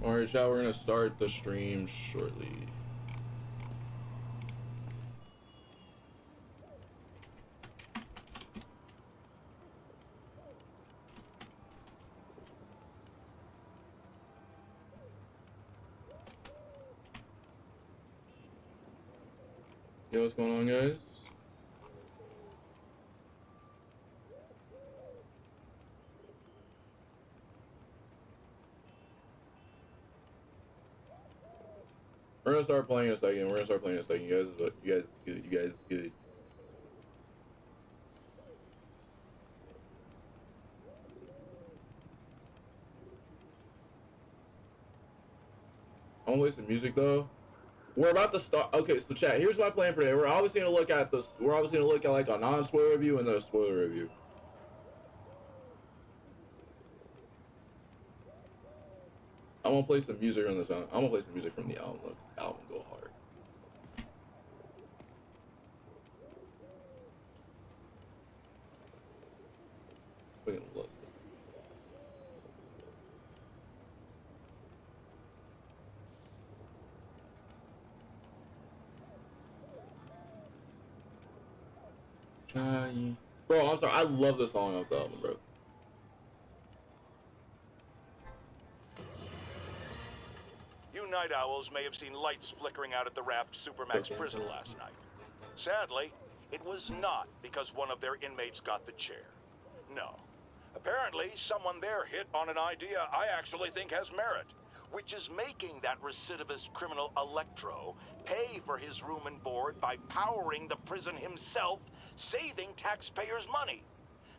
Alright, chat, we're gonna start the stream shortly. Yo, what's going on, guys? We're gonna start playing in a second. We're gonna start playing in a second, you guys. But you guys good. You guys good. I wanna play some music though. We're about to start. Okay, so chat. Here's my plan for today. We're obviously gonna look at this. We're obviously gonna look at like a non-spoiler review and then a spoiler review. I'm gonna play some music on this. I'm gonna play some music from the album. Look, this album go hard. Fucking love it. Bro, I'm sorry. I love the song off the album, bro. You night owls may have seen lights flickering out at the Raft Supermax prison last night. Sadly, it was not because one of their inmates got the chair. No. Apparently, someone there hit on an idea I actually think has merit, which is making that recidivist criminal Electro pay for his room and board by powering the prison himself, saving taxpayers' money.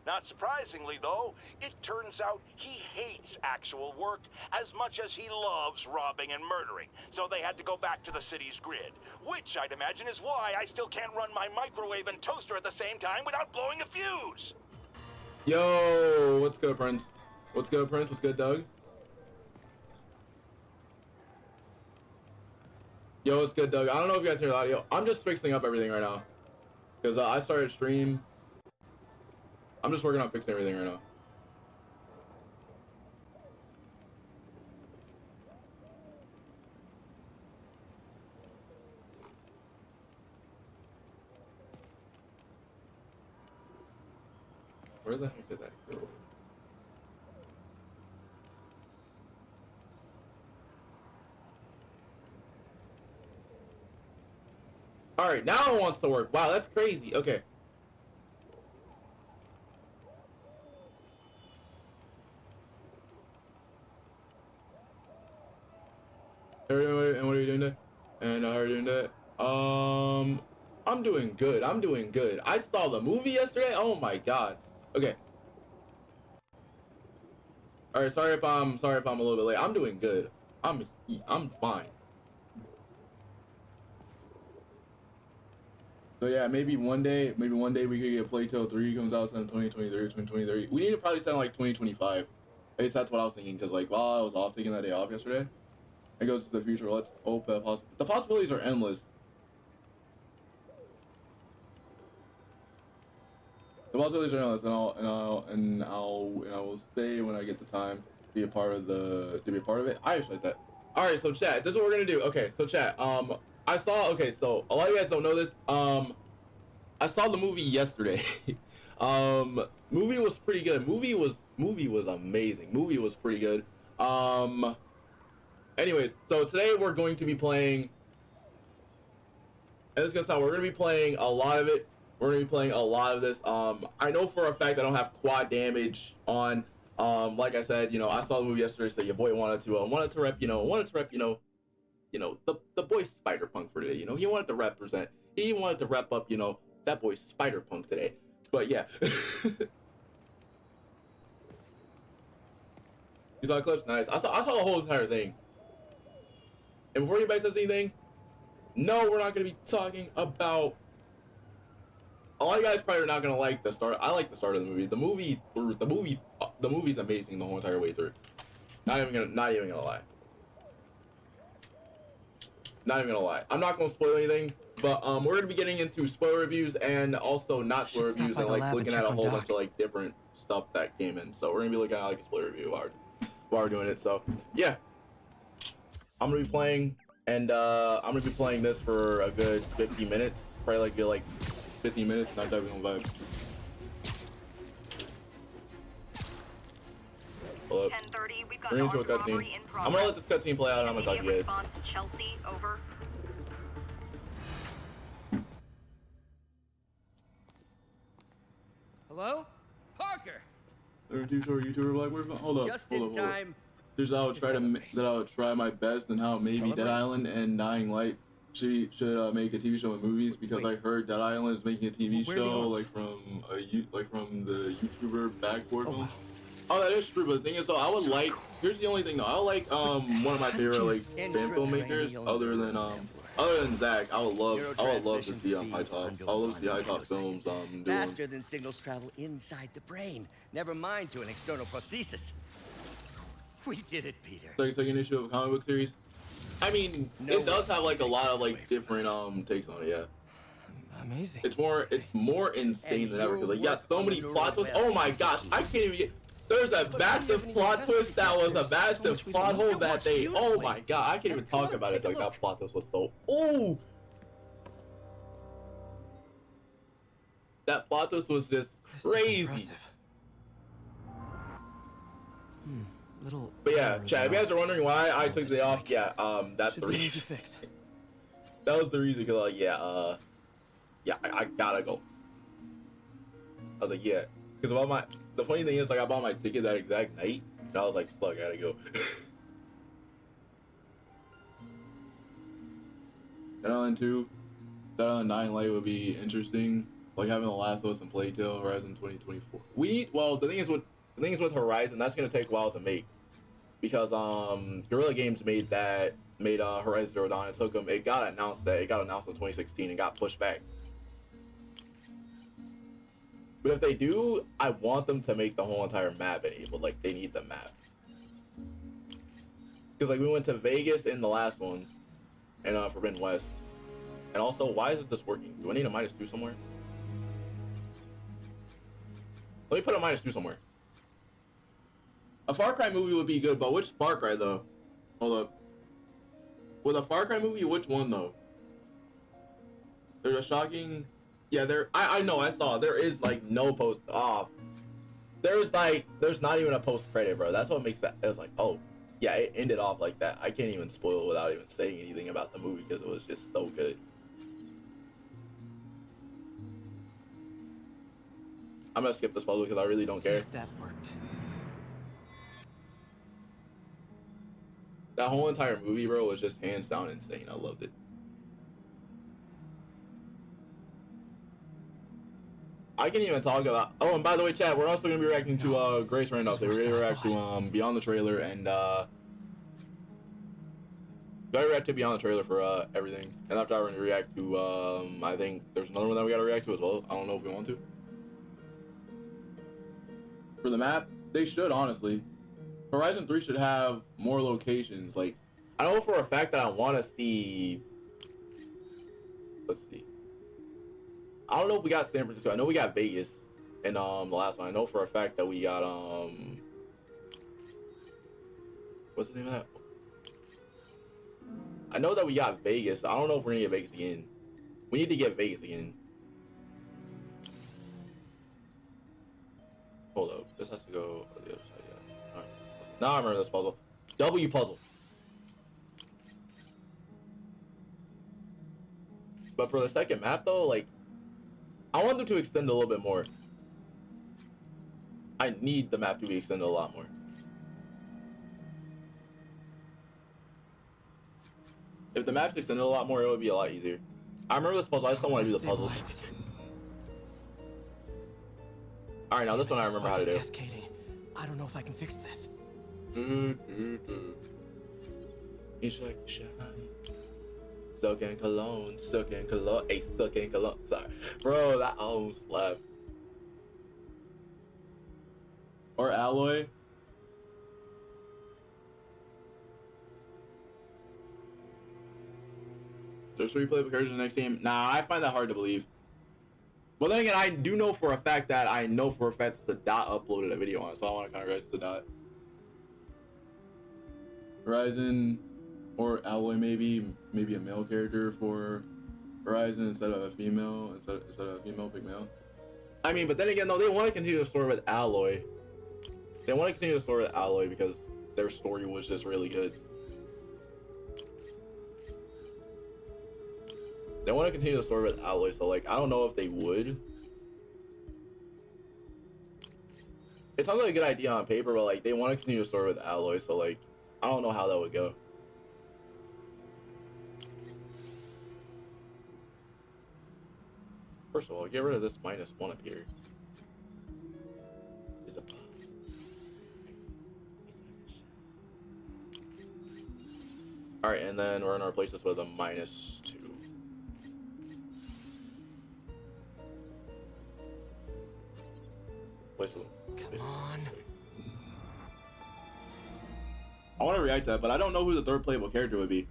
Not surprisingly, though, it turns out he hates actual work as much as he loves robbing and murdering, so they had to go back to the city's grid, which I'd imagine is why I still can't run my microwave and toaster at the same time without blowing a fuse. Yo, what's good, Prince? What's good, Prince? What's good, Doug? Yo, what's good, Doug? I don't know if you guys hear the audio. I'm just fixing up everything right now because I started stream. I'm just working on fixing everything right now. Where the heck did that go? All right, now it wants to work. Wow, that's crazy. Okay. And what are you doing today? And how are you doing today? I'm doing good. I'm doing good. I saw the movie yesterday. Oh my god. Okay. All right. Sorry if I'm a little bit late. I'm doing good. I'm fine. So yeah, maybe one day we could get Plague Tale 3 comes out in 2023. We need to probably send like 2025. At least that's what I was thinking, because like while I was off taking that day off yesterday, it goes to the future. Let's hope that the possibilities are endless. The possibilities are endless, and I will stay when I get the time to be a part of it. I actually like that. All right, so chat, this is what we're gonna do. Okay, so chat, I saw. Okay, so a lot of you guys don't know this. I saw the movie yesterday. Movie was pretty good. Movie was amazing. Movie was pretty good. Anyways, so today we're going to be playing, and it's gonna sound, we're gonna be playing a lot of it. We're gonna be playing a lot of this. I know for a fact I don't have quad damage on. Like I said, I saw the movie yesterday, so your boy wanted to rep, the boy Spider-Punk for today. He wanted to represent. He wanted to rep up, that boy Spider-Punk today. But yeah. You saw clips? Nice. I saw the whole entire thing. And before anybody says anything, no, we're not going to be talking about. A lot of you guys probably are not going to like the start. I like the start of the movie. The movie's amazing the whole entire way through. Not even gonna lie. Not even gonna lie. I'm not gonna spoil anything, but we're gonna be getting into spoiler reviews and also not spoiler reviews and like looking at a whole bunch of like different stuff that came in. So we're gonna be looking at like a spoiler review while we're doing it. So yeah. I'm gonna be playing, and I'm gonna be playing this for a good 50 minutes, probably like 50 minutes, and after that we're gonna vibe. Hold up. 10:30, we've got We're an into a armed cutscene. robbery in I'm progress. gonna let this cutscene play out, and I'm gonna talk to you Immediate guys. response to Chelsea, over. Hello? Parker! TV show YouTuber Black Boy. Hold up. Just hold in up, hold up. time. There's I would try my best and how maybe Celebrate. Dead Island and Dying Light should make a TV show and movies, because I heard Dead Island is making a TV Where are the show arms? from the YouTuber Backboard Oh, film. wow. Oh, that is true, but the thing is, though, I would like. Here's the only thing, though. I would like one of my favorite like fan filmmakers, other than Zach. I would love to see High Top. I would love to see High Top films doing. Faster than signals travel inside the brain. Never mind to an external prosthesis. We did it, Peter. Like second issue of a comic book series. I mean, No it does have like a one lot of takes like away different takes on it. Yeah, Amazing. it's more insane And than ever, because like, your yeah, work so on many the plot twists. neural Oh my web gosh, is I can't even get. There's a massive plot twist that was a massive plot hole that day. Oh my god, I can't even talk about it. Like that plot twist was so. Oh, that plot twist was just crazy. Little. But yeah, chat. If you guys are wondering why I took the day off, yeah, that's the reason. Fix. That was the reason, cause like, yeah, I gotta go. I was like, yeah, because the funny thing is, like, I bought my ticket that exact night, and I was like, fuck, I gotta go. Dead Island 2, Dead Island Dying Light would be interesting. Like having The Last of Us and Plague Tale, Horizon 2024. The thing is with Horizon, that's gonna take a while to make, because Guerrilla Games made Horizon Zero Dawn. It got announced in 2016 and got pushed back. But if they do, I want them to make the whole entire map enabled. Like, they need the map, because like we went to Vegas in the last one, and Forbidden West. And also, why isn't this working? Do I need a -2 somewhere? Let me put a -2 somewhere. A Far Cry movie would be good, but which Far Cry though? Hold up. With a Far Cry movie, which one though? There's a shocking. Yeah, I know, I saw. There is like no post off. There's not even a post credit, bro. That's what makes that. It was like, oh, yeah, it ended off like that. I can't even spoil without even saying anything about the movie, because it was just so good. I'm gonna skip this puzzle because I really don't care. That worked. That whole entire movie, bro, was just hands down insane. I loved it. I can even talk about. Oh, and by the way, chat, we're also gonna be reacting to Grace Randolph. We're gonna react to Beyond the Trailer, and gotta react to Beyond the Trailer for everything. And after that, we're gonna react to I think there's another one that we gotta react to as well. I don't know if we want to. For the map, they should, honestly. Horizon 3 should have more locations. Like, I know for a fact that I want to see. Let's see. I don't know if we got San Francisco. I know we got Vegas in the last one. I know for a fact that we got what's the name of that? I know that we got Vegas. I don't know if we're gonna get Vegas again. We need to get Vegas again. Hold up. This has to go on the other side. Yeah. Alright. Now I remember this puzzle. W puzzle. But for the second map though, like, I want them to extend a little bit more. I need the map to be extended a lot more. If the map's extended a lot more, it would be a lot easier. I remember this puzzle. I just don't want to do the puzzles. All right, now this one I remember how to do. Cascading. I don't know if I can fix this. It's like shine. Silk and cologne, silk and cologne, hey, silk and cologne. Sorry, bro, that almost left. Or alloy. There's 3 playable characters in the next game. Nah, I find that hard to believe. But then again, I do know for a fact that Sadat uploaded a video on it, so I want to congratulate Sadat. Horizon Or Alloy, maybe a male character for Horizon instead of a female, instead of a female pick male. I mean, but then again, though, they want to continue the story with Alloy. They want to continue the story with Alloy because their story was just really good. They want to continue the story with Alloy, so like I don't know if they would. It sounds like a good idea on paper, but like they want to continue the story with Alloy, so like I don't know how that would go. First of all, get rid of this -1 up here. Is the all right, and then we're gonna replace this with a -2. Come on. I want to react to that, but I don't know who the third playable character would be.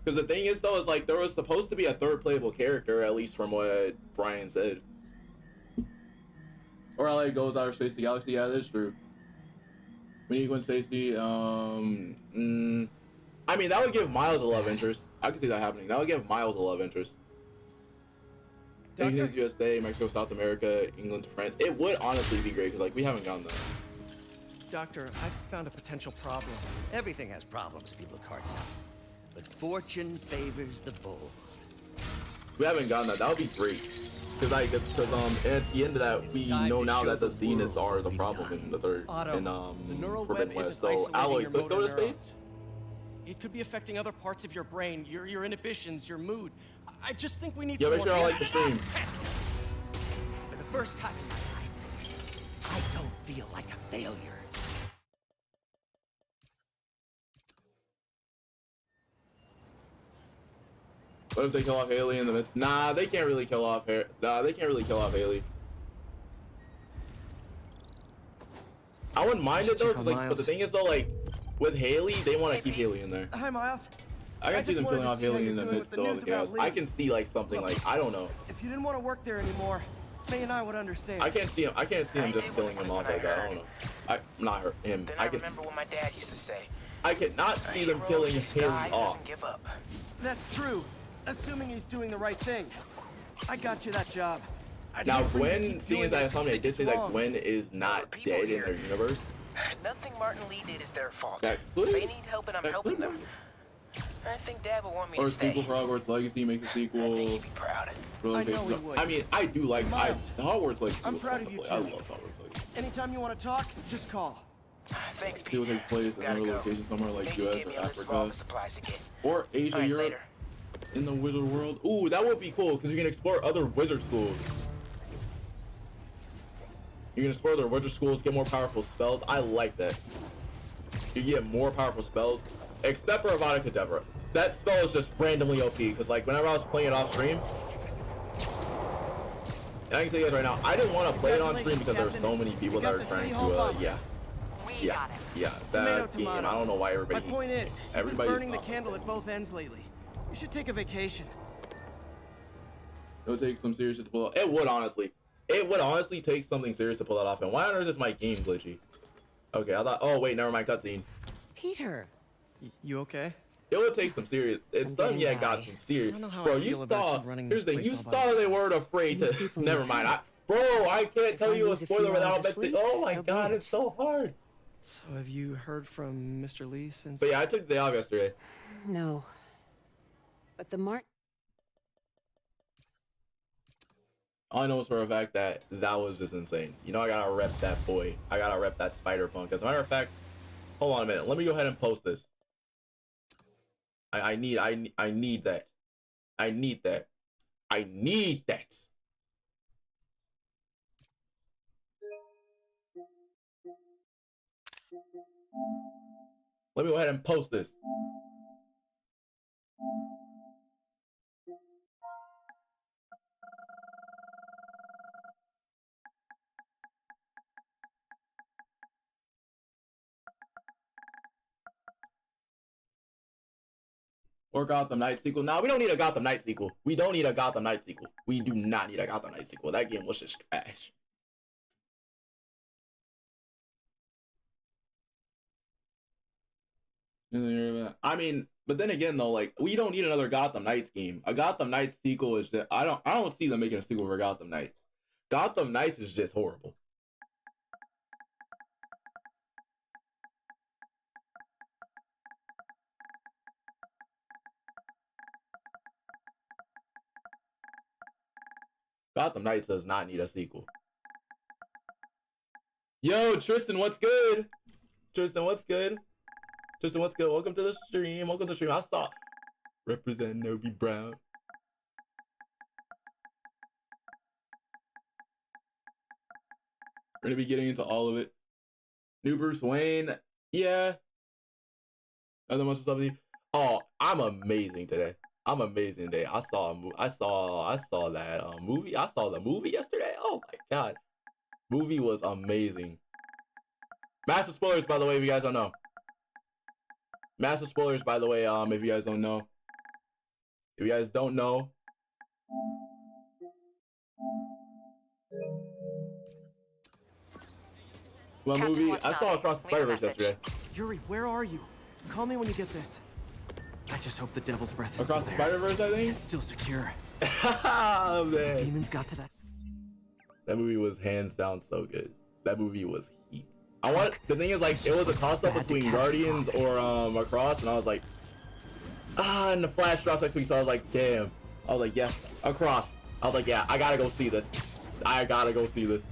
Because the thing is, though, is like there was supposed to be a third playable character, at least from what Brian said. Or like goes outer space to galaxy. Yeah, that's true. We need Gwen Stacy. I mean, that would give Miles a love interest. I could see that happening. That would give Miles a love interest. Things USA, Mexico, South America, England to France. It would honestly be great because like we haven't gotten that. Doctor, I found a potential problem. Everything has problems if you look hard enough. But fortune favors the bold. We haven't gotten that. That would be great. Because at the end of that, we know now that the Zeniths are the problem in the third Otto, the neural Forbidden web West. isn't So isolating Alloy your could go motor to space. neurons. It could be affecting other parts of your brain, your inhibitions, your mood. I just think we need Yeah, some make more sure I like the stream. For the first time in my life, I don't feel like a failure. What if they kill off Haley in the midst? Nah, they can't really kill off Haley. Nah, they can't really kill off Haley. I wouldn't mind it though, 'cause, like, but the thing is though, like, with Haley, they want to keep Haley in there. Hi, Miles. I can see them killing off Haley in the midst of all the chaos. I can see like something like I don't know. If you didn't want to work there anymore, May and I would understand. I can't see him. I can't see him just killing him off like that. I don't know. Not her. Him. Then I remember what my dad used to say. I cannot see them killing Haley off. Give up. That's true. Assuming he's doing the right thing. I got you that job. Now Gwen, seeing as that something, they did say that Gwen is not dead in their universe. Nothing Martin Lee did is their fault. That They could. need help and I'm helping them. I think Dad would want me Or to a stay. sequel for Hogwarts Legacy makes a I think sequel. he'd be proud. I know he would. I mean, I do like Miles, Hogwarts Legacy. I'm was proud fun of to you play. I too. love Hogwarts Legacy. Anytime you want to talk, just call. Thanks, It Pete. will take place in Gotta another go. location somewhere like They just US gave me or a list of all Africa the supplies to get. or Asia, All right, Europe. later. In the wizard world. Ooh, that would be cool because you can explore other wizard schools. You can explore their wizard schools, get more powerful spells. I like that. You get more powerful spells, except for Avada Kedavra. That spell is just randomly OP because, like, whenever I was playing it off stream, and I can tell you guys right now, I didn't want to play it on stream because there were so many people that are trying to, yeah, that game. I don't know why everybody My point hates is, it. you've been Everybody's burning the candle at both ends lately. You should take a vacation. It would take some serious shit to pull off. It would honestly. It would honestly take something serious to pull that off. And why on earth is my game glitchy? Okay, I thought. Oh wait, never mind. Cutscene. Peter. You okay? It would take some serious. It's I'm done. getting Yeah, by. got some serious. I don't know how Bro, I you feel about saw. you running Here's this the thing. You place all by saw they yourself. weren't afraid These to. people Never need mind. help. Bro, I can't tell I you a lose a spoiler few without hours of betting. sleep, Oh my so be god, it. it's so hard. So have you heard from Mr. Lee since? But yeah, I took the day off yesterday. No. But the mark. All I know is for a fact that that was just insane. You know, I gotta rep that boy. I gotta rep that Spider-Punk. As a matter of fact, hold on a minute. Let me go ahead and post this. I need that. I need that. I need that. Let me go ahead and post this. Or Gotham Knight sequel. Nah, we don't need a Gotham Knight sequel. We don't need a Gotham Knight sequel. We do not need a Gotham Knight sequel. That game was just trash. I mean, but then again though, like we don't need another Gotham Knights game. A Gotham Knights sequel is just I don't see them making a sequel for Gotham Knights. Gotham Knights is just horrible. Gotham Knights does not need a sequel. Yo, Tristan, what's good? Tristan, what's good? Tristan, what's good? Welcome to the stream. Welcome to the stream. I saw represent Nobi Brown. We're gonna be getting into all of it. New Bruce Wayne, yeah. Nothing much to you. Oh, I'm amazing today. I'm amazing today. I saw that movie. I saw the movie yesterday. Oh my god, movie was amazing. Massive spoilers, by the way, if you guys don't know. Massive spoilers, by the way, if you guys don't know. If you guys don't know. What movie? I saw Across the Spider-Verse yesterday. Yuri, where are you? Call me when you get this. I just hope the Devil's Breath is Across the Spider-Verse, I think? It's still secure. Oh, man. The demons got to that. That movie was hands down so good. That movie was heat. The thing is, like, it was a toss-up between Guardians or Across, and I was like, and the Flash drops next week, so I was like, damn. I was like, yes, Across. I was like, yeah, I gotta go see this. I gotta go see this.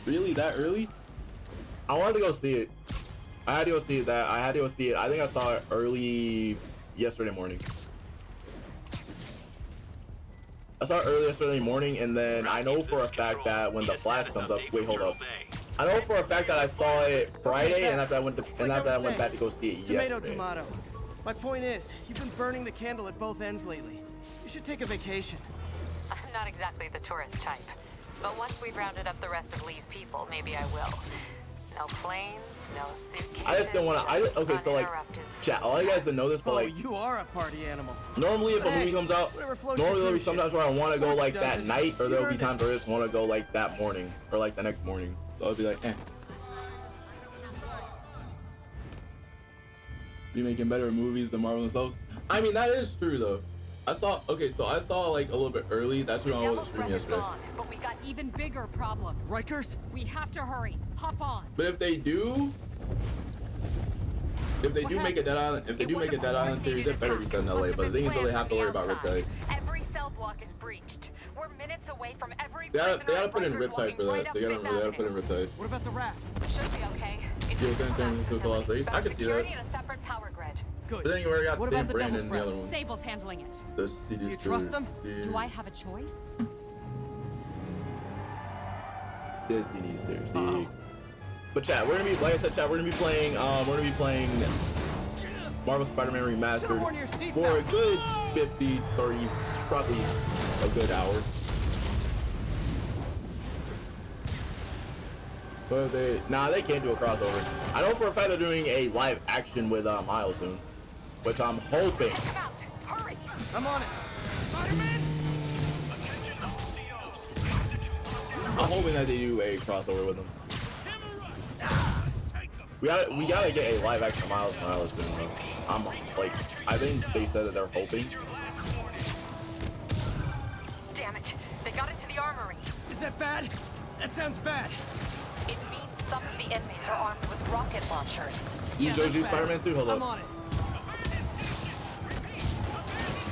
Really? That early? I wanted to go see it. I had to go see it. I think I saw it early yesterday morning. I saw it early yesterday morning, and then I know for a fact that when the Flash comes up, wait, hold up. I know for a fact that I saw it Friday, and after I went back to go see it yesterday. Tomato. My point is, you've been burning the candle at both ends lately. You should take a vacation. I'm not exactly the tourist type, but once we've rounded up the rest of Lee's people, maybe I will. No planes, no suitcases. I just don't want to. Okay, so like, chat. All you guys didn't know this, but like, you are a party animal. Normally, if a movie comes out, normally there'll be sometimes where I want to go like that night, or there'll be times where I just want to go like that morning, or like the next morning. So I'll be like, eh. Be making better movies than Marvel themselves. I mean, that is true though. I saw like a little bit early. That's when I was streaming yesterday. But we got even bigger problems. Rikers? We have to hurry. Hop on. But if they do make a Dead Island series, it better be set in LA. But the thing is, they have to worry about Riptide. Every cell block is breached. We're minutes away from every. They gotta put in Riptide for that. So they gotta put in Riptide. What about the raft? Should be okay. San Francisco to Las Vegas. I could see that. In a separate power grid. But then you already got Sam Brandon and the other one. Sable's handling it. The city. Do you trust them? Do I have a choice? Destiny Stairs. But chat, we're gonna be, like I said, chat, we're gonna be playing Marvel Spider-Man Remastered for a good 50, 30, probably a good hour. But they can't do a crossover. I know for a fact they're doing a live action with Miles soon, which I'm hoping. Hurry! I'm on it. Spider-Man! I'm hoping that they do a crossover with them. We gotta get a live action Miles soon though. I think they said that they're hoping. Damn it! They got into the armory. Is that bad? That sounds bad. It means some of the inmates are armed with rocket launchers. You Joji Spider-Man suit? Hold up. I'm on it.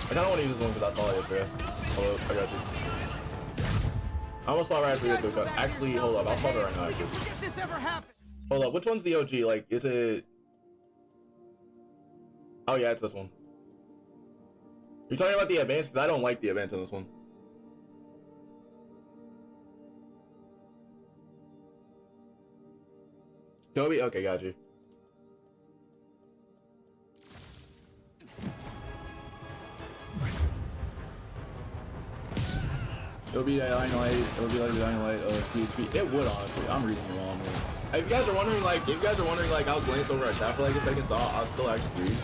I kinda wanna use this one because I saw it yesterday. Hold up, I got you. I almost saw it right after we did the cut. Actually, hold up, I'll stop it right now. Actually. If this ever happened. Hold up, which one's the OG? Like, is it? Oh yeah, it's this one. You're talking about the advance? Because I don't like the advance in this one. Toby? Okay, got you. It'll be Dying Light. It'll be like the Dying Light of PHP. It would, honestly. I'm reading it wrong. If you guys are wondering, like, I'll glance over at chat for like a second, so I'll still actually read.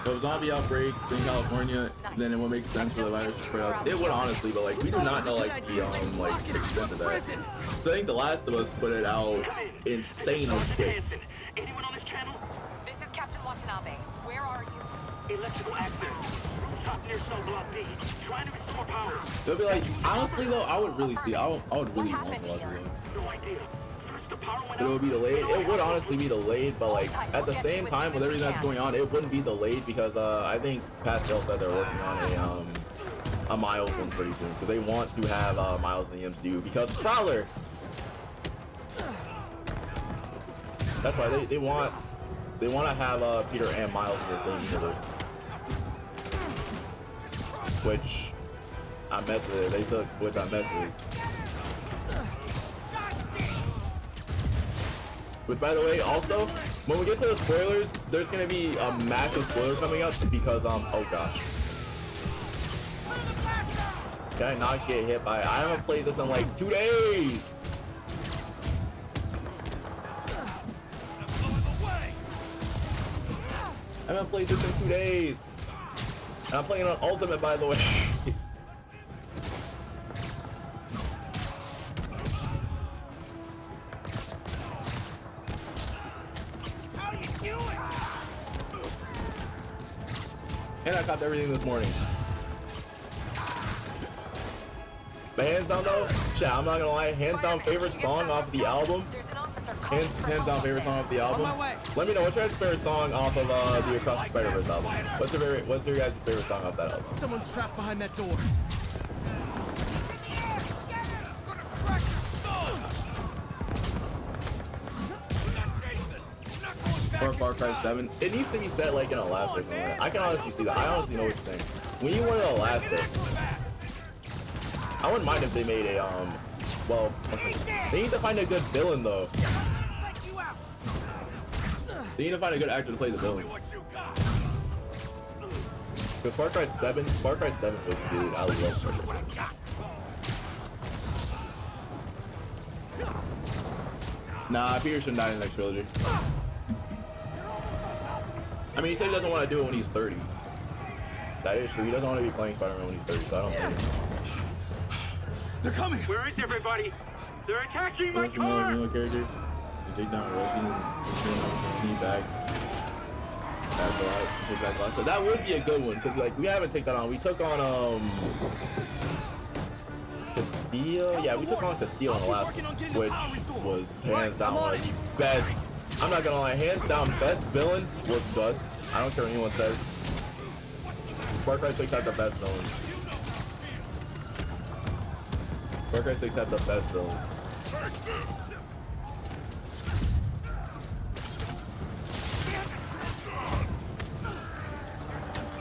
So zombie outbreak in California, then it would make sense for the virus to spread out. It would honestly, but like we do not know like the like extent of that. So I think The Last of Us put it out insanely quick. Anyone on this channel? This is Captain Watanabe. Where are you? Electrical access. Rooftop near Snowblock B. Trying to restore power. It'll be like, honestly though, I would really see, I would really want to watch it. No idea. First the power went It out. would be delayed. It would honestly be delayed, but like at the same time, with everything that's going on, it wouldn't be delayed because I think Pascal said they're working on a Miles one pretty soon because they want to have Miles in the MCU because Prowler. That's why they want to have Peter and Miles in the same universe, which I messed with. They took which I messed with. Which, by the way, also, when we get to the spoilers, there's gonna be a massive spoilers coming up because oh gosh. Can I not get hit by? I haven't played this in like 2 days. I haven't played this in 2 days. And I'm playing on Ultimate, by the way. How do you do it? And I copped everything this morning. But hands down though, chat, I'm not gonna lie, hands down favorite song off the album. Hands down favorite song off the album. Let me know what's your guys' favorite song off of the Across the Spider-Verse album. What's your guys' favorite song off that album? Someone's trapped behind that door. Or Far Cry 7. It needs to be set like in Alaska or something. I can honestly see that. I honestly know what you're saying. When you went to Alaska, I wouldn't mind if they made a well, they need to find a good villain though. They need to find a good actor to play the villain. Because Far Cry 7 was good. I love Far Cry 7. Nah, Peter shouldn't die in the next trilogy. I mean, he said he doesn't want to do it when he's 30. That is true. He doesn't want to be playing Spider-Man when he's 30, so I don't think. They're coming. Where is everybody? They're attacking my car. New character. You take down Rosie, knee back. That's a lot. Take back last. So that would be a good one because like we haven't taken that on. We took on Castillo. Yeah, we took on Castillo on the last one, which was hands down one of the best. I'm not gonna lie, hands down best villain was Gus. I don't care what anyone says. Far Cry 6 had the best villain. Far Cry 6 had the best villain.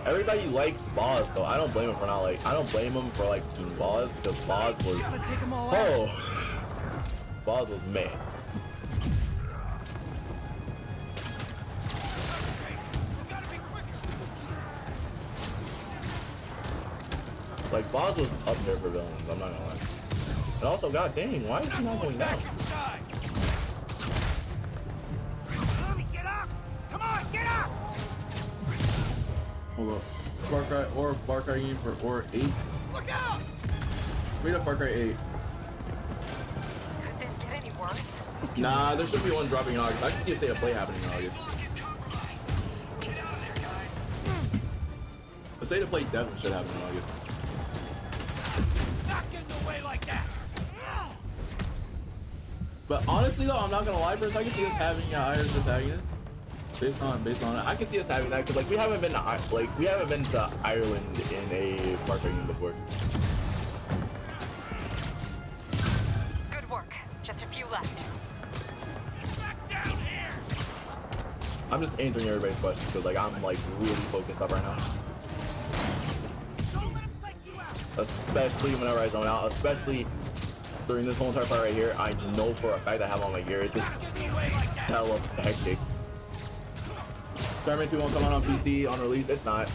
Everybody likes Boz though. I don't blame him for not like. I don't blame him for like being Boz because Boz was. Boz was mad. Like Boz was up there for villains. I'm not gonna lie. And also, god dang, why is he not going down? Get up! Come on, get up! Hold up. Far Cry game or 8. Look out! Wait up, Far Cry 8. Could this get any worse? Nah, there should be one dropping in August. I can see a state of play happening in August. The state of play definitely should happen in August. Not getting away like that! But honestly though, I'm not gonna lie, first I can see us having an Irish protagonist. Based on it, I can see us having that because like we haven't been to Ireland in a Far Cry game before. Good work. Just a few left. Back down here! I'm just answering everybody's questions because like I'm like really focused up right now. Don't let him take you out! Especially whenever I zone out, especially during this whole entire part right here. I know for a fact I have on my gear. It's just hella hectic. Spider-Man 2 won't come out on PC on release. It's not.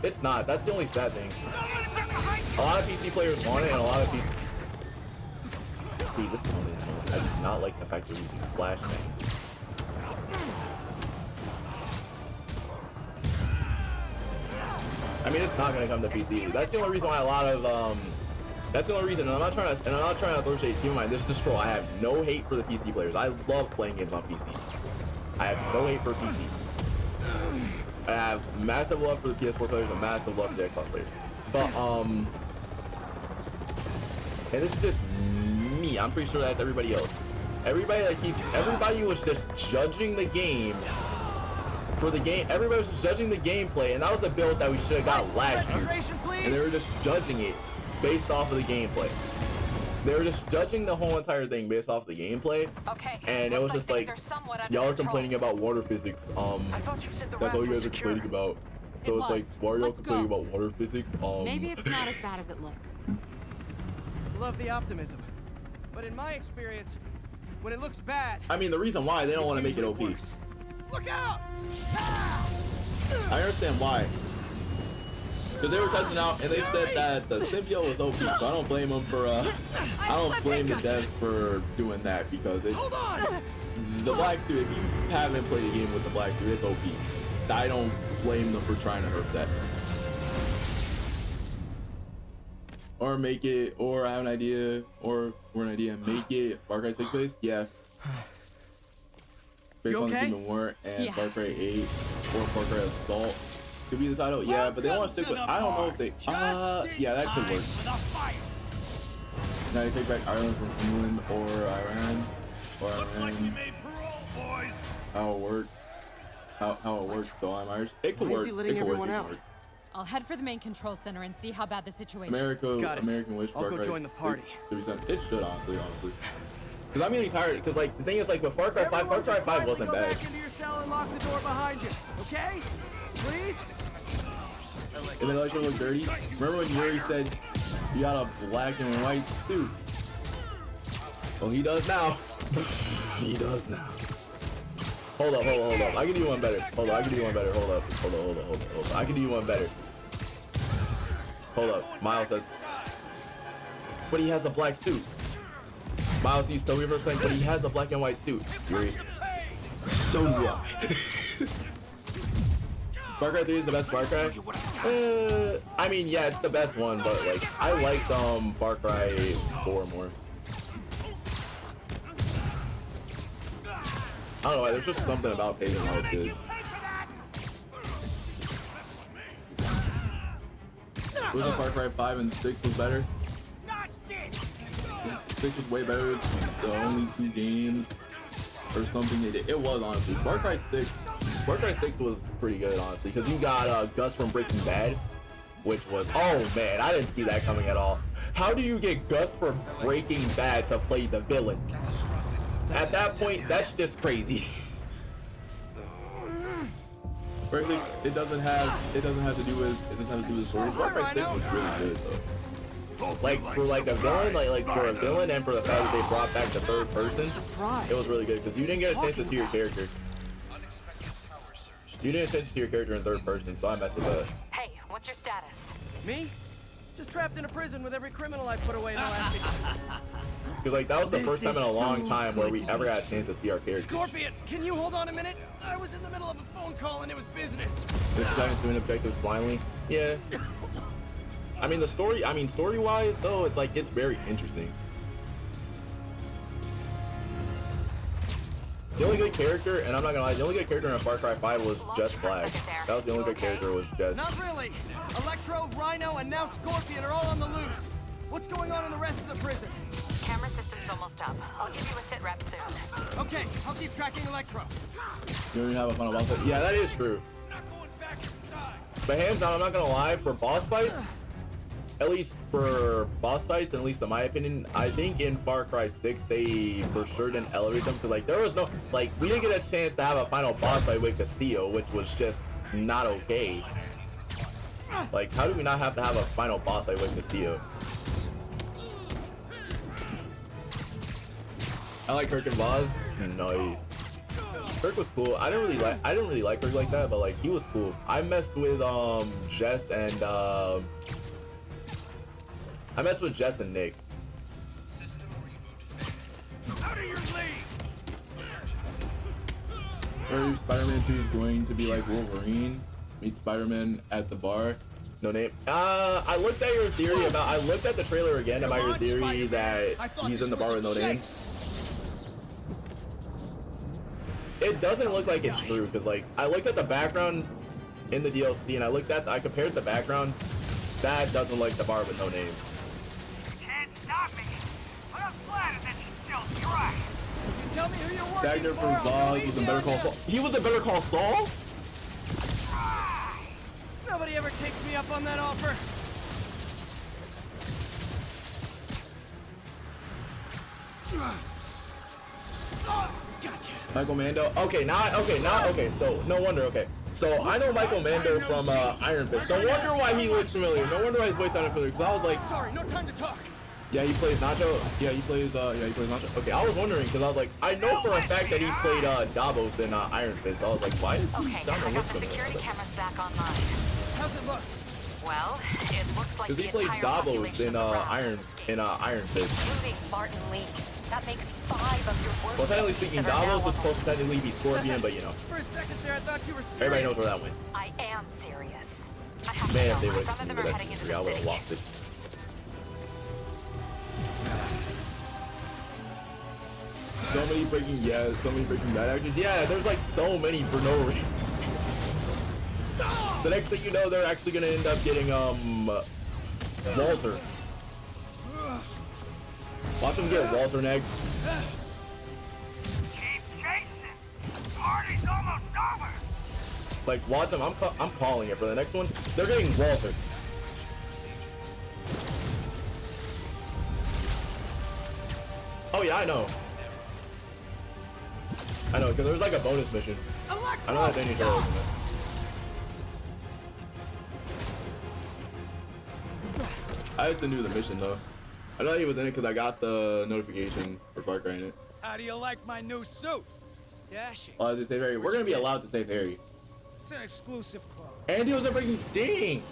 It's not. That's the only sad thing. A lot of PC players want it, and a lot of PC. See, this is the only thing. I do not like the fact they're using flash things. mean, it's not gonna come to PC. That's the only reason why a lot of that's the only reason. And I'm not trying to throw shade. Keep in mind, this is just troll. I have no hate for the PC players. I love playing games on PC. I have no hate for PC. I have massive love for the PS4 players and massive love for the Xbox players. But and this is just me. I'm pretty sure that's everybody else. Everybody was just judging the game for the game. Everybody was just judging the gameplay, and that was a build that we should have got last year. And they were just judging it based off of the gameplay. They were just judging the whole entire thing based off the gameplay. Okay. And it was just like, y'all are complaining about water physics. That's all you guys are complaining about. So it's like, why are y'all complaining about water physics? Maybe it's not as bad as it looks. Love the optimism, but in my experience, when it looks bad, I mean, the reason why they don't want to make it OP. Look out! I understand why. Because they were testing out and they said that the symbiote was OP, so I don't blame them for I don't blame the devs for doing that, because it's the black suit. If you haven't played a game with the black suit, it's OP. I don't blame them for trying to hurt that. Or make it, or I have an idea, or make it Far Cry 6 based, yeah. Based on the Human War and Far Cry 8 or Far Cry Assault could be the title, yeah. But they want to stick with. I don't know if they. Yeah, that could work. Now you take back Ireland from England or Iran, How it works. How it works. So I'm Irish. It could work. It could work. I'll head for the main control center and see how bad the situation American Wish. I'll go join the party. It should, honestly. Because I'm getting tired. Because like the thing is, like with Far Cry 5, Far Cry 5 wasn't bad. Back into your cell and lock the door behind you, okay? Please. And then Electro looked dirty. Remember when Yuri said you got a black and white suit? Well, he does now. He does now. Hold up. I can do one better. Hold up. I can do one better. Hold up. I can do one better. Hold up. Miles says, but he has a black suit. Miles, he's still reverse playing, but he has a black and white suit. Yuri. So do I. Far Cry 3 is the best Far Cry? I mean, yeah, it's the best one, but like, I liked Far Cry 4 more. I don't know why, there's just something about Pagan that was good. Wasn't Far Cry 5 and 6 was better? 6 was way better. It's the only 2 games or something they did. It was, honestly. Far Cry 6 was pretty good, honestly, because you got Gus from Breaking Bad, which was, oh man, I didn't see that coming at all. How do you get Gus from Breaking Bad to play the villain? At that point, that's just crazy. First, it doesn't have to do with the story. Far Cry 6 was really good though. Like for like a villain, like for a villain, and for the fact that they brought back the third person, it was really good because you didn't get a chance to see your character. You didn't get a chance to see your character in third person, so I messed with that. Hey, what's your status? Me? Just trapped in a prison with every criminal I put away in the last 6 years. Because like that was the first time in a long time where we ever got a chance to see our character. Scorpion, can you hold on a minute? I was in the middle of a phone call and it was business. This guy's doing objectives blindly. Yeah. I mean story-wise though, it's like it's very interesting. The only good character, and I'm not gonna lie, the only good character in Far Cry 5 was just Black. That was the only good character was just. Not really. Electro, Rhino, and now Scorpion are all on the loose. What's going on in the rest of the prison? Camera system's almost up. I'll give you a sit rep soon. Okay, I'll keep tracking Electro. You don't even have a final boss fight? Yeah, that is true. But hands down, I'm not gonna lie, for boss fights, at least for boss fights, and at least in my opinion, I think in Far Cry 6 they for sure didn't elevate them because like there was no like we didn't get a chance to have a final boss fight with Castillo, which was just not okay. Like how do we not have to have a final boss fight with Castillo? I like Kirk and Vaz. Nice. Kirk was cool. I didn't really like Kirk like that, but like he was cool. I messed with Jess and Nick. Or Spider-Man 2 is going to be like Wolverine meets Spider-Man at the bar. No name. I looked at your theory about. I looked at the trailer again about your theory that he's in the bar with no name. It doesn't look like it's true because like I looked at the background in the DLC and I compared the background. That doesn't look like the bar with no name. Can't stop me. But I'm flattered that you still try. You tell me who you're working Stagner for. from Zog. He was in Better Call Saul. He was a Better Call Saul. Nobody ever takes me up on that offer. Gotcha. Michael Mando. Okay, so no wonder. Okay, so I know Michael Mando from Iron Fist. No wonder why he looks familiar. No wonder why his voice sounded familiar. Because I was like, Sorry, no time to talk. yeah, he plays Nacho. Yeah, he plays Nacho. Okay, I was wondering because I was like, I know for a fact that he played Davos in Iron Fist. I was like, why does he Okay, sound I like got the this security familiar? cameras back online. How's it look? Well, it looks like Because the he played entire Davos population in of the raft Iron Fist. including Barton Lee. That makes 5 of your worst Well, technically enemies speaking, that are now Davos was on supposed to technically be Scorpion, but you know, For a second there, I thought you were serious. everybody knows where that went. I am serious. I have Man, to if they know. would Some of them have are heading into I the would have city. lost it. So many Breaking Bad actors. Yeah, there's like so many for no reason. The next thing you know, they're actually gonna end up getting Walter. Watch them get Walter next. Keep chasing. Party's almost over. Like watch them. I'm calling it for the next one. They're getting Walter. Oh yeah, I know. I know, because there's like a bonus mission. I know that Danny Joel is in it. I used to do the mission though. I know he was in it because I got the notification for Far Cry in it. How do you like my new suit? Dashing. Oh, to save Harry. We're gonna be allowed to save Harry. It's an exclusive club. And he was a Breaking Dang.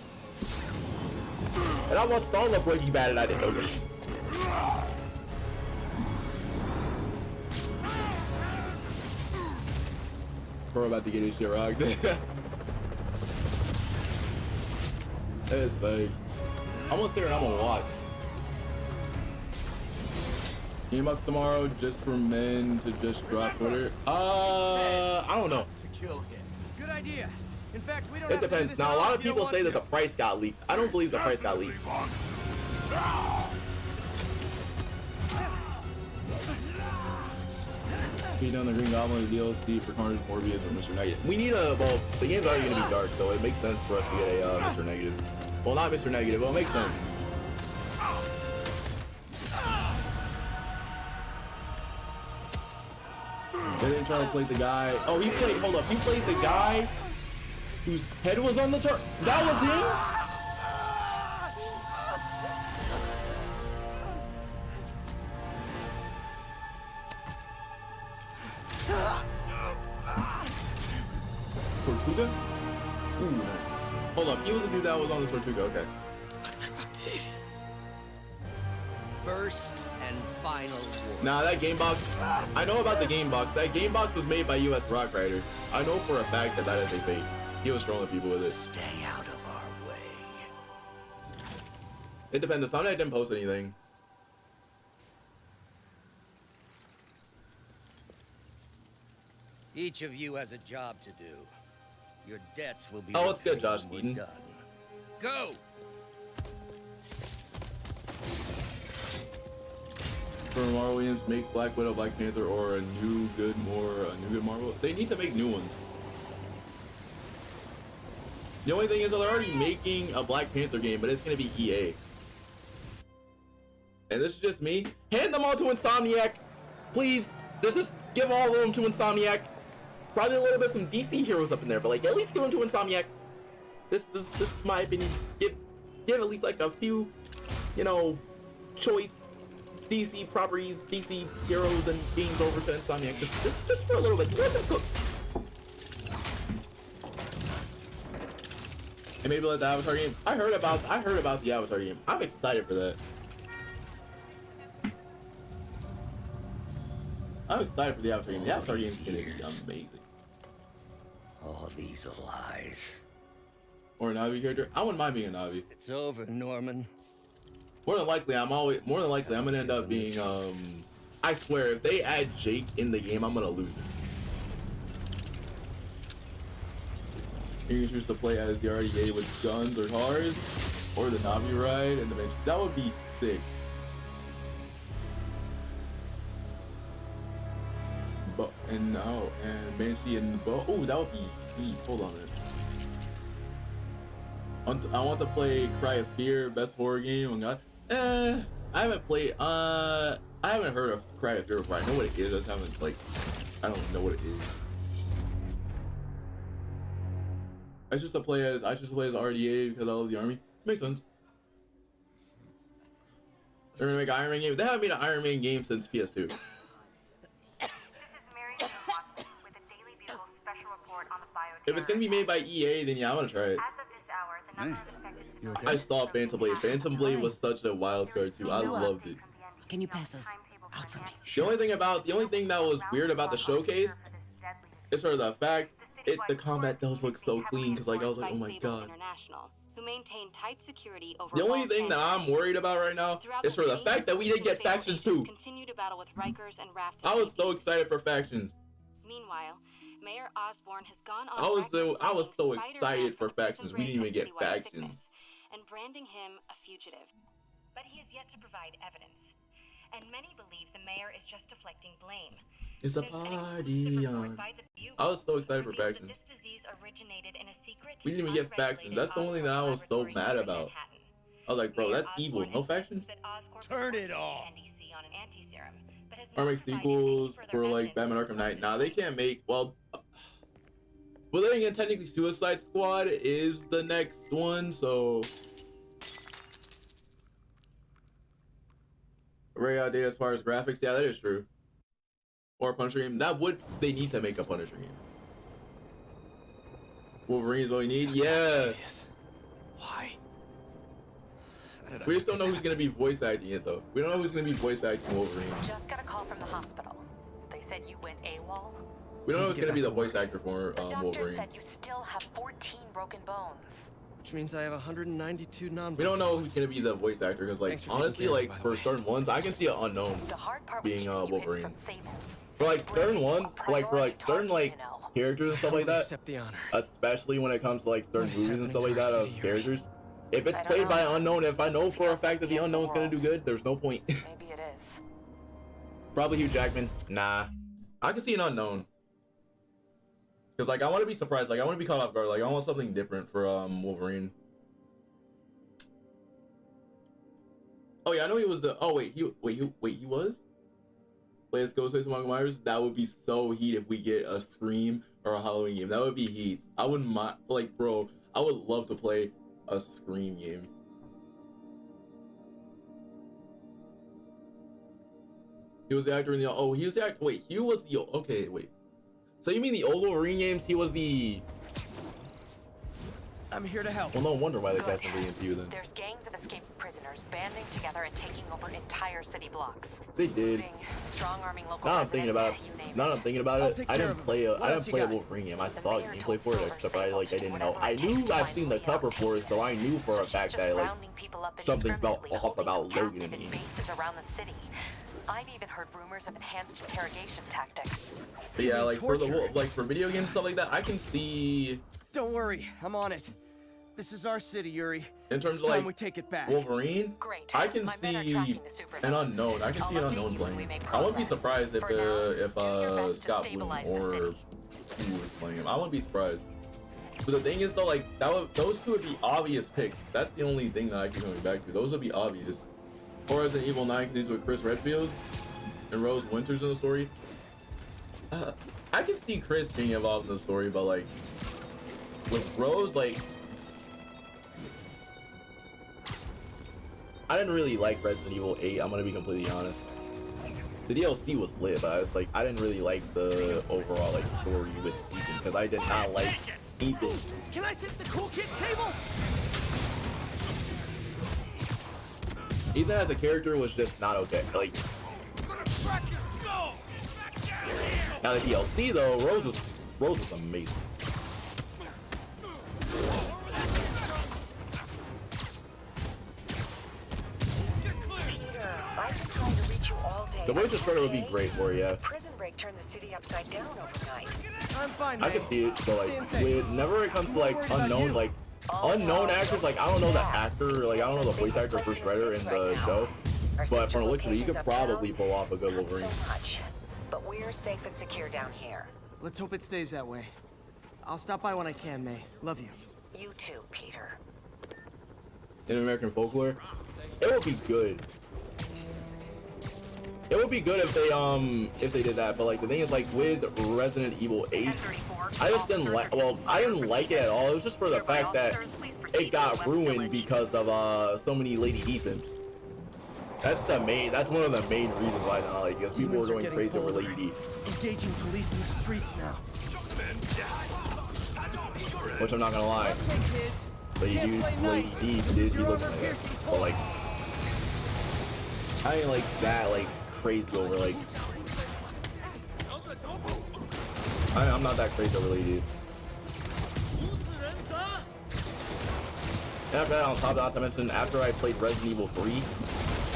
And I watched all of Breaking Bad and I didn't know this. Bro, about to get his shit rocked. That's fake. I'm gonna sit here and I'm gonna watch. Game up tomorrow just for men to just drop Twitter. I don't know. Good idea. In fact, we don't It have to do depends. this Now at a all lot if of you don't people want say that to. the price got leaked. I don't believe the price got leaked. Beat down the Green Goblin DLC for Carnage, Morbius, or Mr. Negative. We need a, well, the game's already gonna be dark, so it makes sense for us to get a Mr. Negative. Well, not Mr. Negative, but it makes sense. They didn't try to play the guy. Oh, he played, hold up, he played the guy whose head was on the turret. That was him? Tortuga? Ooh. Hold up, he was the dude that was on the Tortuga, okay. First and final war. Nah, that game box, I know about the game box. That game box was made by US Rock Rider. I know for a fact that that is a fake. He was trolling people with it. Stay out of our way. It depends. The Sonic didn't post anything. Each of you has a job to do. Your debts will be Oh, it's good, repaid Josh when we're Eden. done. Go! For Marvel Williams, make Black Widow, Black Panther, or a new good Marvel. They need to make new ones. The only thing is, they're already making a Black Panther game, but it's gonna be EA. And this is just me. Hand them all to Insomniac, please. Just give all of them to Insomniac. Probably a little bit of some DC heroes up in there, but like at least give them to Insomniac. This is my opinion. Give at least like a few, you know, choice DC properties, DC heroes and games over to Insomniac. Just for a little bit. Let them cook. And maybe let the Avatar game. I heard about the Avatar game. I'm excited for that. I'm excited for the Avatar game. The Avatar game is gonna be amazing. All these lies. Or a Navi character. I wouldn't mind being a Navi. It's over, Norman. More than likely, I'm gonna end up being I swear, if they add Jake in the game, I'm gonna lose it. You can choose to play as the RDA with guns or cars, or the Navi ride, and the Banshee. That would be sick. But and Banshee and the bow. Oh, that would be sweet. Hold on a minute. I want to play Cry of Fear, best horror game. Oh god. I haven't played. I haven't heard of Cry of Fear before. I know what it is. I just haven't like. I don't know what it is. I just play as RDA because I love the army. Makes sense. They're gonna make an Iron Man game. They haven't made an Iron Man game since PS2. This is Mary Watson with a Daily Bugle special report on the bioterror. If it's gonna be made by EA, then yeah, I'm gonna try it. As of this hour, the number of affected civilians. I saw Phantom Blade. Phantom Blade was such a wild card too. I loved it. Can you pass those out for me? The only thing that was weird about the showcase is sort of the fact the combat does look so clean, because like I was like, oh my god. Who maintain tight security over The only thing that I'm worried about right now is for the fact that we didn't get factions too. Continue to battle with Rikers and Raft. I was so excited for factions. Meanwhile, Mayor Osborn has gone on I was so excited for factions. We didn't even get factions. And branding him a fugitive. But he has yet to provide evidence. And many believe the mayor is just deflecting blame. It's a party on. I was so excited for factions. This disease originated in a secret, we didn't even get factions. That's the only thing that I was so mad about. I was like, bro, that's evil. No factions? Turn it off. Or make sequels for like Batman Arkham Knight. Nah, they can't make. Well, then again, technically Suicide Squad is the next one, so. Very outdated as far as graphics. Yeah, that is true. Or a Punisher game. They need to make a Punisher game. Wolverine's what we need. Yeah. Why? We just don't know who's gonna be voice acting it though. We don't know who's gonna be voice acting Wolverine. Just got a call from the hospital. They said you went AWOL. We don't know who's gonna be the voice actor for The doctor Wolverine. said you still have 14 broken bones. Which means I have 192 non. We don't know who's gonna be the voice actor because, like, honestly, like for certain ones, I can see an unknown being Wolverine. For like certain ones, for certain characters and stuff like that, especially when it comes to like certain movies and stuff like that of characters. If it's played by an unknown, if I know for a fact that the unknown's gonna do good, there's no point. Maybe it is. Probably Hugh Jackman. Nah, I can see an unknown. Cause like I want to be surprised, like I want to be caught off guard, like I want something different for Wolverine. Oh yeah, I know he was the. Oh wait, he was. Wait, it's Ghostface Michael Myers. That would be so heat if we get a Scream or a Halloween game. That would be heat. I wouldn't mind, like, bro. I would love to play a Scream game. He was the actor in the. Oh, he was the actor. Wait, he was the. Okay, wait. So you mean the old Wolverine games? He was the. I'm here to help. Well, no wonder why they cast him into you then. There's gangs of escaped prisoners banding together and taking over entire city blocks. They did. Strong-arming local Now I'm thinking about it. Now I'm thinking about it. I didn't play a Wolverine game. I saw gameplay for it, except I didn't know. I knew I've seen the cover for it, so I knew for a fact that like something felt off about Logan in the game. Around the city. I've even heard rumors of enhanced interrogation tactics. But yeah, like for video games stuff like that, I can see. Don't worry, I'm on it. This is our city, Yuri. In terms it's of time like we take it back. Wolverine, I can see an unknown. I can see an unknown playing. I wouldn't be surprised if Scott Bloom or who was playing him. I wouldn't be surprised. But the thing is though, like those two would be obvious picks. That's the only thing that I keep coming back to. Those would be obvious. Or as an Evil 9 continues with Chris Redfield and Rose Winters in the story. I can see Chris being involved in the story, but like with Rose, like I didn't really like Resident Evil 8. I'm gonna be completely honest. The DLC was lit, but I was like, I didn't really like the overall like story with Ethan because I did not like Ethan. Can I sit at the cool kid table? Ethan as a character was just not okay. Like now the DLC though, Rose was amazing. The voice of Shredder would be great for you. Prison break turned the city upside down overnight. I'm fine, I May. can see it, but like, Stay safe. whenever it comes to like unknown actors, like I don't know the actor, like I don't know the voice actor for Shredder in the show, but from the looks of it, you could probably pull off a good Wolverine. So much, but we're safe and secure down here. Let's hope it stays that way. I'll stop by when I can, May. Love you. You too, Peter. In American folklore, it would be good. It would be good if they did that, but like the thing is, like with Resident Evil 8, I just didn't like. Well, I didn't like it at all. It was just for the fact that it got ruined because of so many Lady D simps. That's one of the main reasons why I don't like it. Because people were going crazy over Lady D. Engaging police in the streets now. Which I'm not gonna lie. Lady D did be looking like that. But like, I ain't like that like crazy over like. I'm not that crazy over Lady D. And after that, on top of that, to mention, after I played Resident Evil 3,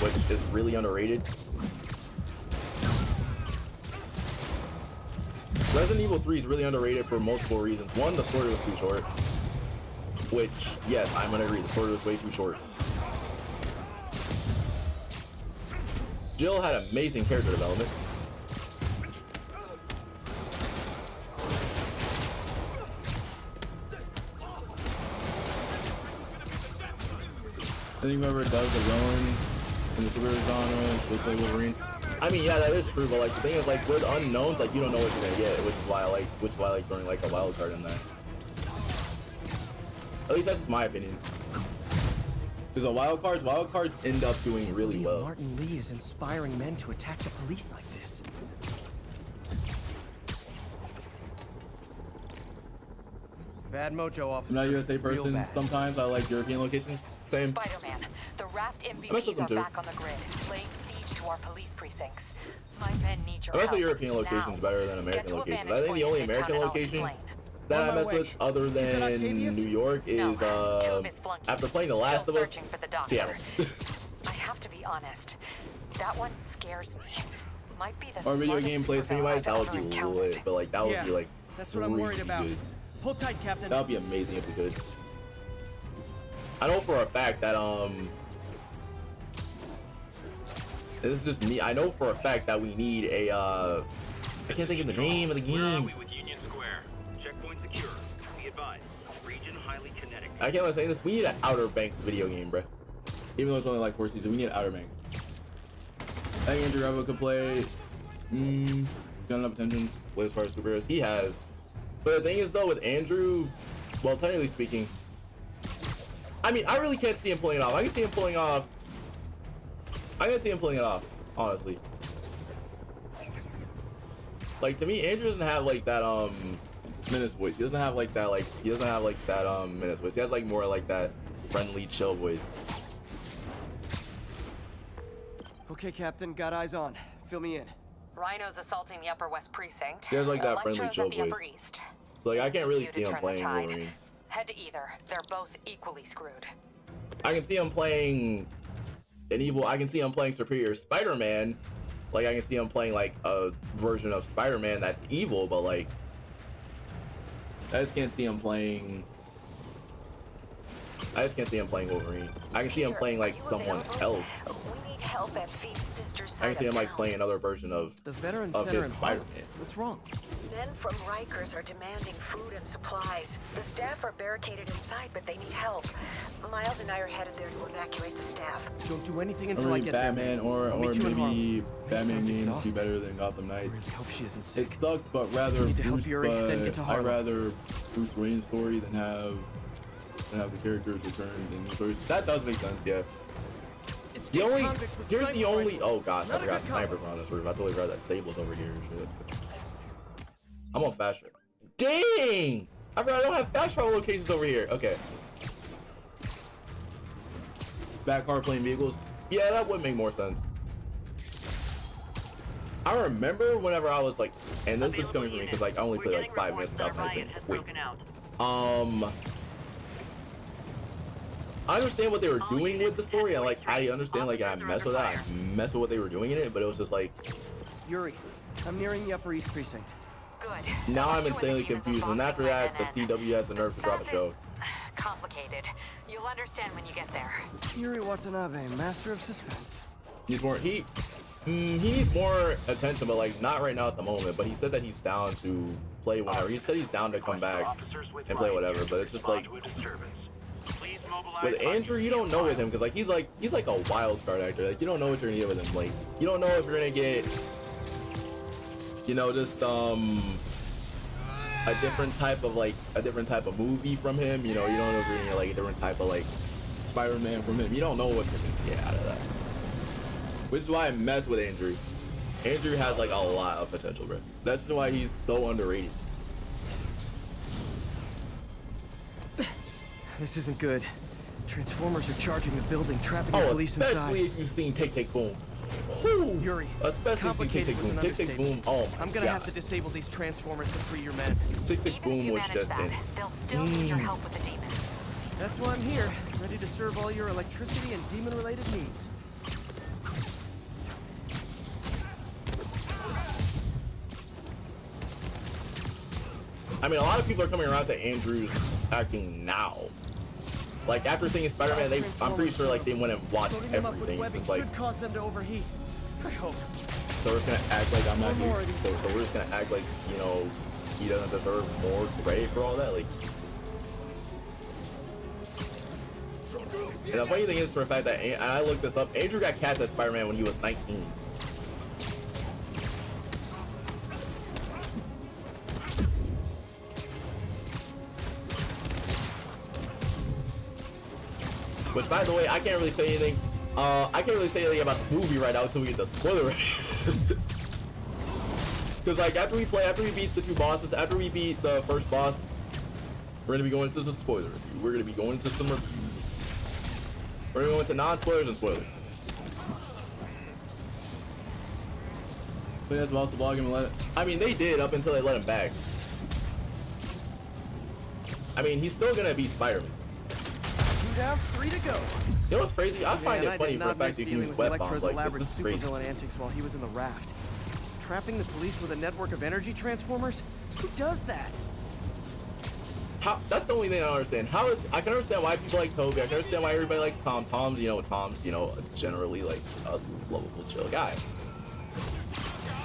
which is really underrated. Resident Evil 3 is really underrated for multiple reasons. One, the story was too short. Which, yes, I'm gonna agree, the story was way too short. Jill had amazing character development. I think whoever does the villain in the superhero genre will play Wolverine. I mean, yeah, that is true, but like the thing is, like with unknowns, like you don't know what you're gonna get, which is why I like throwing like a wild card in there. At least that's just my opinion. Because wild cards end up doing really well. Martin Lee is inspiring men to attack the police like this. Bad mojo, officer. I'm not a USA person. Sometimes I like European locations. Same. Spider-Man, the Raft MVPs are back on the grid, laying siege to our police precincts. My men need your help. I mess European locations better than American locations. I think the only American location that I mess with other than New York is after playing The Last of Us, Seattle. I have to be honest. That one scares me. Might be the or video game placement wise, that would be lit, but like that would be like that's what I'm worried about. Good. Hold tight, Captain. That would be amazing if we could. I know for a fact that this is just me. I know for a fact that we need a I can't think of the name of the game. I can't say this. We need an Outer Banks video game, bro. Even though it's only like 4 seasons, we need Outer Banks. I think Andrew Revo could play. Got enough attention. Play as far as superheroes. He has. But the thing is, though, with Andrew, well, technically speaking, I mean, I really can't see him pulling it off. I can see him pulling off. I can see him pulling it off, honestly. Like to me, Andrew doesn't have like that Menace voice. He doesn't have like that Menace voice. He has like more like that friendly, chill voice. Okay, Captain, got eyes on. Fill me in. Rhino's assaulting the Upper West Precinct. He has like that friendly, chill voice. So, like I can't really see him playing Wolverine. Head to either. They're both equally screwed. I can see him playing I can see him playing Superior Spider-Man. Like I can see him playing like a version of Spider-Man that's evil, but like I just can't see him playing Wolverine. I can see him playing like someone else. We need help at Feast's sister's side. I can see him like playing another version of the veteran of center his Spider-Man. What's wrong? Men from Rikers are demanding food and supplies. The staff are barricaded inside, but they need help. Miles and I are headed there to evacuate the staff. Don't do anything until I get Batman there. or maybe Batman games be better than Gotham Knights. I really hope she isn't sick. It sucked, but rather I'd rather Bruce Wayne's story than have the characters returned in the stories. That does make sense, yeah. Here's the only oh gosh, I forgot snipers on this roof. I totally forgot that Sable's over here and shit. I'm on fast travel. Dang! I forgot I don't have fast travel locations over here. Okay. Back car playing vehicles. Yeah, that would make more sense. I remember whenever I was like, and this is coming from me because like I only played like 5 minutes without missing. Wait. I understand what they were doing with the story, and like I understand, like I mess with that, I mess with what they were doing in it, but it was just like, Yuri, I'm nearing the Upper East Precinct. Good. now I'm insanely confused. And after that, the CW has the nerve to drop a show. Complicated. You'll understand when you get there. Yuri Watanabe, master of suspense. He's more he needs more attention, but like not right now at the moment. But he said that he's down to play whenever. He said he's down to come back and play whatever. But it's just like with Andrew, you don't know with him because like he's like a wild card actor. Like you don't know what you're gonna get with him. Like you don't know if you're gonna get, you know, just a different type of movie from him. You know, you don't know if you're gonna get like a different type of like Spider-Man from him. You don't know what you're gonna get out of that. Which is why I mess with Andrew. Andrew has like a lot of potential, bro. That's why he's so underrated. This isn't good. Transformers are charging the building, trapping the police inside. Especially if you've seen Tick Tick Boom. Whew. Yuri, especially if you've seen Tick Tick Boom. Tick Tick Boom. Oh my I'm gonna have to disable these transformers to free your men. Tick Tick Boom was just they'll still need your help with the demons. That's why I'm here, ready to serve all your electricity and demon-related needs. I mean, a lot of people are coming around to Andrew's acting now. Like after seeing Spider-Man, I'm pretty sure like they went and watched everything. It's like, should cause them to overheat. I hope. So we're just gonna act like I'm not here. So we're just gonna act like, you know, he doesn't deserve more credit for all that. Like, and the funny thing is, for the fact that, and I looked this up, Andrew got cast as Spider-Man when he was 19. Which, by the way, I can't really say anything. I can't really say anything about the movie right now until we get the spoiler. Because like after we beat the two bosses, after we beat the first boss, we're gonna be going into some spoiler review. We're gonna be going into some reviews. We're gonna go into non-spoilers and spoilers. But that's about the vlog and let it. I mean, they did up until they let him back. I mean, he's still gonna be Spider-Man. Down, 3 to go. You know what's crazy? I find it funny for the fact that he used web bombs. Like, elaborate this is crazy. supervillain antics while he was in the raft. Trapping the police with a network of energy transformers? Who does that? How? That's the only thing I don't understand. I can understand why people like Toby. I can understand why everybody likes Tom. Tom's generally like a lovable, chill guy.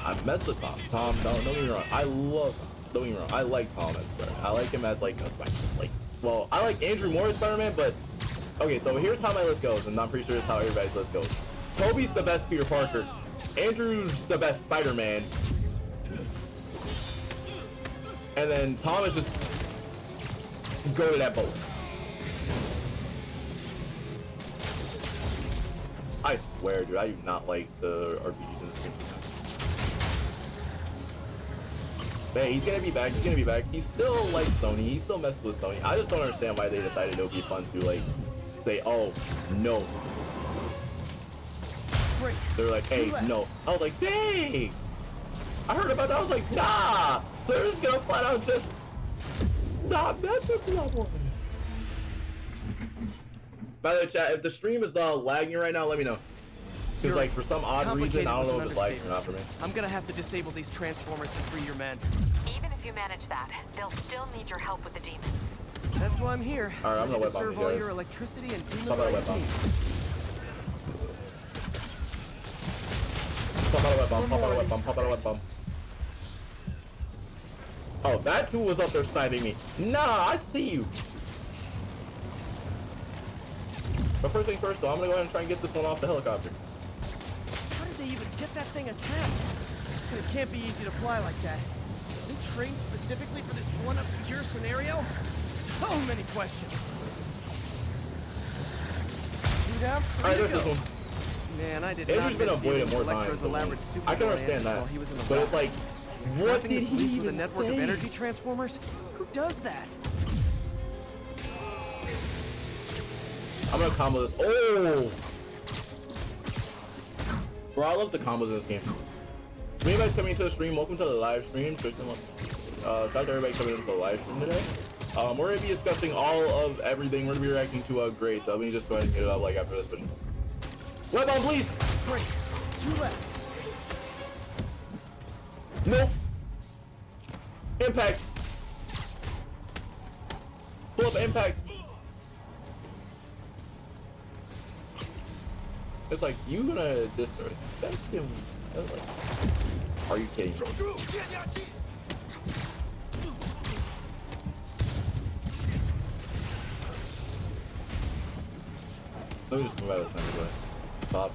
I mess with Tom. Tom, don't get me wrong. I love Tom. Don't get me wrong. I like Tom as Spider-Man. I like him as like a Spider-Man. Like, well, I like Andrew more as Spider-Man, but okay, so here's how my list goes, and I'm pretty sure it's how everybody's list goes. Toby's the best Peter Parker. Andrew's the best Spider-Man. And then Tom is just go to that boat. I swear, dude, I do not like the RPGs in this game. Man, he's gonna be back. He's gonna be back. He's still like Sony. He still messes with Sony. I just don't understand why they decided it would be fun to like say, "Oh no." They're like, "Hey, no." I was like, "Dang!" I heard about that. I was like, "Nah." So they're just gonna flat out just stop messing with that one. By the way, chat, if the stream is lagging right now, let me know. Because like for some odd reason, I don't know if it's lagging or not for me. I'm gonna have to disable these transformers to free your men. Even if you manage that, they'll still need your help with the demons. That's why I'm here. All right, I'm gonna to serve all your electricity and demon needs. Pop out a web bomb. Pop out a web bomb. Pop out a web bomb. Oh, that too was up there sniping me. Nah, I see you. But first things first, though, I'm gonna go ahead and try and get this one off the helicopter. How did they even get that thing attached? It can't be easy to fly like that. They trained specifically for this one obscure scenario? So many questions. Down, alright, there's this one. Man, I did Andrew's been avoided more times. I can understand that. But it's like, what did he even with a network say? of energy transformers? Who does that? I'm gonna combo this. Oh! Bro, I love the combos in this game. If anybody's coming into the stream, welcome to the live stream. Shout out to everybody coming into the live stream today. We're going to be discussing all of everything. We're going to be reacting to Grace. So let me just go ahead and get it up like after this video. Weapon, please! Great. 2 left. Nope. Impact. Pull up impact. It's like, you gonna disrespect him? Like, are you kidding me? Let me just move out of this anyway. Stop.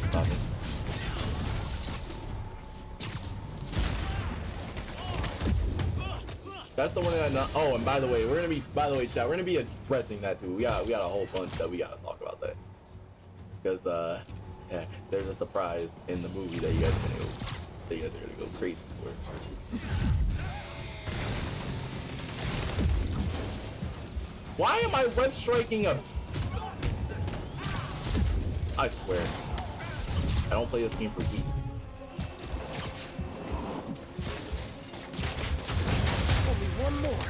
Stop it. That's the one that I know. Oh, and by the way, chat, we're gonna be addressing that too. We got a whole bunch that we gotta talk about that. Because yeah, there's a surprise in the movie that you guys are gonna go crazy for. Why am I web striking a? I swear, I don't play this game for weeks. One more.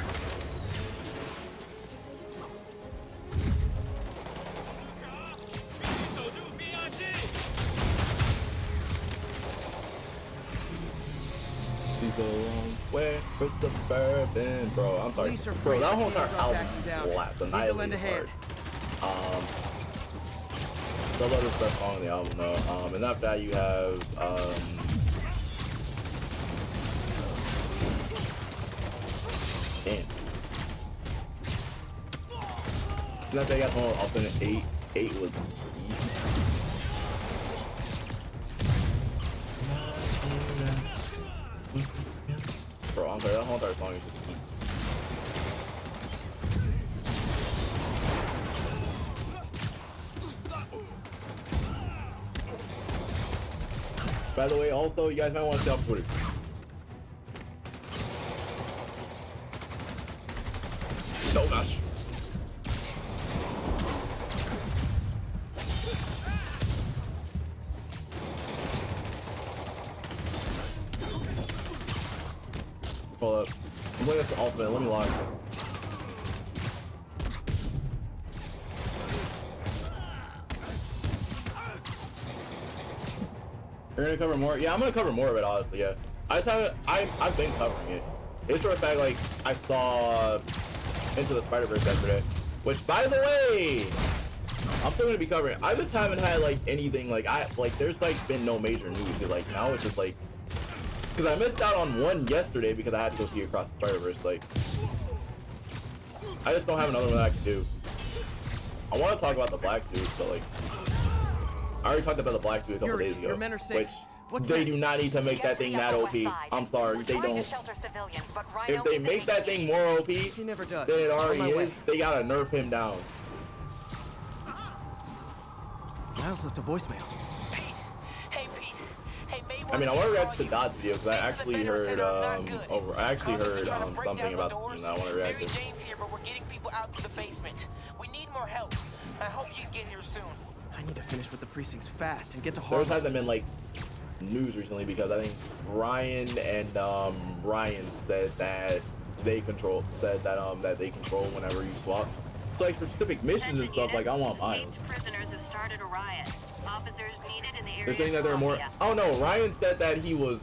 She's a long way for suburban, bro. I'm sorry, bro. That whole entire album slaps. Annihilate is hard. Some other stuff on the album though. And after that you have damn. Not that I got one alternate 8. 8 was easy. Bro, I'm sorry, that whole entire song is just easy. By the way, also, you guys might want to stay off Twitter. Oh gosh. Hold up. I'm going up to ultimate. Let me log. You're gonna cover more? Yeah, I'm gonna cover more of it, honestly, yeah. I just haven't, I've been covering it. It's for a fact, like, I saw Into the Spider-Verse yesterday, which, by the way, I'm still gonna be covering it. I just haven't had, like, anything, like, there's, like, been no major news, because, like, now it's just, like, because I missed out on one yesterday because I had to go see Across the Spider-Verse, like, I just don't have another one that I can do. I want to talk about the Black Suit, but, like, I already talked about the Black Suit a couple days ago, which they do not need to make that thing that OP. I'm sorry, they don't. If they make that thing more OP than it already is, they gotta nerf him down. Miles left a voicemail. I mean, I want to react to the Dodds video because I actually heard something about the thing that I want to react to. We're getting people out to the basement. We need more help. I hope you get here soon. I need to finish with the precincts fast and get to Harlem. There hasn't been like news recently because I think Ryan and Ryan said that they control that they control whenever you swap. So like for specific missions and stuff, like I want Miles. Prisoners have started a riot. Officers needed in the area. They're saying that there are more. Oh no, Ryan said that he wanted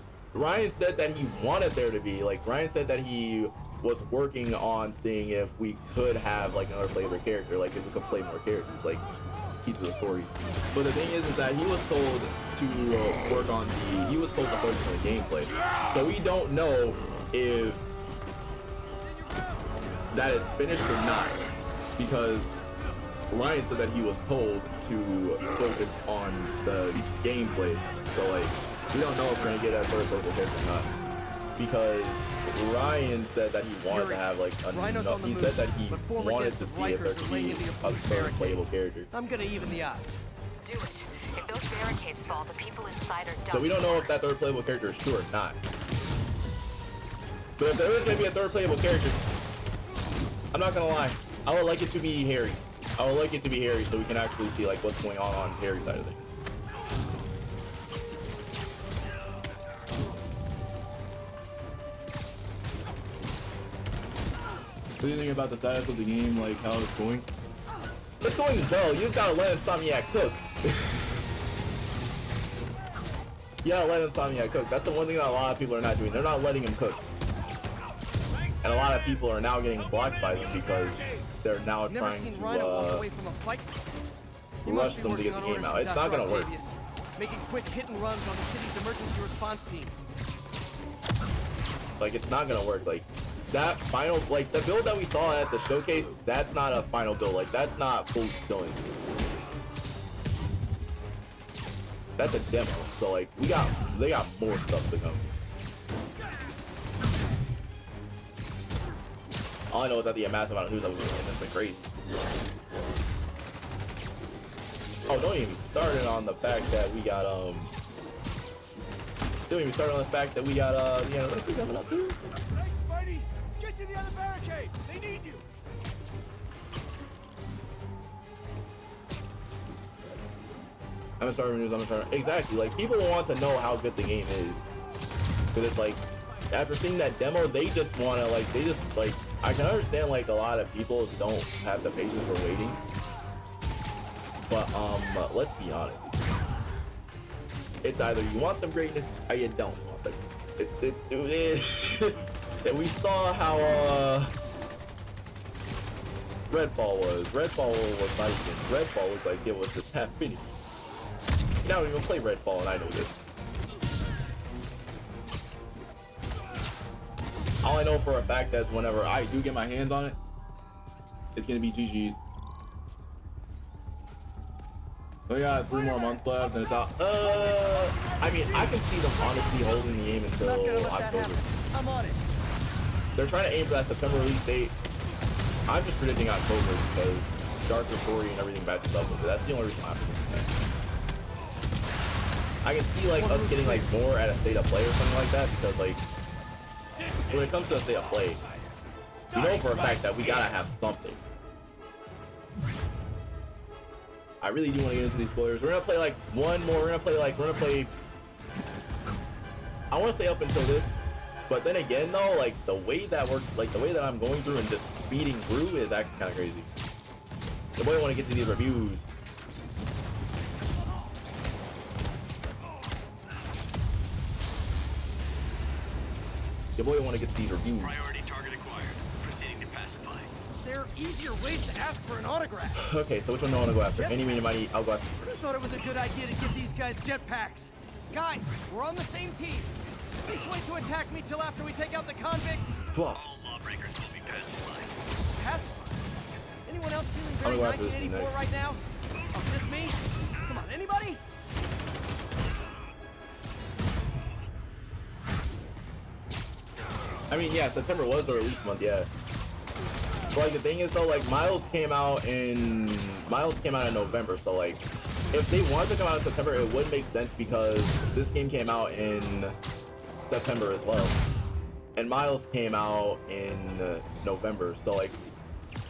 there to be, like, Ryan said that he was working on seeing if we could have like another flavor character, like if we could play more characters, like key to the story. But the thing is that he was told to work on he was told to focus on the gameplay. So we don't know if that is finished or not, because Ryan said that he was told to focus on the gameplay. So like, we don't know if we're gonna get that first local character or not, because Ryan said that he wanted to have like he said that he wanted to see if there could be a third playable character. I'm gonna even the odds. Do it. If those barricades fall, the people inside are done. So we don't know if that third playable character is true or not. But if there is gonna be a third playable character, I'm not gonna lie, I would like it to be Harry. I would like it to be Harry so we can actually see like what's going on Harry's side of things. I do you think about the status of the game, like how it's going? It's going well. You just gotta let Insomniac cook. You gotta let Insomniac cook. That's the one thing that a lot of people are not doing. They're not letting him cook. And a lot of people are now getting blocked by them because they're now trying to rush them to get the game out. It's not gonna work. Making quick hit and runs on the city's emergency response teams. Like, it's not gonna work. Like, that final, like, the build that we saw at the showcase, that's not a final build. Like, that's not full killing. That's a demo. So, like, they got more stuff to come. All I know is that the massive amount of news that was in has been crazy. Oh, don't even start it on the fact that we got, don't even start on the fact that we got, the analytics coming up too. Hey, Spidey! Get to the other barricade! They need you! I'm gonna start with news, exactly, like, people want to know how good the game is. Because it's like, after seeing that demo, they just wanna, like, I can understand, like, a lot of people don't have the patience for waiting. But, let's be honest. It's either you want them greatness or you don't want them. And we saw how, Redfall was. Redfall was nice, and Redfall was like, it was just half finished. You don't even play Redfall, and I know this. All I know for a fact is whenever I do get my hands on it, it's gonna be GG's. We got 3 more months left, and it's out. I mean, I can see them honestly holding the game until October. I'm on it. They're trying to aim for that September release date. I'm just predicting October because darker story and everything matches up with it. That's the only reason I'm predicting that. I can see like us getting like more at a state of play or something like that because like when it comes to a state of play, you know for a fact that we gotta have something. I really do want to get into these spoilers. We're gonna play like one more. We're gonna play. I want to say up until this, but then again though, like the way that works, like the way that I'm going through and just speeding through is actually kind of crazy. The boy want to get to these reviews. Your boy want to get to these reviews. Priority target acquired. Proceeding to pacify. There are easier ways to ask for an autograph. Okay, so which one do I want to go after? Any, meeny, miny, I'll go after I first. thought it was a good idea to give these guys jetpacks. Guys, we're on the same team. Please wait to attack me till after we take out the convicts. Fuck. All lawbreakers will be pacified. Pacified? Anyone else feeling very I'm gonna go after this 1984 right now? Oh, just me? Come on, anybody? I mean, yeah, September was the release month, yeah. But like the thing is though, like Miles came out in November, so like if they wanted to come out in September, it would make sense because this game came out in September as well, and Miles came out in November, so like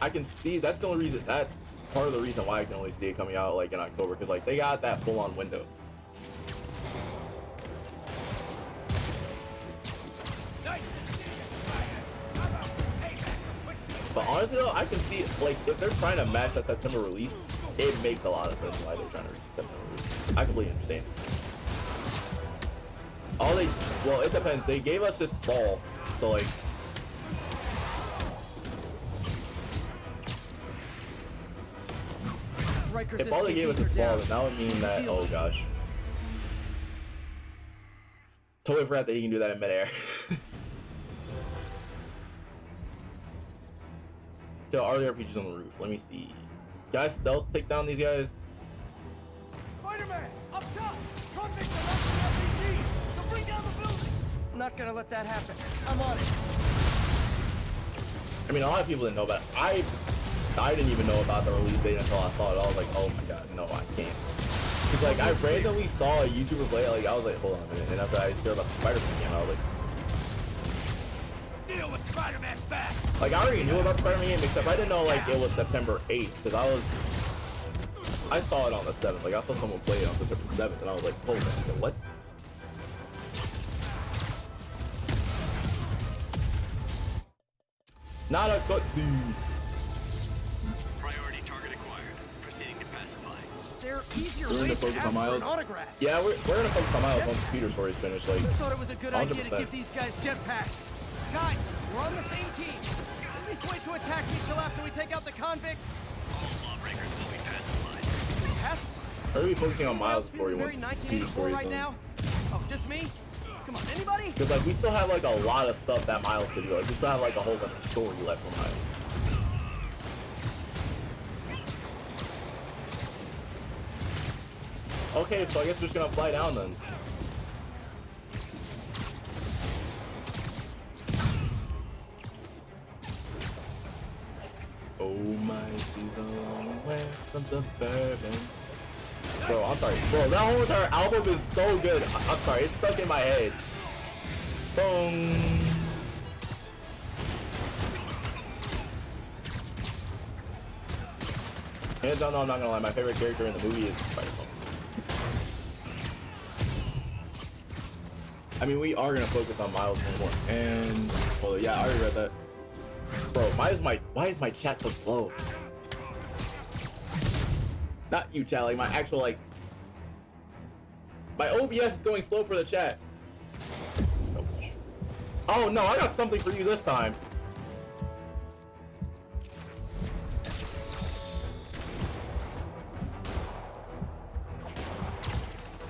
I can see that's the only reason. That's part of the reason why I can only see it coming out like in October, because like they got that full-on window. But honestly though, I can see like if they're trying to match that September release, it makes a lot of sense why they're trying to reach September release. I completely understand. Well, it depends. They gave us this fall, so like. If all they gave us is fall, then that would mean that, oh gosh. Totally forgot that he can do that in midair. Still, are there RPGs on the roof? Let me see. Guys, stealth take down these guys. Spider-Man, up top! Convicts are up the RPG! They'll bring down the building! I'm not gonna let that happen. I'm on it. I mean, a lot of people didn't know about it. I didn't even know about the release date until I saw it. I was like, oh my god, no, I can't. Cause like I randomly saw a YouTuber play it, like I was like, hold on a minute. And after I heard about the Spider-Man game, I was like, Deal with Spider-Man fast! like I already knew about the Spider-Man game, except I didn't know like it was September 8th, because I saw it on the 7th. Like I saw someone play it on September 7th, and I was like, hold on, what? Not a cutscene. Priority target acquired. Proceeding to pacify. There are easier We're gonna ways to focus ask on for Miles. an autograph. Yeah, we're gonna focus on Miles once the Peter story's finished. Like, I thought it was a good idea to 100%. give these guys jetpacks. Guys, we're on the same team. At least wait to attack me till after we take out the convicts. All lawbreakers will be pacified. Pacified? Are we focusing on Miles' Anyone story else once feeling very Peter's 1984 story's right done? now? Oh, just me? Come on, anybody? Because like we still have like a lot of stuff that Miles could do. Like we still have like a whole bunch of story left for Miles. Okay, so I guess we're just gonna fly down then. Oh my, she's a long way from suburban. Bro, I'm sorry. Bro, that whole entire album is so good. I'm sorry, it's stuck in my head. Boom. Hands down, no, I'm not gonna lie. My favorite character in the movie is Spider-Man. I mean, we are gonna focus on Miles more. And, well, yeah, I already read that. Bro, why is my chat so slow? Not you, chat, like my actual, like, my OBS is going slow for the chat. Oh no, I got something for you this time.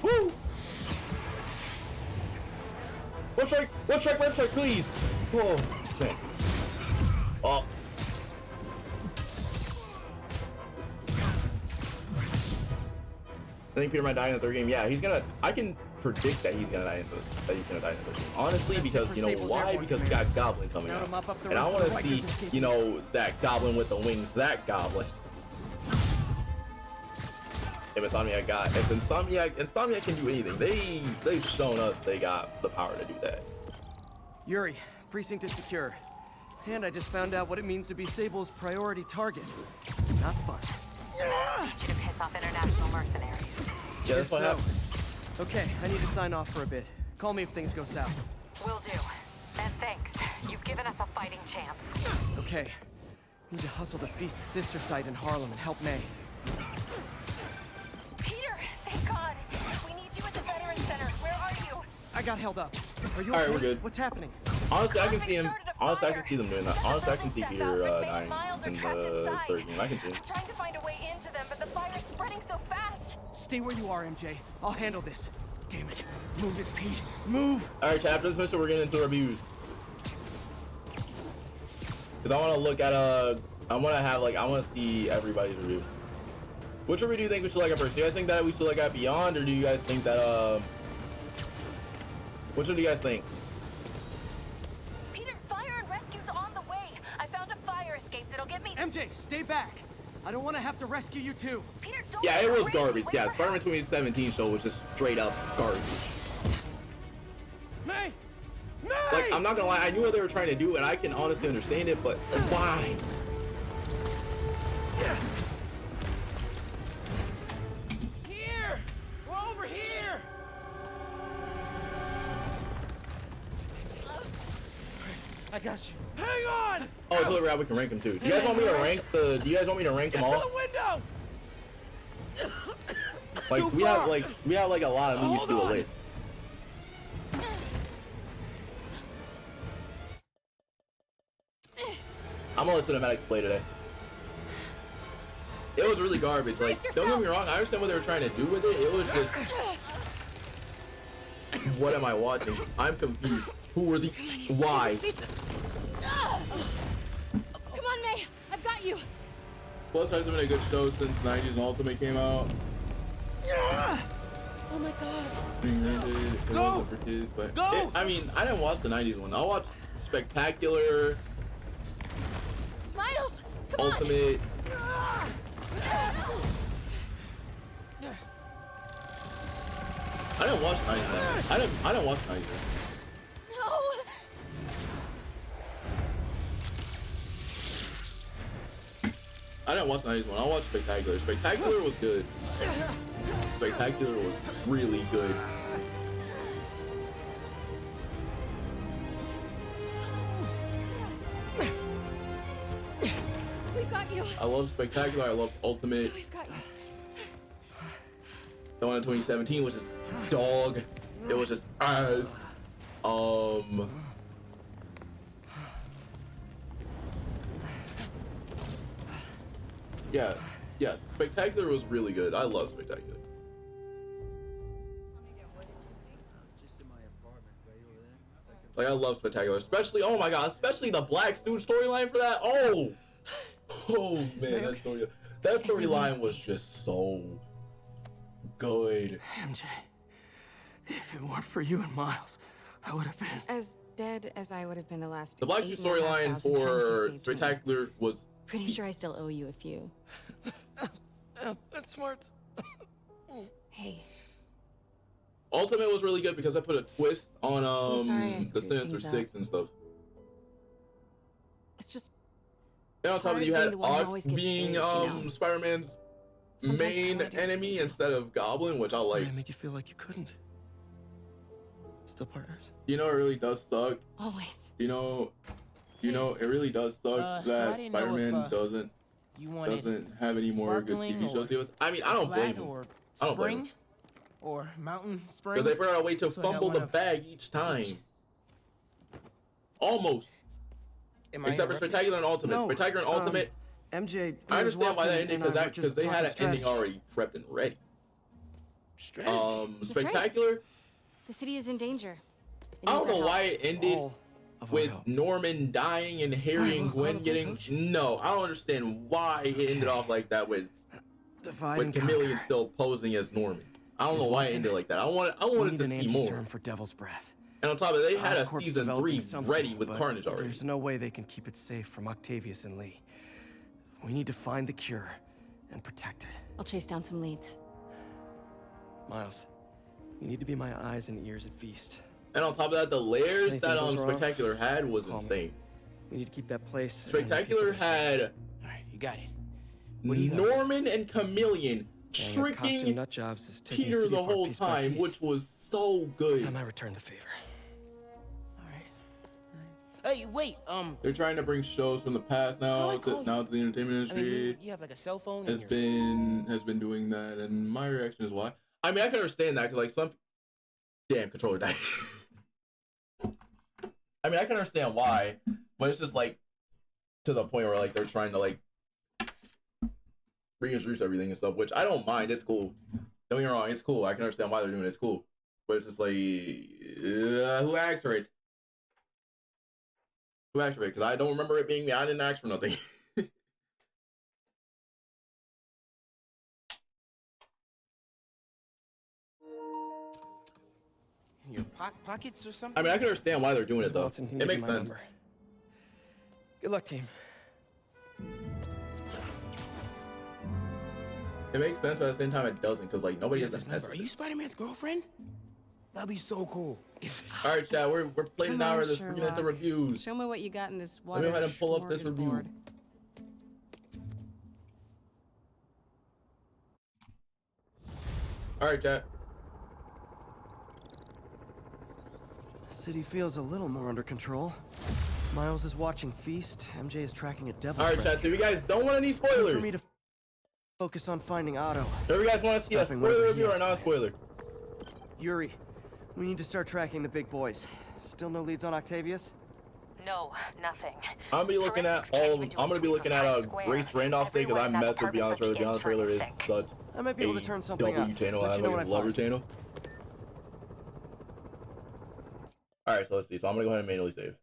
Woo! One strike, please. Whoa, man. Oh. I think Peter might die in the third game. Yeah, he's gonna. I can predict that he's gonna die in the third game. Honestly, because you know why? Because we got Goblin coming out, and I want to see, you know, that Goblin with the wings. That Goblin. If Insomniac got, if Insomniac can do anything. They've shown us they got the power to do that. Yuri, precinct is secure. And I just found out what it means to be Sable's priority target. Not fun. You to piss off international mercenaries. Yeah, that's what happened. Okay, I need to sign off for a bit. Call me if things go south. Will do. And thanks. You've given us a fighting chance. Okay. Need to hustle to Feast's sister site in Harlem and help May. Peter, thank God. We need you at the Veterans Center. Where are you? I got held up. Are you All right, okay? we're good. What's happening? Honestly, I can see him. Honestly, I can see them doing that. Honestly, I can see Peter dying in the third game. I can see him. I'm trying to find a way into them, but the fire's spreading so fast. Stay where you are, MJ. I'll handle this. Damn it. Move it, Pete. Move! Alright, chat, after this mission, we're getting into reviews. Because I want to look at, I want to see everybody's review. Which review do you think we should look at first? Do you guys think that we should look at Beyond, or do you guys think that, which one do you guys think? Peter, fire and rescue's on the way. I found a fire escape that'll get me. MJ, stay back. I don't want to have to rescue you too. Peter, don't. Yeah, it was hurry. garbage. Wait Yeah, for Spider-Man help. 2017 show was just straight up garbage. May! May! Like, I'm not gonna lie, I knew what they were trying to do, and I can honestly understand it, but why? Here! We're over here! I got you. Hang on! Oh, it's really rad we can rank them too. Do you guys want me to rank the? Do you guys want me to rank them Get to all? the window! Like we have like a lot of movies to do a list. I'm gonna let cinematics play today. It was really garbage. Like, don't get me wrong, I understand what they were trying to do with it. It was just, what am I watching? I'm confused. Who were the? Why? Come on, May. I've got you. Plus, hasn't been a good show since '90s Ultimate came out. Oh my God. Being rented, it wasn't for kids, but I mean, I didn't watch the '90s one. I watched Spectacular, Miles, come Ultimate. I didn't watch the '90s. I didn't watch the '90s. No. I didn't watch the '90s one. I watched Spectacular. Spectacular was good. Spectacular was really good. I love Spectacular. I love Ultimate. We've got you. The one in 2017 was just dog. It was just ass. Yeah, yes. Spectacular was really good. I love Spectacular. Like, I love Spectacular, especially, oh my god, especially the Black Suit storyline for that. Oh man, that storyline was just so good. MJ, if it weren't for you and Miles, I would have been as dead as I would have been the last. The Black Suit storyline for Spectacular was. Pretty sure I still owe you a few. That's smart. Hey. Ultimate was really good because I put a twist on the Sinister Six and stuff. It's just. And on top of it, you had Ock being Spider-Man's main enemy instead of Goblin, which I like. It made you feel like you couldn't. Still partners. You know, it really does suck. Always. You know, it really does suck that Spider-Man doesn't have any more good TV shows. He was. I mean, I don't blame him. I don't blame him. Or Mountain Spring. Because they figured out a way to fumble the bag each time. Almost. Except for Spectacular and Ultimate. No, Spectacular and Ultimate. MJ. I understand why that ended because they had an ending already prepped and ready. Spectacular. Right. The city is in danger. I don't know why it ended with Norman dying and Harry and Gwen getting. No, I don't understand why it ended off like that with Chameleon still posing as Norman. I don't know why it ended like that. I wanted to see more. For Devil's Breath. And on top of it, they had a season 3 ready with Carnage already. There's no way they can keep it safe from Octavius and Lee. We need to find the cure and protect it. I'll chase down some leads. Miles, you need to be my eyes and ears at Feast. And on top of that, the layers that Spectacular had was insane. We need to keep that place. Spectacular had. All right, you got it. Norman and Chameleon tricking Peter the whole time, which was so good. Time I return the favor. All right. Hey, wait. They're trying to bring shows from the past now to the entertainment industry. I mean, you have like a cell phone. Has been doing that, and my reaction is why. I mean, I can understand that because like some damn controller died. I mean, I can understand why, but it's just like to the point where like they're trying to like reintroduce everything and stuff, which I don't mind. It's cool. Don't get me wrong, it's cool. I can understand why they're doing it. It's cool, but it's just like who asked for it? Who asked for it? Because I don't remember it being me. I didn't ask for nothing. Your pockets or something? I mean, I can understand why they're doing it though. It makes sense. Good luck, team. It makes sense, but at the same time, it doesn't, because like nobody has a mess. Are you Spider-Man's girlfriend? That'd be so cool. All right, chat. We're playing an hour of this. We're gonna hit the reviews. Show me what you got in this water. Let me go ahead and pull up this review. All right, chat. The city feels a little more under control. Miles is watching Feast. MJ is tracking a devil. All right, chat. So if you guys don't want any spoilers, for me to focus on finding Otto. So if you guys want to see a spoiler review or a non-spoiler? Yuri, we need to start tracking the big boys. Still no leads on Octavius? No, nothing. I'm gonna be looking at all. I'm gonna be looking at Grace Randolph's thing because I messed with Beyond Trailer. Beyond Trailer is such I might be able to turn something W up. channel. I like a Lover channel. All right, so let's see. So I'm gonna go ahead and manually save.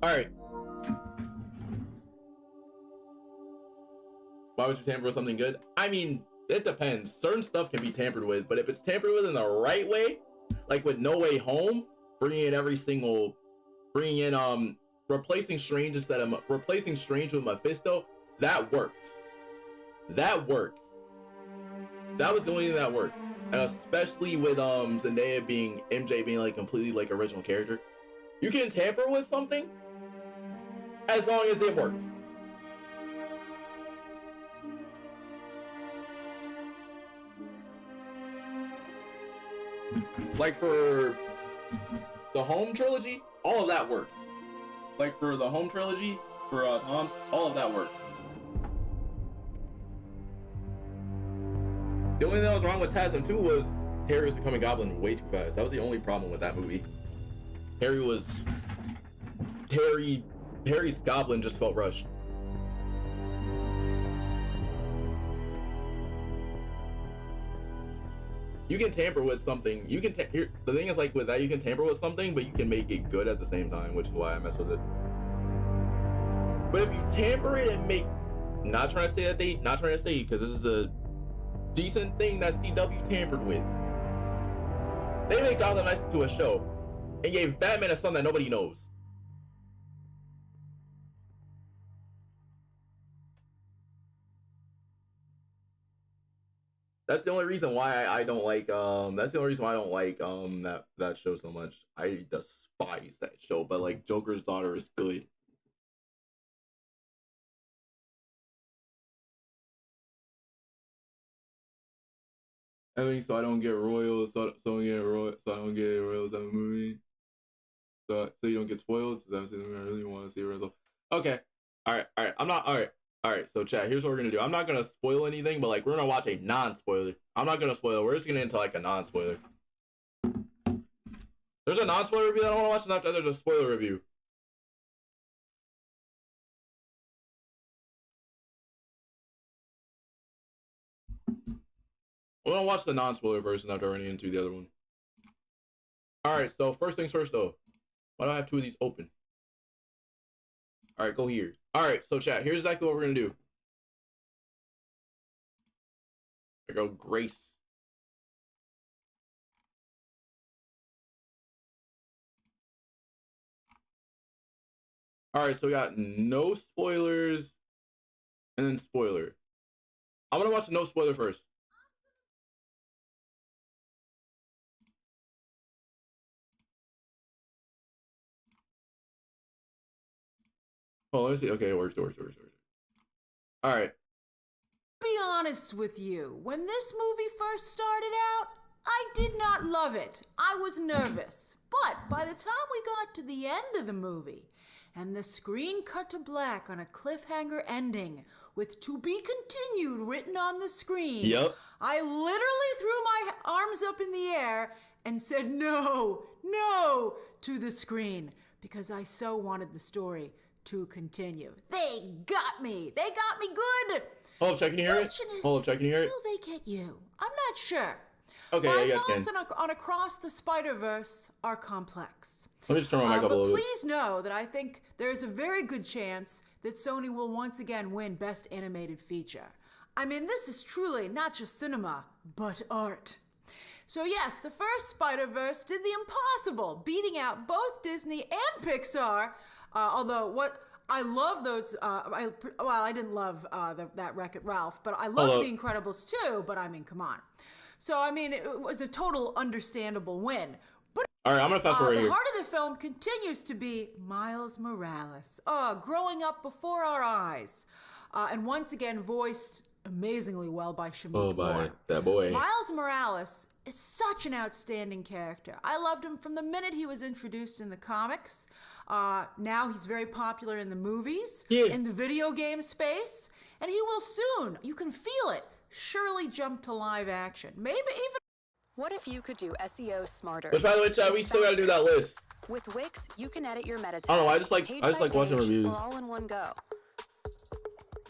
All right. Why would you tamper with something good? I mean, it depends. Certain stuff can be tampered with, but if it's tampered with in the right way, like with No Way Home, bringing in replacing Strange instead of replacing Strange with Mephisto, that worked. That worked. That was the only thing that worked, and especially with Zendaya being MJ being like completely like original character. You can tamper with something as long as it works. Like for the home trilogy, all of that worked. Like for the home trilogy, for Tom's, all of that worked. The only thing that was wrong with TASM 2 was Harry was becoming Goblin way too fast. That was the only problem with that movie. Harry's Goblin just felt rushed. You can tamper with something. You can the thing is, like, with that, you can tamper with something, but you can make it good at the same time, which is why I mess with it. But if you tamper it and make, not trying to say because this is a decent thing that CW tampered with. They made Gotham Knights into a show and gave Batman a son that nobody knows. That's the only reason why I don't like that's the only reason why I don't like that show so much. I despise that show, but like Joker's Daughter is good. I think so. I don't get royals. So I don't get royals out of the movie. So you don't get spoiled. So that's the thing I really want to see. Okay. All right. I'm not. All right. So chat. Here's what we're gonna do. I'm not gonna spoil anything, but like we're gonna watch a non-spoiler. I'm not gonna spoil. We're just gonna into like a non-spoiler. There's a non-spoiler review that I want to watch, and after there's a spoiler review. We're gonna watch the non-spoiler version after running into the other one. Alright, so first things first though. Why do I have two of these open? Alright, go here. Alright, so chat, here's exactly what we're gonna do. There go Grace. Alright, so we got no spoilers and then spoiler. I'm gonna watch the no spoiler first. Oh, let me see. Okay, it works. All right. Be honest with you. When this movie first started out, I did not love it. I was nervous. But by the time we got to the end of the movie, and the screen cut to black on a cliffhanger ending with "to be continued" written on the screen, yep, I literally threw my arms up in the air and said no to the screen because I so wanted the story to continue. They got me. They got me good. Hold up, check. Can you hear it? Hold up, check. Can you hear it? Will they get you? I'm not sure. Okay, my yeah, thoughts on Across the Spider-Verse are complex. Let me just turn my mic up a little bit. But please know that I think there's a very good chance that Sony will once again win Best Animated Feature. I mean, this is truly not just cinema, but art. So yes, the first Spider-Verse did the impossible, beating out both Disney and Pixar. Although what I love those, I didn't love that Wreck-It Ralph, but I love The Incredibles too. But I mean, come on. So I mean, it was a total understandable win. But all right, I'm gonna fast forward here. The heart of the film continues to be Miles Morales, growing up before our eyes, and once again voiced amazingly well by Shameik Moore. That boy. Miles Morales is such an outstanding character. I loved him from the minute he was introduced in the comics. Now he's very popular in the movies, in the video game space, and he will soon, you can feel it, surely jump to live action. Maybe even... What if you could do SEO smarter? Which, by the way, chat, we still gotta do that list. With Wix, you can edit your meta tags. I don't know, I just like watching reviews. All in one go.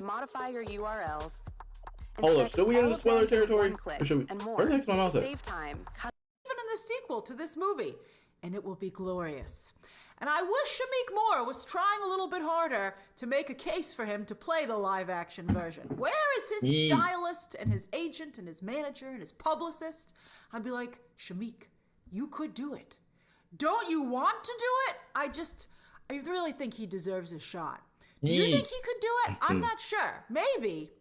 Modify your URLs. Hold up, should we enter the spoiler territory? Or should we? And more. Where's the next one else at? Save time. Even in the sequel to this movie, and it will be glorious. And I wish Shameik Moore was trying a little bit harder to make a case for him to play the live-action version. Where is his stylist and his agent and his manager and his publicist? I'd be like, Shameik, you could do it. Don't you want to do it? I really think he deserves a shot. Do you think he could do it? I'm not sure. Maybe.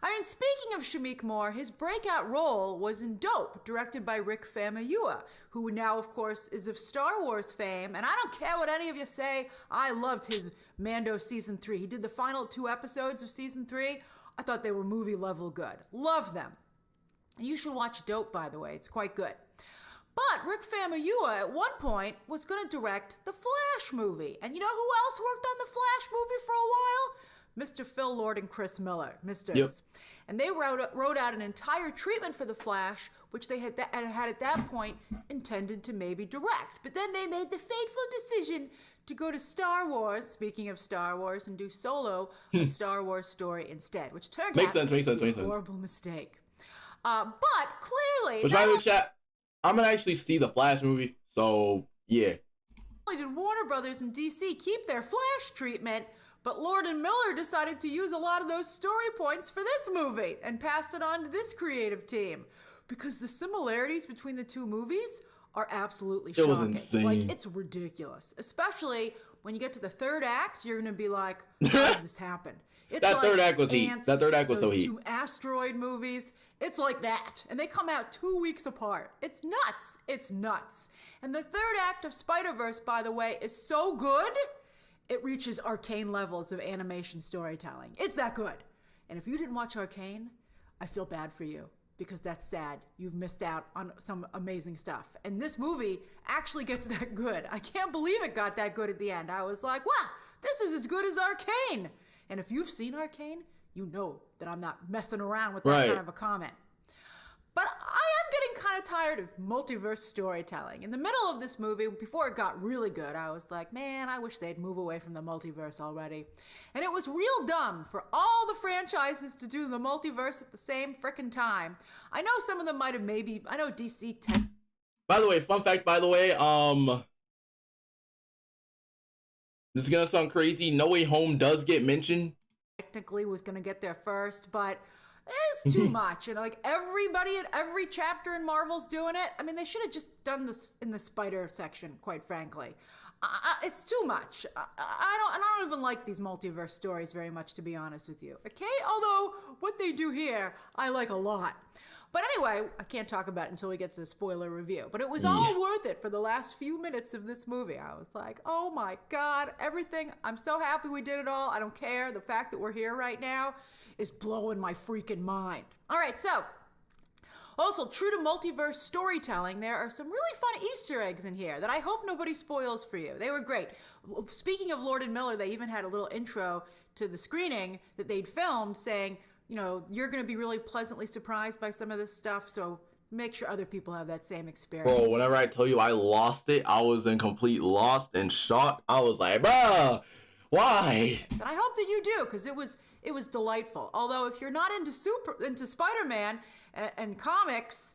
I mean, speaking of Shameik Moore, his breakout role was in Dope, directed by Rick Famuyiwa, who now, of course, is of Star Wars fame. And I don't care what any of you say, I loved his Mando Season 3. He did the final 2 episodes of Season 3. I thought they were movie level good. Love them. And you should watch Dope, by the way. It's quite good. But Rick Famuyiwa at one point was going to direct the Flash movie. And you know who else worked on the Flash movie for a while? Mr. Phil Lord and Chris Miller, Misters. Yep. And they wrote out an entire treatment for the Flash, which they had at that point intended to maybe direct. But then they made the fateful decision to go to Star Wars, speaking of Star Wars, and do Solo, a Star Wars story instead, which turned out to be a horrible mistake. But clearly... Which, by the way, chat, I'm going to actually see the Flash movie, so yeah. Not only did Warner Brothers and DC keep their Flash treatment, but Lord and Miller decided to use a lot of those story points for this movie and passed it on to this creative team. Because the similarities between the two movies are absolutely shocking. It was insane. Like, it's ridiculous. Especially when you get to the third act, you're going to be like, how did this happen? It's that like third act was heat. That third act was so heat. Two asteroid movies. It's like that. And they come out 2 weeks apart. It's nuts. It's nuts. And the third act of Spider-Verse, by the way, is so good, it reaches Arcane levels of animation storytelling. It's that good. And if you didn't watch Arcane, I feel bad for you. Because that's sad. You've missed out on some amazing stuff. And this movie actually gets that good. I can't believe it got that good at the end. I was like, wow, this is as good as Arcane. And if you've seen Arcane, you know that I'm not messing around with that kind of a comment. But I am getting kind of tired of multiverse storytelling. In the middle of this movie, before it got really good, I was like, man, I wish they'd move away from the multiverse already. And it was real dumb for all the franchises to do the multiverse at the same frickin' time. I know some of them might have I know DC... By the way, fun fact, by the way, this is gonna sound crazy. No Way Home does get mentioned. Technically was gonna get there first, but it's too much. And like everybody at every chapter in Marvel's doing it. I mean, they should have just done this in the Spider section, quite frankly. It's too much. I don't even like these multiverse stories very much, to be honest with you. Okay, although what they do here, I like a lot. But anyway, I can't talk about it until we get to the spoiler review. But it was all worth it for the last few minutes of this movie. I was like, oh my God, everything. I'm so happy we did it all. I don't care. The fact that we're here right now is blowing my freaking mind. All right, so also, true to multiverse storytelling, there are some really fun Easter eggs in here that I hope nobody spoils for you. They were great. Speaking of Lord and Miller, they even had a little intro to the screening that they'd filmed saying, you know, you're going to be really pleasantly surprised by some of this stuff, so make sure other people have that same experience. Bro, whenever I tell you I lost it, I was in complete lost and shock. I was like, bruh, why? And I hope that you do, because it was delightful. Although if you're not into Spider-Man and comics,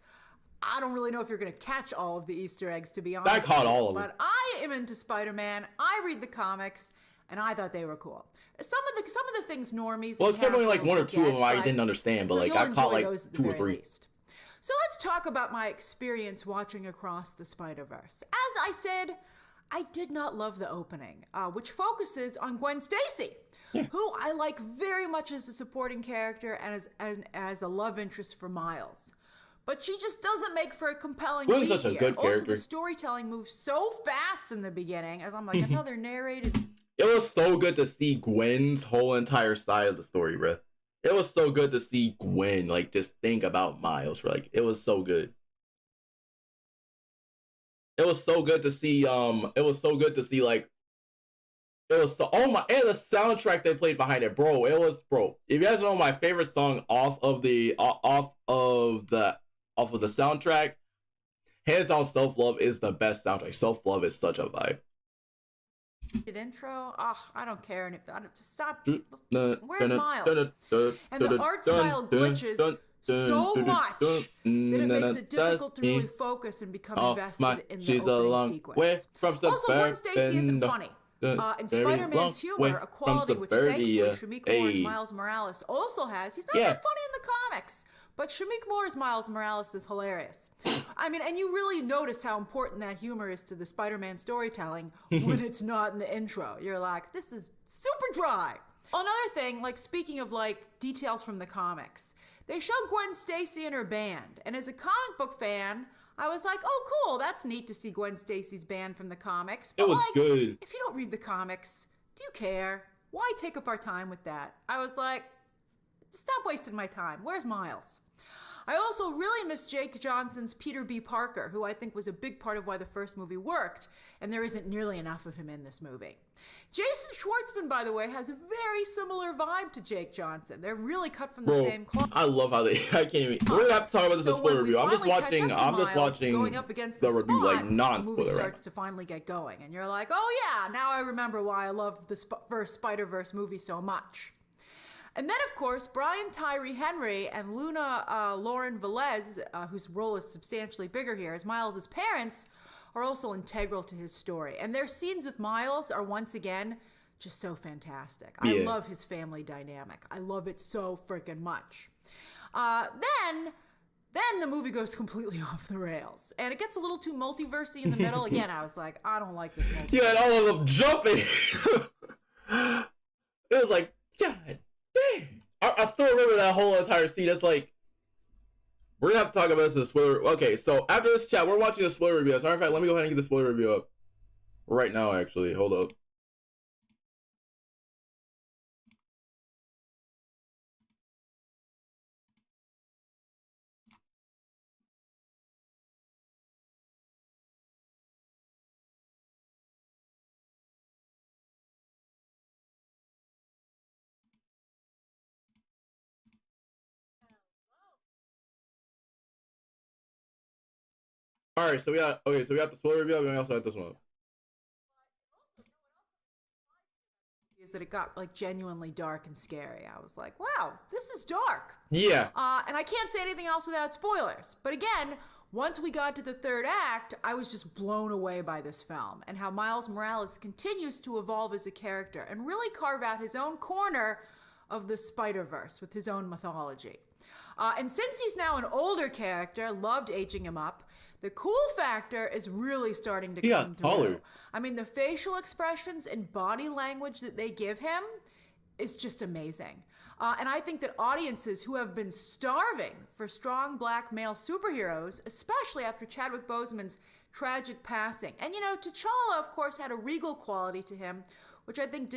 I don't really know if you're going to catch all of the Easter eggs, to be honest. I caught all of them. But I am into Spider-Man. I read the comics, and I thought they were cool. Some of the things normies. Well, it's only like one or two of them I didn't understand, but like I caught like 2 or 3. So let's talk about my experience watching Across the Spider-Verse. As I said, I did not love the opening, which focuses on Gwen Stacy, who I like very much as a supporting character and as a love interest for Miles. But she just doesn't make for a compelling lead such a here. good character. Also, the storytelling moves so fast in the beginning, as I'm like, another narrated... It was so good to see Gwen's whole entire side of the story, bruh. It was so good to see Gwen, like, just think about Miles, like, it was so good. It was so good to see, like, it was so, oh my, and the soundtrack they played behind it, bro, if you guys know my favorite song off of the soundtrack, hands down, Self-Love is the best soundtrack. Self-Love is such a vibe. Intro, I don't care. And just stop. Where's Miles? And the art style glitches so much that it makes it difficult to really focus and become invested in the opening sequence. Also, Gwen Stacy isn't funny. In Spider-Man's humor, a quality which thankfully Shamik Moore's Miles Morales also has. He's not that funny in the comics, but Shamik Moore's Miles Morales is hilarious. I mean, and you really notice how important that humor is to the Spider-Man storytelling when it's not in the intro. You're like, this is super dry. Another thing, like speaking of like details from the comics, they show Gwen Stacy and her band, and as a comic book fan, I was like, oh, cool, that's neat to see Gwen Stacy's band from the comics. But it was like, good. If you don't read the comics, do you care? Why take up our time with that? I was like, stop wasting my time. Where's Miles? I also really miss Jake Johnson's Peter B. Parker, who I think was a big part of why the first movie worked, and there isn't nearly enough of him in this movie. Jason Schwartzman, by the way, has a very similar vibe to Jake Johnson. They're really cut from the same cloth. I love how they. I can't even. We're gonna have to talk about this in spoiler review. I'm just watching Going up against the the review spot, like non-spoiler. The movie starts to finally get going, and you're like, oh yeah, now I remember why I love the first Spider-Verse movie so much. And then, of course, Brian Tyree Henry and Luna Lauren Velez, whose role is substantially bigger here, as Miles' parents, are also integral to his story. And their scenes with Miles are, once again, just so fantastic. I love his family dynamic. I love it so freaking much. Then the movie goes completely off the rails. And it gets a little too multiversey in the middle. Again, I was like, I don't like this multiverse. You had all of them jumping. It was like, God dang. I still remember that whole entire scene. It's like, we're gonna have to talk about this in the spoiler. Okay, so after this chat, we're watching a spoiler review. As a matter of fact, let me go ahead and get the spoiler review up right now, actually. Hold up. All right, so we got the spoiler review, and we also got this one. Is that it got like genuinely dark and scary. I was like, wow, this is dark. Yeah. And I can't say anything else without spoilers. But again, once we got to the third act, I was just blown away by this film and how Miles Morales continues to evolve as a character and really carve out his own corner of the Spider-Verse with his own mythology. And since he's now an older character, loved aging him up, the cool factor is really starting to come through. Taller. I mean, the facial expressions and body language that they give him is just amazing. And I think that audiences who have been starving for strong black male superheroes, especially after Chadwick Boseman's tragic passing, and you know, T'Challa, of course, had a regal quality to him, which I think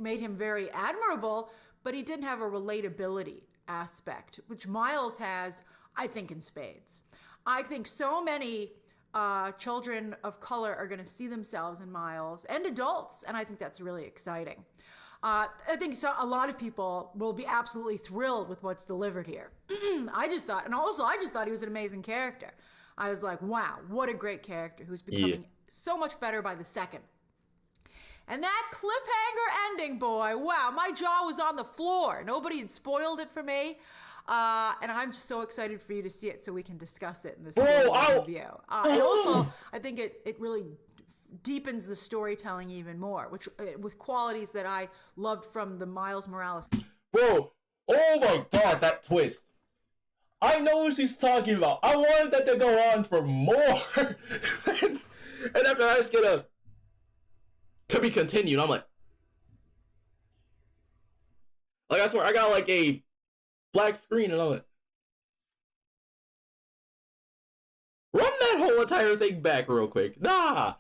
made him very admirable, but he didn't have a relatability aspect, which Miles has, I think, in spades. I think so many children of color are going to see themselves in Miles, and adults, and I think that's really exciting. I think a lot of people will be absolutely thrilled with what's delivered here. I just thought he was an amazing character. I was like, wow, what a great character who's becoming so much better by the second. And that cliffhanger ending, boy, wow, my jaw was on the floor. Nobody had spoiled it for me. And I'm just so excited for you to see it so we can discuss it in this review. And also, I think it really deepens the storytelling even more, which with qualities that I loved from the Miles Morales. Bro, oh my God, that twist. I know what she's talking about. I wanted that to go on for more. And after I just get to be continued, I'm like I swear, I got like a black screen and all that. Run that whole entire thing back real quick. Nah.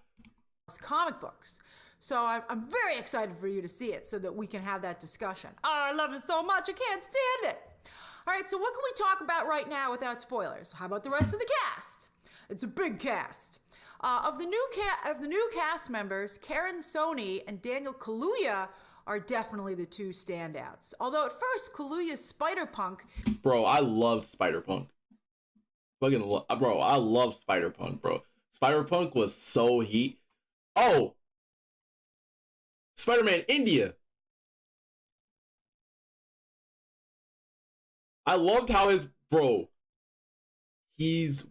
Comic books. So I'm very excited for you to see it so that we can have that discussion. Oh, I love it so much. I can't stand it. All right, so what can we talk about right now without spoilers? How about the rest of the cast? It's a big cast. Of the new cast members, Karen Sony and Daniel Kaluuya are definitely the two standouts. Although at first, Kaluuya's Spider-Punk... Bro, I love Spider-Punk. Bro, I love Spider-Punk, bro. Spider-Punk was so heat. Oh! Spider-Man India. I loved how bro, these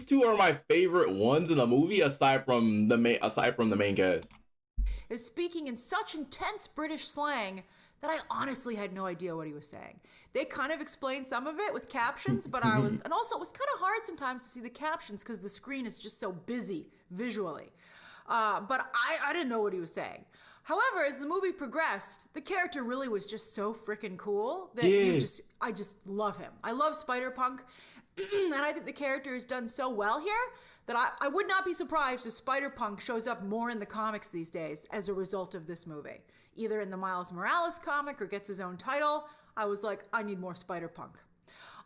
two are my favorite ones in the movie aside from the main cast. Is speaking in such intense British slang that I honestly had no idea what he was saying. They kind of explained some of it with captions, but and also it was kind of hard sometimes to see the captions because the screen is just so busy visually. But I didn't know what he was saying. However, as the movie progressed, the character really was just so freaking cool that I just love him. I love Spider-Punk, and I think the character is done so well here that I would not be surprised if Spider-Punk shows up more in the comics these days as a result of this movie. Either in the Miles Morales comic or gets his own title. I was like, I need more Spider-Punk.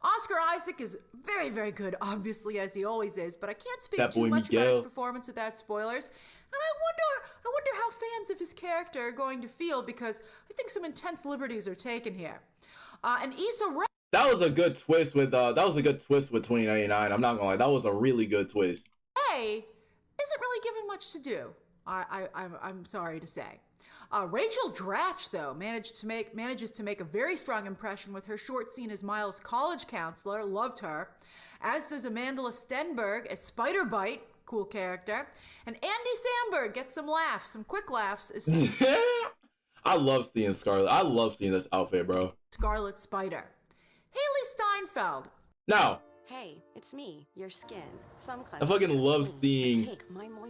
Oscar Isaac is very, very good, obviously, as he always is, but I can't speak That too boy much about Miguel. his performance without spoilers. And I wonder how fans of his character are going to feel, because I think some intense liberties are taken here. And Issa Rae. That was a good twist with 2099. I'm not gonna lie, that was a really good twist. Isn't really given much to do. I'm sorry to say. Rachel Dratch, though, manages to make a very strong impression with her short scene as Miles' college counselor. Loved her. As does Amanda Stenberg as Spider-Bite. Cool character. And Andy Samberg gets some laughs, some quick laughs. As I love seeing Scarlet. I love seeing this outfit, bro. Scarlet Spider. Haley Steinfeld. Now, Hey, it's me, your skin. I fucking love seeing.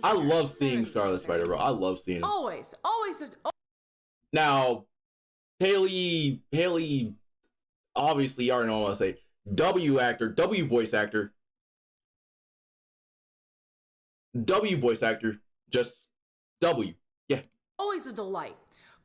I love seeing Scarlet Spider, bro. I love seeing it. Always. Now, Haley, obviously, you already know what I'm gonna say. W voice actor, just W. Yeah. Always a delight.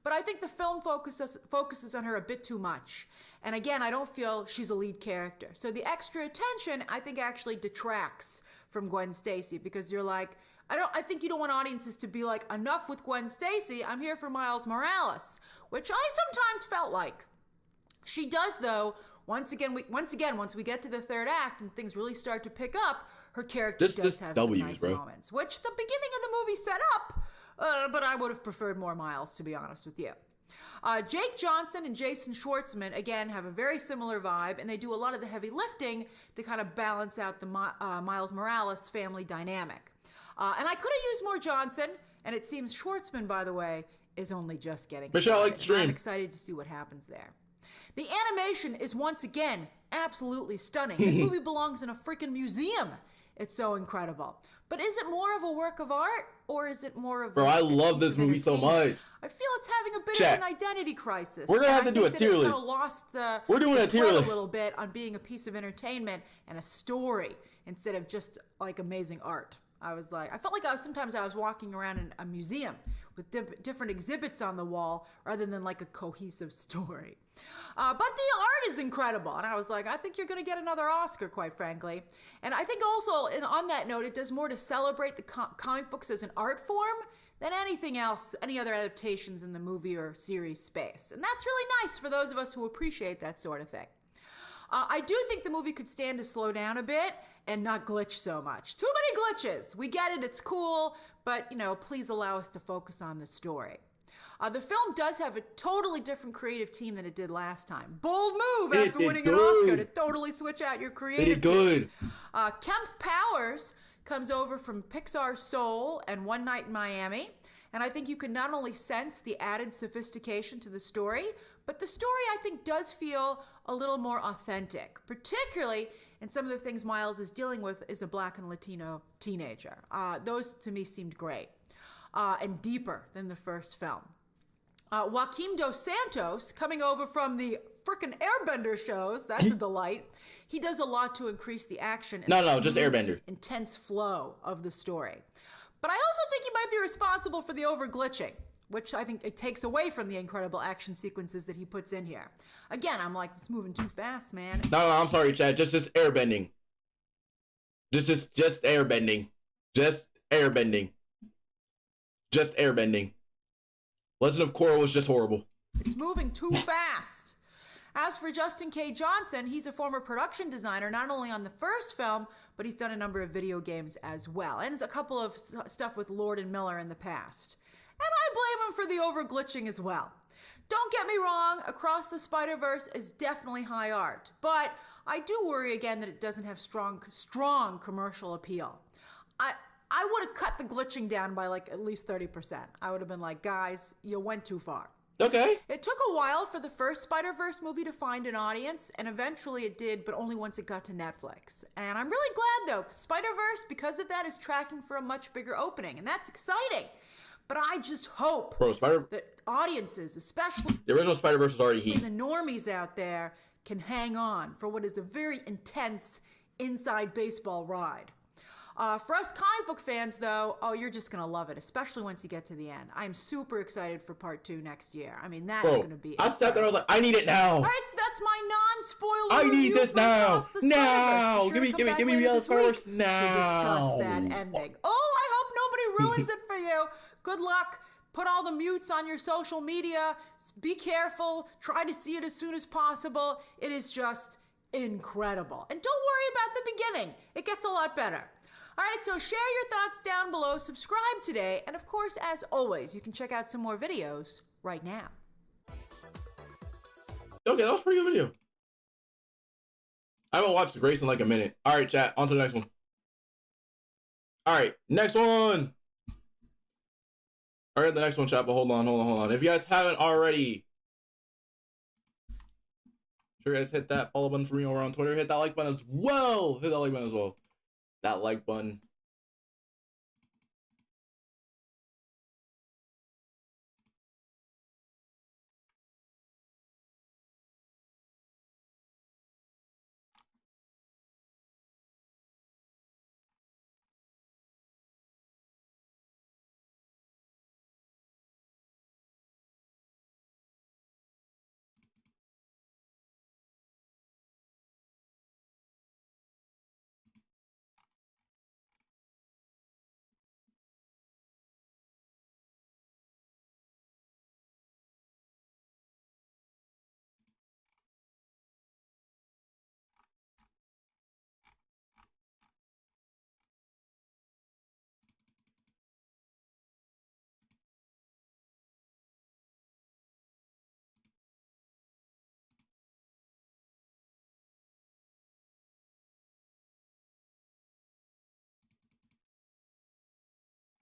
But I think the film focuses on her a bit too much. And again, I don't feel she's a lead character. So the extra attention, I think, actually detracts from Gwen Stacy, because you're like, I think you don't want audiences to be like, enough with Gwen Stacy, I'm here for Miles Morales, which I sometimes felt like. She does, though. Once again, once we get to the third act and things really start to pick up, her character does have some nice moments, which the beginning of the movie set up. But I would have preferred more Miles, to be honest with you. Jake Johnson and Jason Schwartzman, again, have a very similar vibe, and they do a lot of the heavy lifting to kind of balance out the Miles Morales family dynamic. And I could have used more Johnson, and it seems Schwartzman, by the way, is only just getting started. I'm excited to see what happens there. The animation is once again absolutely stunning. This movie belongs in a freaking museum. It's so incredible. But is it more of a work of art, or is it more of I love this movie so much. I feel it's having a bit of an identity crisis. We're gonna have to do a tier list. We're doing a tier list a little bit on being a piece of entertainment and a story instead of just like amazing art. I felt like sometimes I was walking around in a museum with different exhibits on the wall rather than like a cohesive story. But the art is incredible, and I was like, I think you're going to get another Oscar, quite frankly. And I think also, on that note, it does more to celebrate the comic books as an art form than anything else, any other adaptations in the movie or series space. And that's really nice for those of us who appreciate that sort of thing. I do think the movie could stand to slow down a bit and not glitch so much. Too many glitches. We get it, it's cool, but, please allow us to focus on the story. The film does have a totally different creative team than it did last time. Bold move after winning an Oscar to totally switch out your creative team. Kemp Powers comes over from Pixar's Soul and One Night in Miami, and I think you can not only sense the added sophistication to the story, but the story, I think, does feel a little more authentic, particularly in some of the things Miles is dealing with as a Black and Latino teenager. Those, to me, seemed great and deeper than the first film. Joaquim Dos Santos, coming over from the frickin' Airbender shows, that's a delight. He does a lot to increase the action and just Airbender. Intense flow of the story. But I also think he might be responsible for the over-glitching, which I think it takes away from the incredible action sequences that he puts in here. Again, I'm like, it's moving too fast, man. No, I'm sorry, Chad. Just airbending. Just airbending. Just airbending. Just airbending. Legend of Korra was just horrible. It's moving too fast. As for Justin K. Johnson, he's a former production designer, not only on the first film, but he's done a number of video games as well. And a couple of stuff with Lord and Miller in the past. And I blame him for the over-glitching as well. Don't get me wrong, Across the Spider-Verse is definitely high art. But I do worry again that it doesn't have strong commercial appeal. I would have cut the glitching down by like at least 30%. I would have been like, guys, you went too far. Okay. It took a while for the first Spider-Verse movie to find an audience, and eventually it did, but only once it got to Netflix. And I'm really glad, though, 'cause Spider-Verse, because of that, is tracking for a much bigger opening, and that's exciting. But I just hope that audiences, especially the original Spider-Verse was already heat. The normies out there can hang on for what is a very intense inside baseball ride. For us comic book fans, though, oh, you're just going to love it, especially once you get to the end. I'm super excited for part 2 next year. I mean, that is going to be I sat there, I was like, I need it now. All right, so that's my non-spoiler I need review this for now. Across the Spider-Verse. Be Now. sure to come back Give me later the this first week now. to discuss that ending. Oh, I hope nobody ruins it for you. Good luck. Put all the mutes on your social media. Be careful. Try to see it as soon as possible. It is just incredible. And don't worry about the beginning. It gets a lot better. All right, so share your thoughts down below. Subscribe today. And of course, as always, you can check out some more videos right now. Okay, that was a pretty good video. I haven't watched Grace in like a minute. All right, chat. On to the next one. All right, next one. All right, the next one, chat. But hold on. If you guys haven't already, sure guys hit that follow button for me over on Twitter. Hit that like button as well. Hit that like button as well. That like button.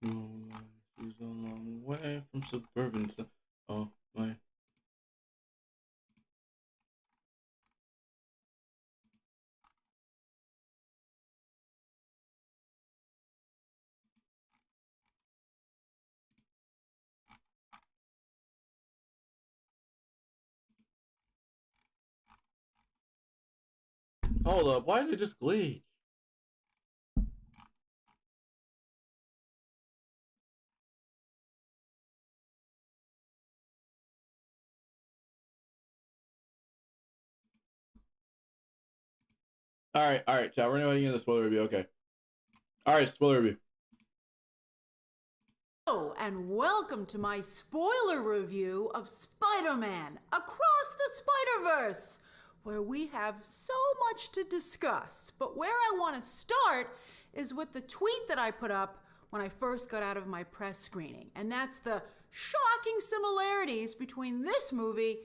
She's a long way from suburban. Oh my. Hold up, why did it just glitch? All right, chat. We're going into the spoiler review. Okay. All right, spoiler review. Hello, and welcome to my spoiler review of Spider-Man Across the Spider-Verse, where we have so much to discuss. But where I want to start is with the tweet that I put up when I first got out of my press screening, and that's the shocking similarities between this movie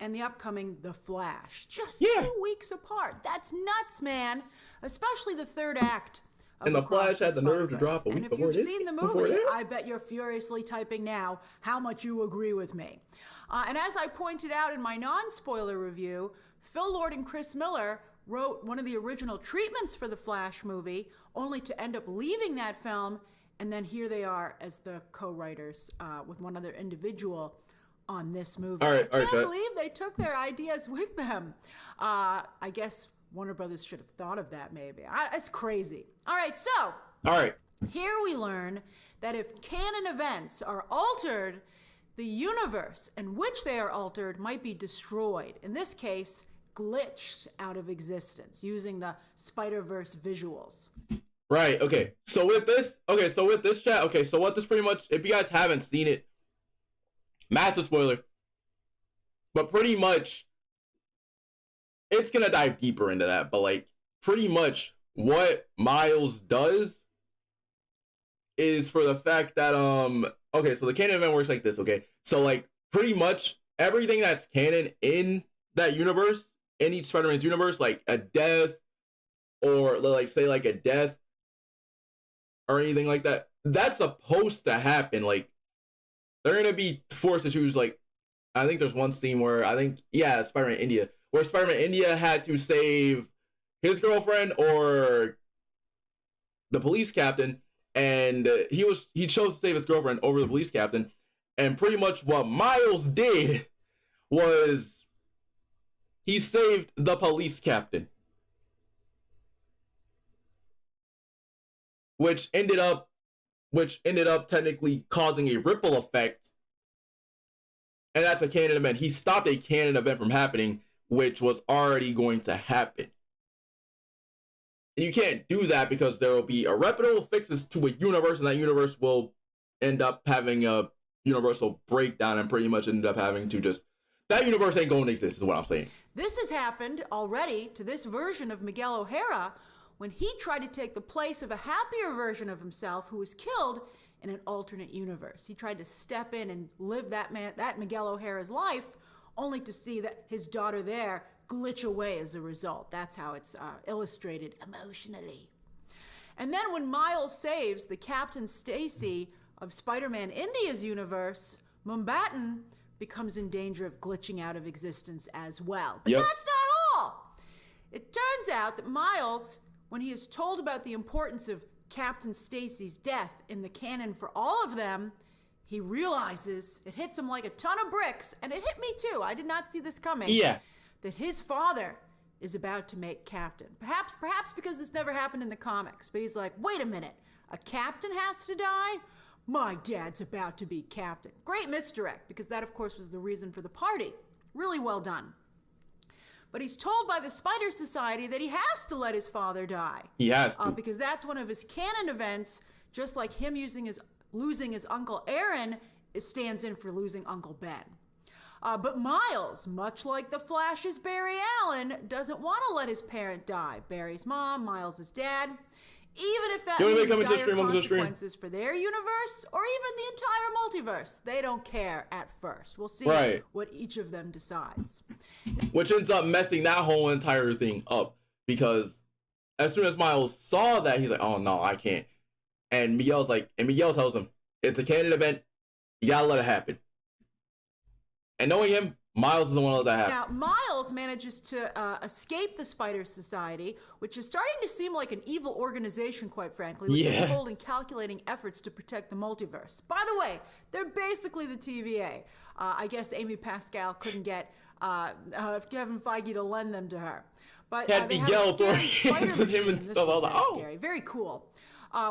and the upcoming The Flash. Just 2 weeks apart. That's nuts, man. Especially the third act. And The Flash had the nerve to drop a week before this. And if you've seen the movie, I bet you're furiously typing now how much you agree with me. And as I pointed out in my non-spoiler review, Phil Lord and Chris Miller wrote one of the original treatments for the Flash movie, only to end up leaving that film, and then here they are as the co-writers with one other individual on this movie. I can't believe they took their ideas with them. I guess Warner Brothers should have thought of that, maybe. It's crazy. All right, so here we learn that if canon events are altered, the universe in which they are altered might be destroyed. In this case, glitched out of existence using the Spider-Verse visuals. Right, okay. So with this chat, so what this pretty much, if you guys haven't seen it, massive spoiler, but pretty much it's gonna dive deeper into that, but like pretty much what Miles does is for the fact that okay, so the canon event works like this, okay? So like pretty much everything that's canon in that universe, in each Spider-Man's universe, like a death or like say like a death or anything like that, that's supposed to happen. Like they're gonna be forced to choose. Like I think there's one scene where Spider-Man India, where Spider-Man India had to save his girlfriend or the police captain, and he chose to save his girlfriend over the police captain. And pretty much what Miles did was he saved the police captain. which ended up technically causing a ripple effect. And that's a canon event. He stopped a canon event from happening, which was already going to happen. And you can't do that because there will be irreparable fixes to a universe, and that universe will end up having a universal breakdown and pretty much end up having to just, that universe ain't going to exist is what I'm saying. This has happened already to this version of Miguel O'Hara when he tried to take the place of a happier version of himself who was killed in an alternate universe. He tried to step in and live that Miguel O'Hara's life, only to see that his daughter there glitch away as a result. That's how it's illustrated emotionally. And then when Miles saves the Captain Stacy of Spider-Man India's universe, Mumbattan becomes in danger of glitching out of existence as well. But that's not all. It turns out that Miles, when he is told about the importance of Captain Stacy's death in the canon for all of them, he realizes, it hits him like a ton of bricks, and it hit me too, I did not see this coming, that his father is about to make captain. Perhaps because this never happened in the comics, but he's like, wait a minute, a captain has to die? My dad's about to be captain. Great misdirect, because that of course was the reason for the party. Really well done. But he's told by the Spider Society that he has to let his father die. He has to. Because that's one of his canon events, just like him losing his Uncle Aaron, it stands in for losing Uncle Ben. But Miles, much like the Flash's Barry Allen, doesn't want to let his parent die. Barry's mom, Miles' dad. Even if that means dire consequences for their universe or even the entire multiverse. They don't care at first. We'll see what each of them decides. Which ends up messing that whole entire thing up. Because as soon as Miles saw that, he's like, oh no, I can't. And Miguel tells him, it's a canon event, you gotta let it happen. And knowing him, Miles doesn't want to let that happen. Now, Miles manages to escape the Spider Society, which is starting to seem like an evil organization, quite frankly, with bold and calculating efforts to protect the multiverse. By the way, they're basically the TVA. I guess Amy Pascal couldn't get Kevin Feige to lend them to her. But they have a scary spider machine. This was very scary. Very cool.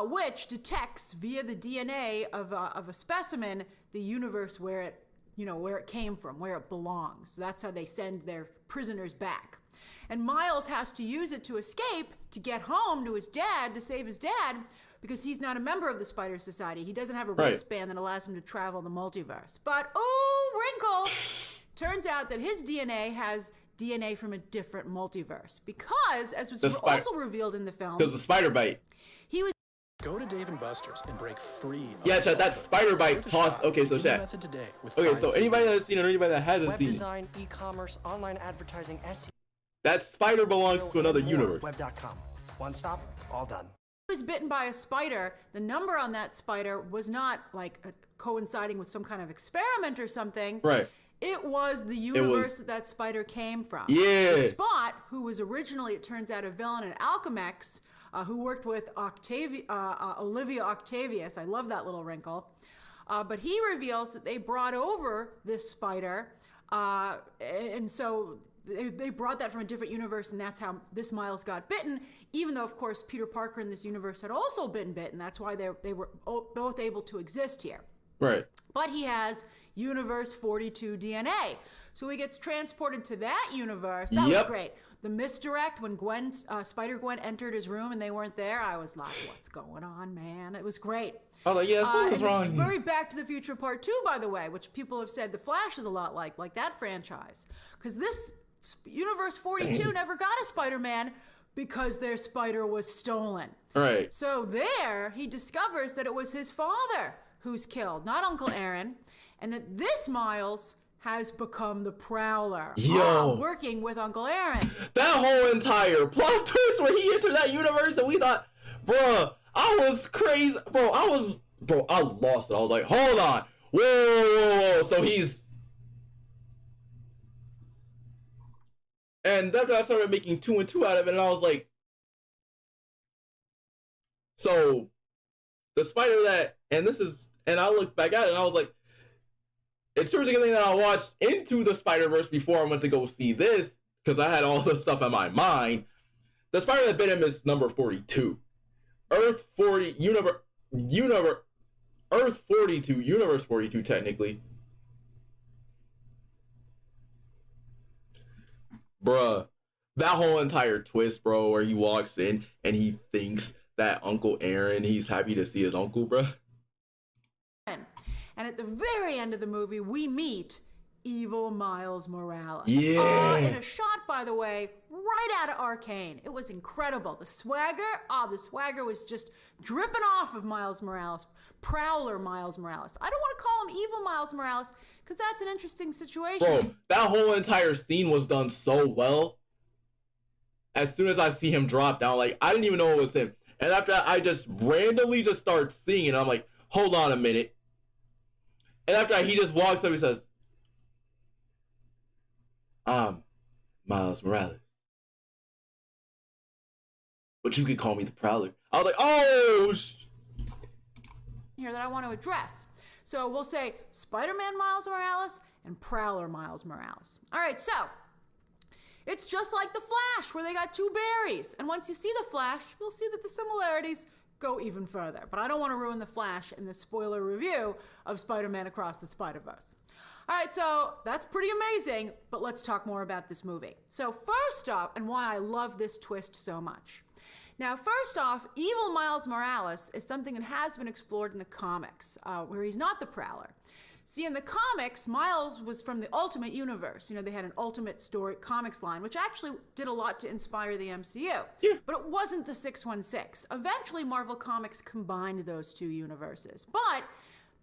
Which detects via the DNA of a specimen the universe where it came from, where it belongs. So that's how they send their prisoners back. And Miles has to use it to escape, to get home to his dad, to save his dad, because he's not a member of the Spider Society. He doesn't have a wristband that allows him to travel the multiverse. But, wrinkle! Turns out that his DNA has DNA from a different multiverse. Because, as was also revealed in the film... Because the spider bite. He was... Go to Dave & Buster's and break free. Yeah, chat, that spider bite cost. Okay, so chat. Okay, so anybody that's seen it or anybody that hasn't seen it. Web design, e-commerce, online advertising, SEO. That spider belongs to another universe. Web.com. One stop, all done. He was bitten by a spider. The number on that spider was not like coinciding with some kind of experiment or something. Right. It was the universe that spider came from. Yeah. Spot, who was originally, it turns out, a villain in Alchemax, who worked with Olivia Octavius. I love that little wrinkle. But he reveals that they brought over this spider, and so they brought that from a different universe, and that's how this Miles got bitten, even though, of course, Peter Parker in this universe had also been bitten. That's why they were both able to exist here. Right. But he has Universe 42 DNA. So he gets transported to that universe. That was great. The misdirect when Spider-Gwen entered his room and they weren't there, I was like, what's going on, man? It was great. I was like, yeah, something's wrong. It's very Back to the Future Part 2, by the way, which people have said The Flash is a lot like that franchise. Because this Universe 42 never got a Spider-Man because their spider was stolen. Right. So there, he discovers that it was his father who's killed, not Uncle Aaron, and that this Miles has become the Prowler, working with Uncle Aaron. That whole entire plot twist where he entered that universe and we thought, bruh, I was crazy. I lost it. I was like, hold on. Whoa. So he's... And after I started making 2 and 2 out of it, and I was like... So, the spider that... And I looked back at it and I was like, it's sure something that I watched Into the Spider-Verse before I went to go see this, because I had all this stuff in my mind. The spider that bit him is number 42. Earth 40, Earth 42, Universe 42 technically. Bruh, that whole entire twist, bro, where he walks in and he thinks that Uncle Aaron, he's happy to see his uncle, bruh. And at the very end of the movie, we meet evil Miles Morales. Yeah. In a shot, by the way, right out of Arcane. It was incredible. The swagger was just dripping off of Miles Morales. Prowler Miles Morales. I don't want to call him evil Miles Morales because that's an interesting situation. Bro, that whole entire scene was done so well. As soon as I see him drop down, like, I didn't even know it was him. And after that, I just randomly just start seeing it. I'm like, hold on a minute. And after that, he just walks up and says, Miles Morales. But you could call me the Prowler. I was like, oh, here that I want to address. So we'll say Spider-Man Miles Morales and Prowler Miles Morales. All right, so it's just like the Flash, where they got two berries. And once you see the Flash, you'll see that the similarities go even further. But I don't want to ruin the Flash in the spoiler review of Spider-Man Across the Spider-Verse. All right, so that's pretty amazing, but let's talk more about this movie. So first up, and why I love this twist so much. Now, first off, evil Miles Morales is something that has been explored in the comics, where he's not the Prowler. See, in the comics, Miles was from the Ultimate Universe. You know, they had an Ultimate Story comics line, which actually did a lot to inspire the MCU. Yeah. But it wasn't the 616. Eventually, Marvel Comics combined those two universes. But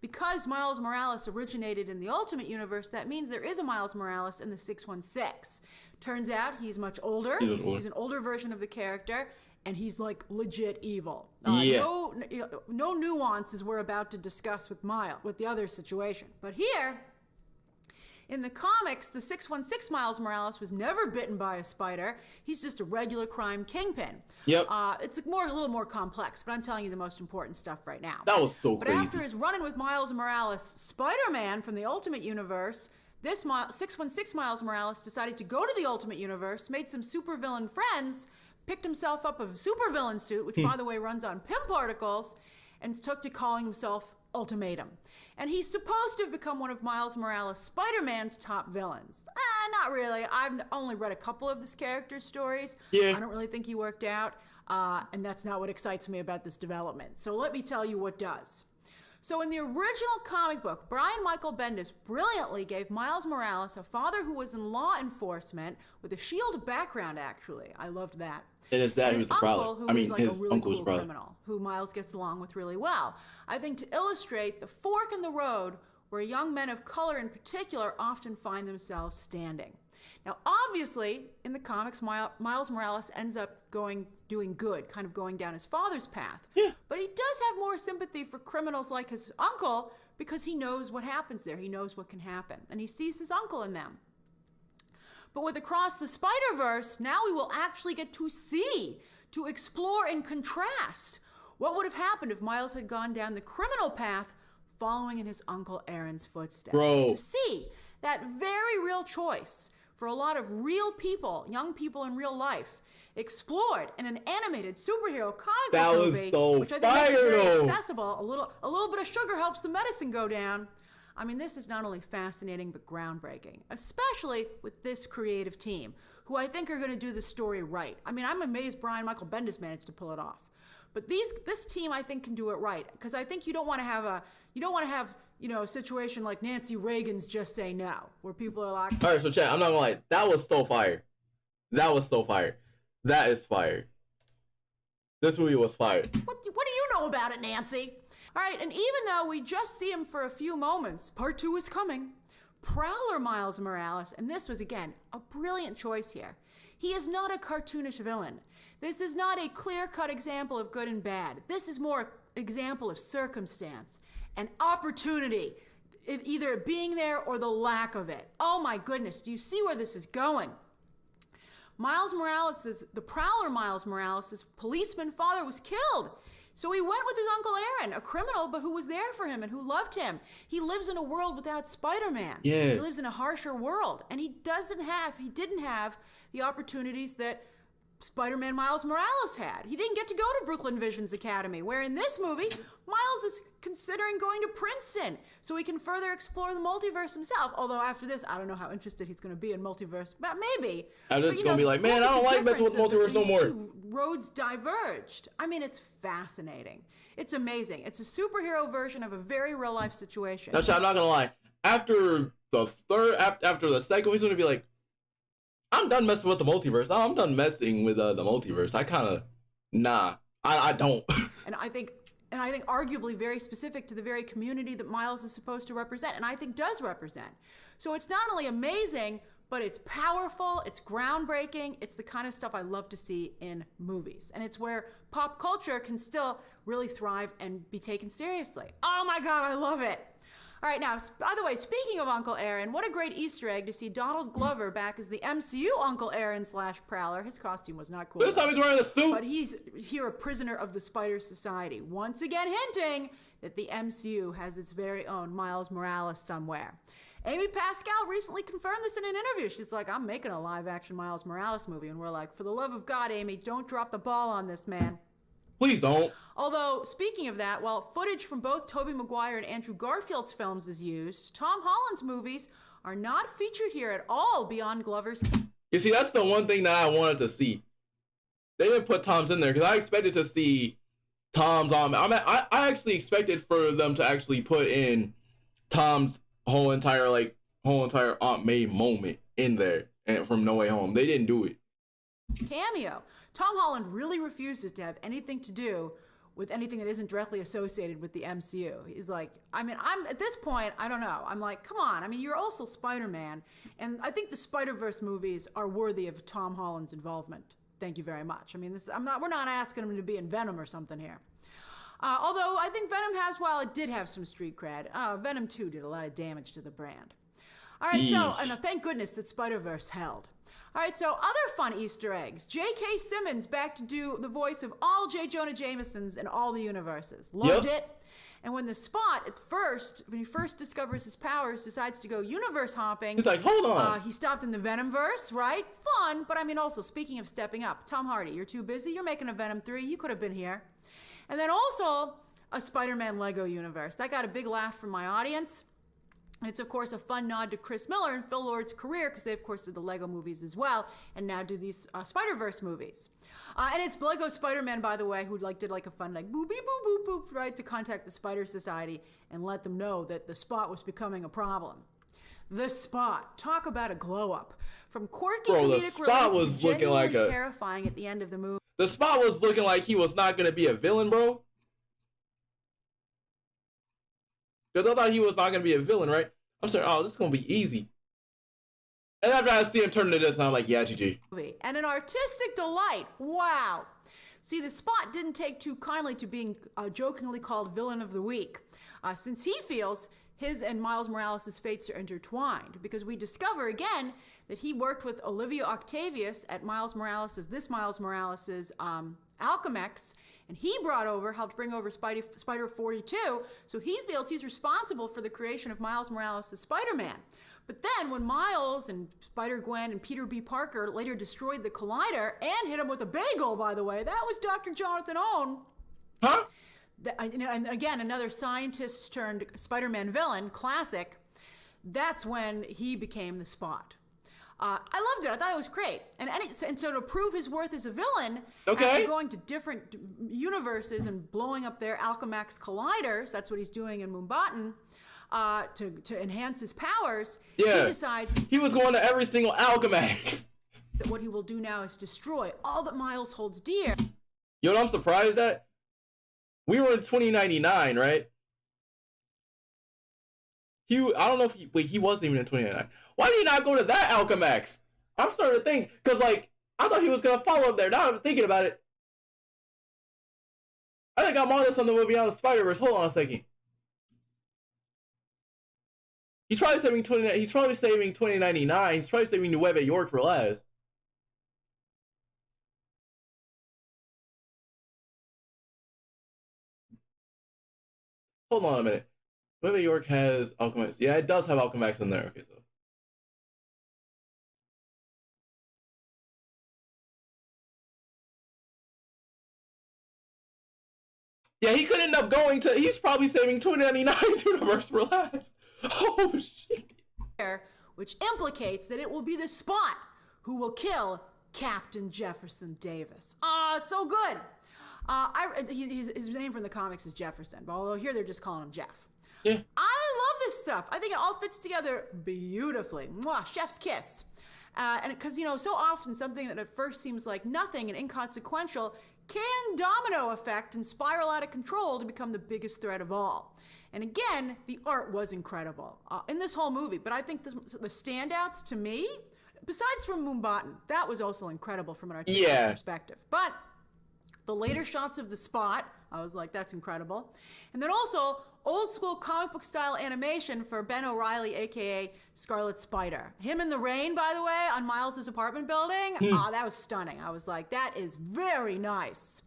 because Miles Morales originated in the Ultimate Universe, that means there is a Miles Morales in the 616. Turns out he's much older. He's an older version of the character. And he's like legit evil. No nuances we're about to discuss with the other situation. But here, in the comics, the 616 Miles Morales was never bitten by a spider. He's just a regular crime kingpin. Yep. It's a little more complex, but I'm telling you the most important stuff right now. That was so crazy. But after his run-in with Miles Morales, Spider-Man from the Ultimate Universe, this 616 Miles Morales decided to go to the Ultimate Universe, made some supervillain friends, picked himself up a supervillain suit, which, by the way, runs on PIM particles, and took to calling himself Ultimatum. And he's supposed to have become one of Miles Morales' Spider-Man's top villains. Not really. I've only read a couple of this character's stories. Yeah. I don't really think he worked out, and that's not what excites me about this development. So let me tell you what does. So in the original comic book, Brian Michael Bendis brilliantly gave Miles Morales a father who was in law enforcement with a SHIELD background, actually. I loved that. And his dad was the Prowler. Who was like a really cool criminal who Miles gets along with really well. I think to illustrate the fork in the road where young men of color in particular often find themselves standing. Now, obviously, in the comics, Miles Morales ends up doing good, kind of going down his father's path. Yeah. But he does have more sympathy for criminals like his uncle because he knows what happens there. He knows what can happen. And he sees his uncle in them. But with Across the Spider-Verse, now we will actually get to explore and contrast what would have happened if Miles had gone down the criminal path following in his Uncle Aaron's footsteps. Bro. To see that very real choice for a lot of real people, young people in real life, explored in an animated superhero comic book movie, which I think makes it very accessible. A little bit of sugar helps the medicine go down. I mean, this is not only fascinating, but groundbreaking, especially with this creative team, who I think are going to do the story right. I mean, I'm amazed Brian Michael Bendis managed to pull it off. But this team, I think, can do it right, because I think you don't want to have a situation like Nancy Reagan's Just Say No, where people are like, all right, so chat, I'm not gonna lie, that was so fire. That was so fire. That is fire. This movie was fire. What do you know about it, Nancy? All right, and even though we just see him for a few moments, part 2 is coming. Prowler Miles Morales, and this was, again, a brilliant choice here. He is not a cartoonish villain. This is not a clear-cut example of good and bad. This is more an example of circumstance and opportunity, either being there or the lack of it. Oh my goodness, do you see where this is going? The Prowler Miles Morales' policeman father was killed. So he went with his Uncle Aaron, a criminal, but who was there for him and who loved him. He lives in a world without Spider-Man. Yeah. He lives in a harsher world. And he didn't have the opportunities that Spider-Man Miles Morales had. He didn't get to go to Brooklyn Vision's Academy, where in this movie, Miles is considering going to Princeton so he can further explore the multiverse himself. Although after this, I don't know how interested he's going to be in multiverse, but maybe. I'm just going to be like, man, I don't like messing with multiverse no more. Two roads diverged. I mean, it's fascinating. It's amazing. It's a superhero version of a very real-life situation. Now, I'm not going to lie. After the second, he's going to be like, I'm done messing with the multiverse. I'm done messing with the multiverse. I kind of, I don't. And I think arguably very specific to the very community that Miles is supposed to represent, and I think does represent. So it's not only amazing, but it's powerful, it's groundbreaking, it's the kind of stuff I love to see in movies. And it's where pop culture can still really thrive and be taken seriously. Oh my God, I love it. All right, now, by the way, speaking of Uncle Aaron, what a great Easter egg to see Donald Glover back as the MCU Uncle Aaron / Prowler. His costume was not cool. This time he's wearing a suit. But he's here a prisoner of the Spider Society, once again hinting that the MCU has its very own Miles Morales somewhere. Amy Pascal recently confirmed this in an interview. She's like, I'm making a live-action Miles Morales movie. And we're like, for the love of God, Amy, don't drop the ball on this, man. Please don't. Although, speaking of that, while footage from both Tobey Maguire and Andrew Garfield's films is used, Tom Holland's movies are not featured here at all beyond Glover's. You see, that's the one thing that I wanted to see. They didn't put Tom's in there because I expected to see Tom's on. I actually expected for them to actually put in Tom's whole entire Aunt May moment in there and from No Way Home. They didn't do it. Cameo. Tom Holland really refuses to have anything to do with anything that isn't directly associated with the MCU. He's like, I'm at this point, I don't know. I'm like, come on. I mean, you're also Spider-Man, and I think the Spider-Verse movies are worthy of Tom Holland's involvement. Thank you very much. I mean, we're not asking him to be in Venom or something here. Although I think Venom has, while it did have some street cred, Venom 2 did a lot of damage to the brand. All right, so, and thank goodness that Spider-Verse held. All right, so other fun Easter eggs. J.K. Simmons back to do the voice of all J. Jonah Jamesons in all the universes. Loved it. And when the Spot, when he first discovers his powers, decides to go universe hopping. He's like, hold on. He stopped in the Venomverse, right? Fun, but I mean also, speaking of stepping up, Tom Hardy, you're too busy. You're making a Venom 3. You could have been here. And then also a Spider-Man Lego universe. That got a big laugh from my audience. And it's, of course, a fun nod to Chris Miller and Phil Lord's career because they, of course, did the Lego movies as well and now do these Spider-Verse movies. And it's Lego Spider-Man, by the way, who did a fun, boop, beep, boop, boop, boop, right, to contact the Spider Society and let them know that the Spot was becoming a problem. The Spot. Talk about a glow-up. From quirky comedic relief to genuinely terrifying at the end of the movie. The Spot was looking like he was not going to be a villain, bro. Because I thought he was not going to be a villain, right? I'm sorry, this is going to be easy. And after I see him turn into this, I'm like, yeah, GG. And an artistic delight. Wow. See, the Spot didn't take too kindly to being jokingly called Villain of the Week, since he feels his and Miles Morales' fates are intertwined, because we discover, again, that he worked with Olivia Octavius at Miles Morales' Alchemex, and he helped bring over Spider 42, so he feels he's responsible for the creation of Miles Morales' Spider-Man. But then when Miles and Spider-Gwen and Peter B. Parker later destroyed the Collider and hit him with a bagel, by the way, that was Dr. Jonathan Owen. Huh? And again, another scientist turned Spider-Man villain, classic. That's when he became the Spot. I loved it. I thought it was great. And so to prove his worth as a villain, after going to different universes and blowing up their Alchemax colliders, that's what he's doing in Mumbattan, to enhance his powers, he decides... He was going to every single Alchemax. That what he will do now is destroy all that Miles holds dear. You know what I'm surprised at? We were in 2099, right? I don't know if he wasn't even in 2099. Why did he not go to that Alchemax? I'm starting to think, because, I thought he was going to follow up there. Now I'm thinking about it. I think I'm on this on the movie on the Spider-Verse. Hold on a second. He's probably saving 2099. He's probably saving 2099. He's probably saving Nueva York for last. Hold on a minute. Nueva York has Alchemax. Yeah, it does have Alchemax in there. Okay, so. Yeah, he could end up going to. He's probably saving 299 universe for last. Oh shit. Which implicates that it will be the Spot who will Captain Jefferson Davis. It's so good. His name from the comics is Jefferson, but although here they're just calling him Jeff. Yeah. I love this stuff. I think it all fits together beautifully. Mwah, chef's kiss. And because, you know, so often something that at first seems like nothing and inconsequential can domino effect and spiral out of control to become the biggest threat of all. And again, the art was incredible in this whole movie. But I think the standouts to me, besides from Mumbattan, that was also incredible from an artistic perspective. But the later shots of the Spot, I was like, that's incredible. And then also old school comic book style animation for Ben O'Reilly, aka Scarlet Spider. Him in the rain, by the way, on Miles's apartment building. That was stunning. I was like, that is very nice.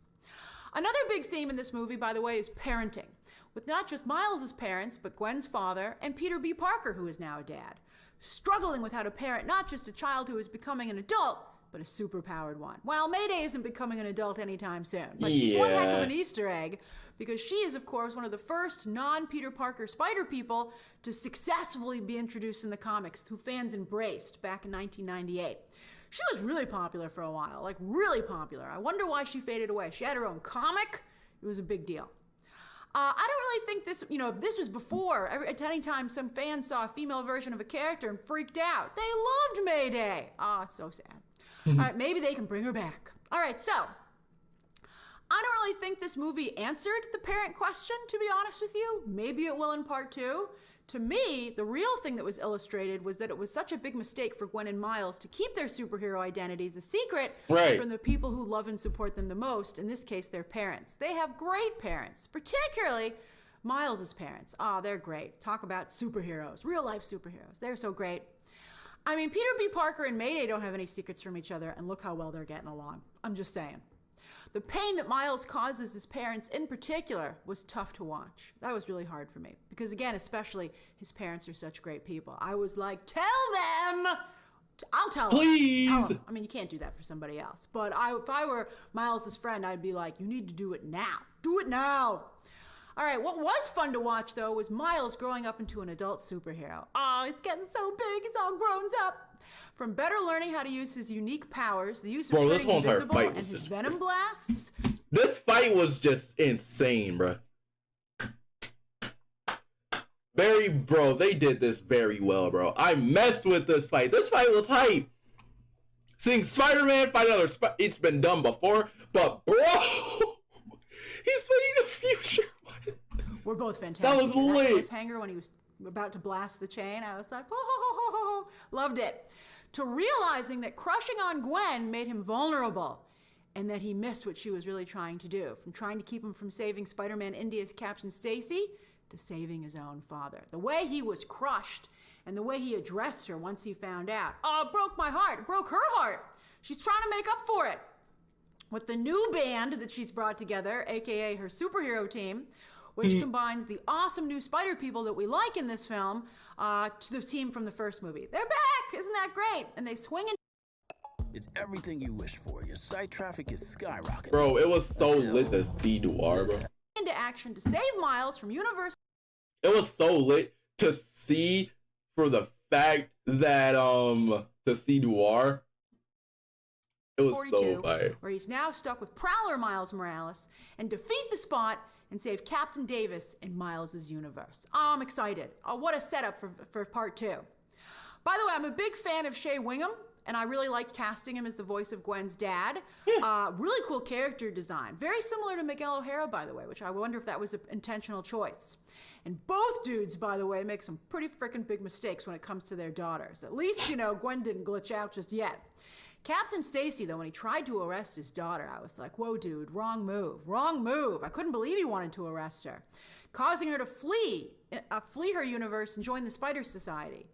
Another big theme in this movie, by the way, is parenting, with not just Miles's parents, but Gwen's father and Peter B. Parker, who is now a dad, struggling with how to parent not just a child who is becoming an adult, but a superpowered one. Well, Mayday isn't becoming an adult anytime soon, but she's one heck of an Easter egg, because she is, of course, one of the first non-Peter Parker spider people to successfully be introduced in the comics, who fans embraced back in 1998. She was really popular for a while, like really popular. I wonder why she faded away. She had her own comic. It was a big deal. I don't really think this, you know, this was before. Any time some fan saw a female version of a character and freaked out. They loved Mayday. It's so sad. All right, maybe they can bring her back. All right, so I don't really think this movie answered the parent question, to be honest with you. Maybe it will in part 2. To me, the real thing that was illustrated was that it was such a big mistake for Gwen and Miles to keep their superhero identities a secret from the people who love and support them the most, in this case, their parents. They have great parents, particularly Miles's parents. They're great. Talk about superheroes, real-life superheroes. They're so great. I mean, Peter B. Parker and Mayday don't have any secrets from each other, and look how well they're getting along. I'm just saying. The pain that Miles causes his parents in particular was tough to watch. That was really hard for me, because again, especially, his parents are such great people. I was like, tell them! I'll tell them. Please! Tell them. I mean, you can't do that for somebody else. But if I were Miles's friend, I'd be like, you need to do it now. Do it now! All right, what was fun to watch, though, was Miles growing up into an adult superhero. He's getting so big, he's all grown up. From better learning how to use his unique powers, the use of turning invisible, and his venom blasts. This fight was just insane, bro. Bro, they did this very well, bro. I messed with this fight. This fight was hype. Seeing Spider-Man fight another it's been done before, but bro, he's fighting the future. We're both fantastic. That was lit. Cliffhanger when he was about to blast the chain, I was like, oh, loved it. To realizing that crushing on Gwen made him vulnerable, and that he missed what she was really trying to do, from trying to keep him from saving Spider-Man India's Captain Stacy to saving his own father. The way he was crushed and the way he addressed her once he found out, broke my heart. It broke her heart. She's trying to make up for it. With the new band that she's brought together, aka her superhero team, which combines the awesome new spider people that we like in this film to the team from the first movie. They're back! Isn't that great? And they swing in. It's everything you wish for. Your site traffic is skyrocketing. Bro, it was so lit to see Noir, bro. Into action to save Miles from Universal. It was so lit to see, for the fact that to see Noir. It was 42, so fire. Where he's now stuck with Prowler Miles Morales and defeat the Spot and save Captain Davis in Miles's universe. I'm excited. What a setup for part 2. By the way, I'm a big fan of Shea Wingham, and I really liked casting him as the voice of Gwen's dad. Really cool character design. Very similar to Miguel O'Hara, by the way, which I wonder if that was an intentional choice. And both dudes, by the way, make some pretty freaking big mistakes when it comes to their daughters. At least, you know, Gwen didn't glitch out just yet. Captain Stacy, though, when he tried to arrest his daughter, I was like, whoa, dude, wrong move, wrong move. I couldn't believe he wanted to arrest her, causing her to flee her universe and join the Spider Society.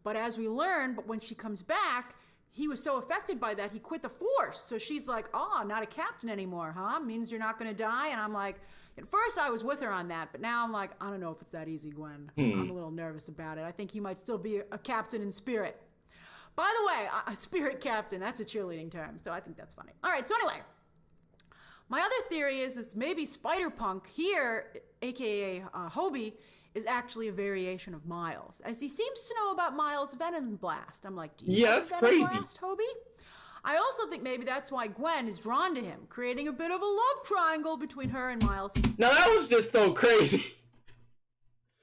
But as we learn, when she comes back, he was so affected by that, he quit the Force. So she's like, not a captain anymore, huh? Means you're not going to die? And I'm like, at first I was with her on that, but now I'm like, I don't know if it's that easy, Gwen. I'm a little nervous about it. I think you might still be a captain in spirit. By the way, a spirit captain, that's a cheerleading term, so I think that's funny. All right, so anyway, My other theory is maybe Spider-Punk here, aka Hobie, is actually a variation of Miles, as he seems to know about Miles' Venom Blast. I'm like, do you know the Venom Blast, Hobie? I also think maybe that's why Gwen is drawn to him, creating a bit of a love triangle between her and Miles. Now that was just so crazy.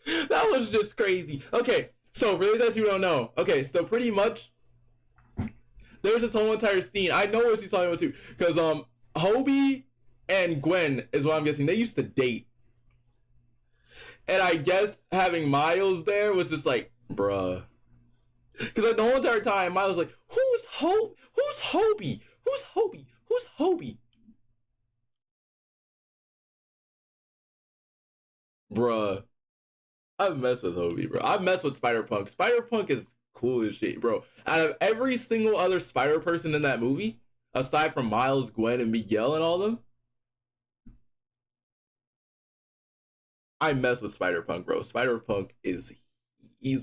That was just crazy. Okay, so for those guys who don't know, okay, so pretty much there's this whole entire scene. I know what she's talking about too, because Hobie and Gwen is what I'm guessing. They used to date. And I guess having Miles there was just like, bruh. Because like the whole entire time, Miles was like, who's Hobie? Who's Hobie? Who's Hobie? Who's Hobie? Bruh. I mess with Hobie, bro. I mess with Spider-Punk. Spider-Punk is cool as shit, bro. Out of every single other Spider person in that movie, aside from Miles, Gwen, and Miguel and all them, I mess with Spider-Punk, bro. Spider-Punk he's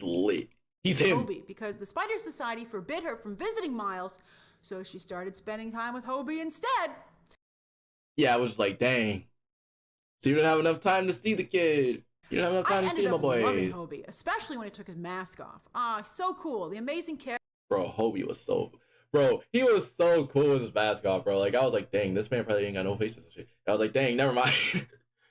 lit. He's him. Hobie, because the Spider Society forbid her from visiting Miles, so she started spending time with Hobie instead. Yeah, I was like, dang. So you don't have enough time to see the kid. You don't have enough time to see my boy. I ended up loving Hobie, especially when he took his mask off. So cool. The amazing character. Bro, Hobie was so... Bro, he was so cool with his mask off, bro. Like, I was like, dang, this man probably ain't got no faces and shit. I was like, dang, never mind.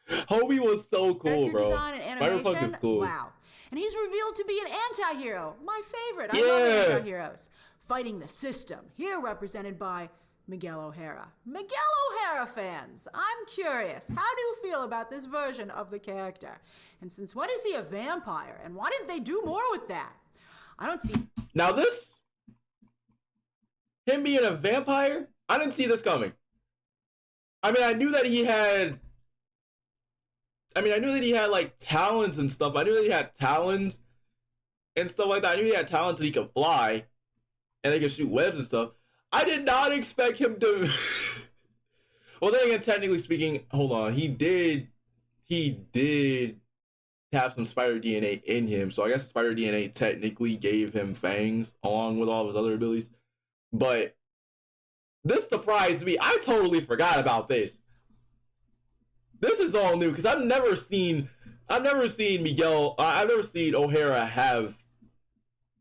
Hobie was so cool, bro. Design and animation, Spider-Punk is cool. Wow. And he's revealed to be an anti-hero. My favorite. I love anti-heroes. Fighting the system. Here represented by Miguel O'Hara. Miguel O'Hara fans, I'm curious. How do you feel about this version of the character? And since when is he a vampire? And why didn't they do more with that? I don't see... Now this... Him being a vampire, I didn't see this coming. I mean, I knew that he had like talons and stuff. I knew that he had talons and stuff like that. I knew he had talons that he could fly and they could shoot webs and stuff. I did not expect him to well, then again, technically speaking, hold on, he did have some spider DNA in him, so I guess spider DNA technically gave him fangs along with all of his other abilities. But this surprised me. I totally forgot about this. This is all new because I've never seen O'Hara have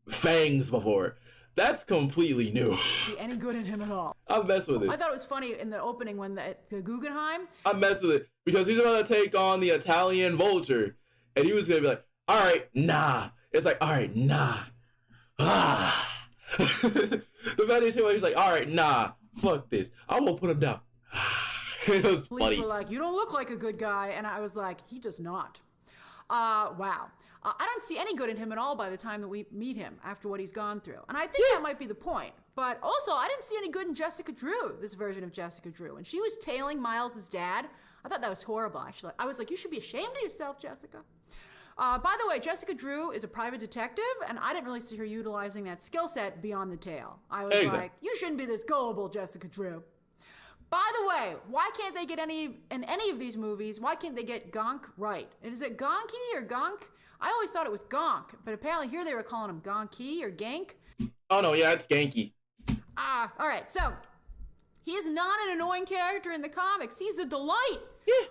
fangs before. That's completely new. See any good in him at all. I mess with it. I thought it was funny in the opening when the Guggenheim. I mess with it because he's about to take on the Italian Vulture, and he was gonna be like, "All right, nah." It's like, "All right, nah." The bad thing was like, "All right, nah, fuck this. I'm gonna put him down." It was Police funny. were like, "You don't look like a good guy," and I was like, "He does not." Wow. I don't see any good in him at all by the time that we meet him after what he's gone through. And I think that might be the point. But also, I didn't see any good in Jessica Drew, this version of Jessica Drew. And she was tailing Miles' dad. I thought that was horrible, actually. I was like, you should be ashamed of yourself, Jessica. By the way, Jessica Drew is a private detective, and I didn't really see her utilizing that skill set beyond the tale. I was like, you shouldn't be this gullible, Jessica Drew. By the way, why can't they get in any of these movies, why can't they get Gonk right? Is it Gonky or Gonk? I always thought it was Gonk, but apparently here they were calling him Gonky or Gank. Oh no, yeah, it's Ganky. Alright, so he is not an annoying character in the comics. He's a delight.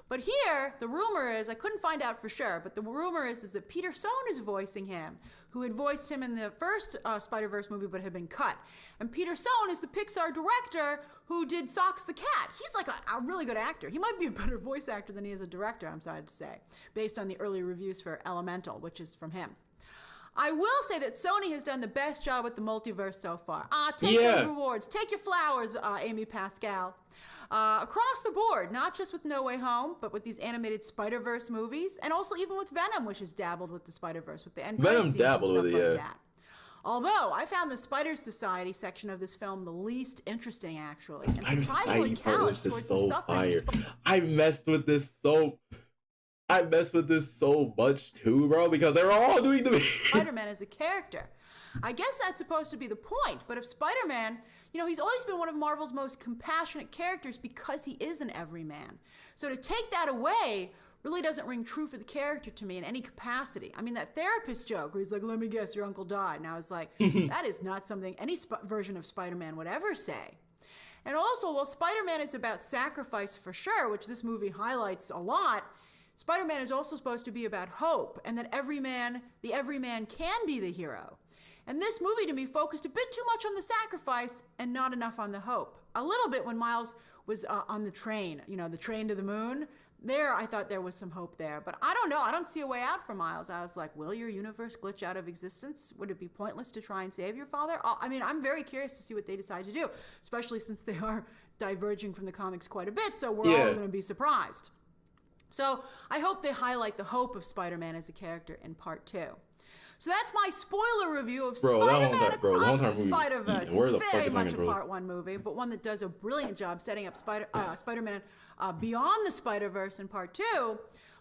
But here, the rumor is, I couldn't find out for sure, but the rumor is that Peter Sohn is voicing him, who had voiced him in the first Spider-Verse movie but had been cut. And Peter Sohn is the Pixar director who did Socks the Cat. He's like a really good actor. He might be a better voice actor than he is a director, I'm sorry to say, based on the early reviews for Elemental, which is from him. I will say that Sony has done the best job with the multiverse so far. Take those rewards. Take your flowers, Amy Pascal. Across the board, not just with No Way Home, but with these animated Spider-Verse movies, and also even with Venom, which has dabbled with the Spider-Verse, with the end credit scenes and stuff like that. Although, I found the Spider Society section of this film the least interesting, actually. The Spider Society part was just so fire. I messed with this so much too, bro, because they were all doing the Spider-Man as a character. I guess that's supposed to be the point, but if Spider-Man, he's always been one of Marvel's most compassionate characters because he is an everyman. So to take that away really doesn't ring true for the character to me in any capacity. I mean, that therapist joke where he's like, let me guess, your uncle died. And I was like, that is not something any version of Spider-Man would ever say. And also, while Spider-Man is about sacrifice for sure, which this movie highlights a lot, Spider-Man is also supposed to be about hope and that the everyman can be the hero. And this movie to me focused a bit too much on the sacrifice and not enough on the hope. A little bit when Miles was on the train, the train to the moon. There, I thought there was some hope there. But I don't know. I don't see a way out for Miles. I was like, will your universe glitch out of existence? Would it be pointless to try and save your father? I mean, I'm very curious to see what they decide to do, especially since they are diverging from the comics quite a bit, so we're all going to be surprised. So I hope they highlight the hope of Spider-Man as a character in part 2. So that's my spoiler review of Spider-Man Across the Spider-Verse. Very much a part 1 movie, but one that does a brilliant job setting up Spider-Man Beyond the Spider-Verse in part 2,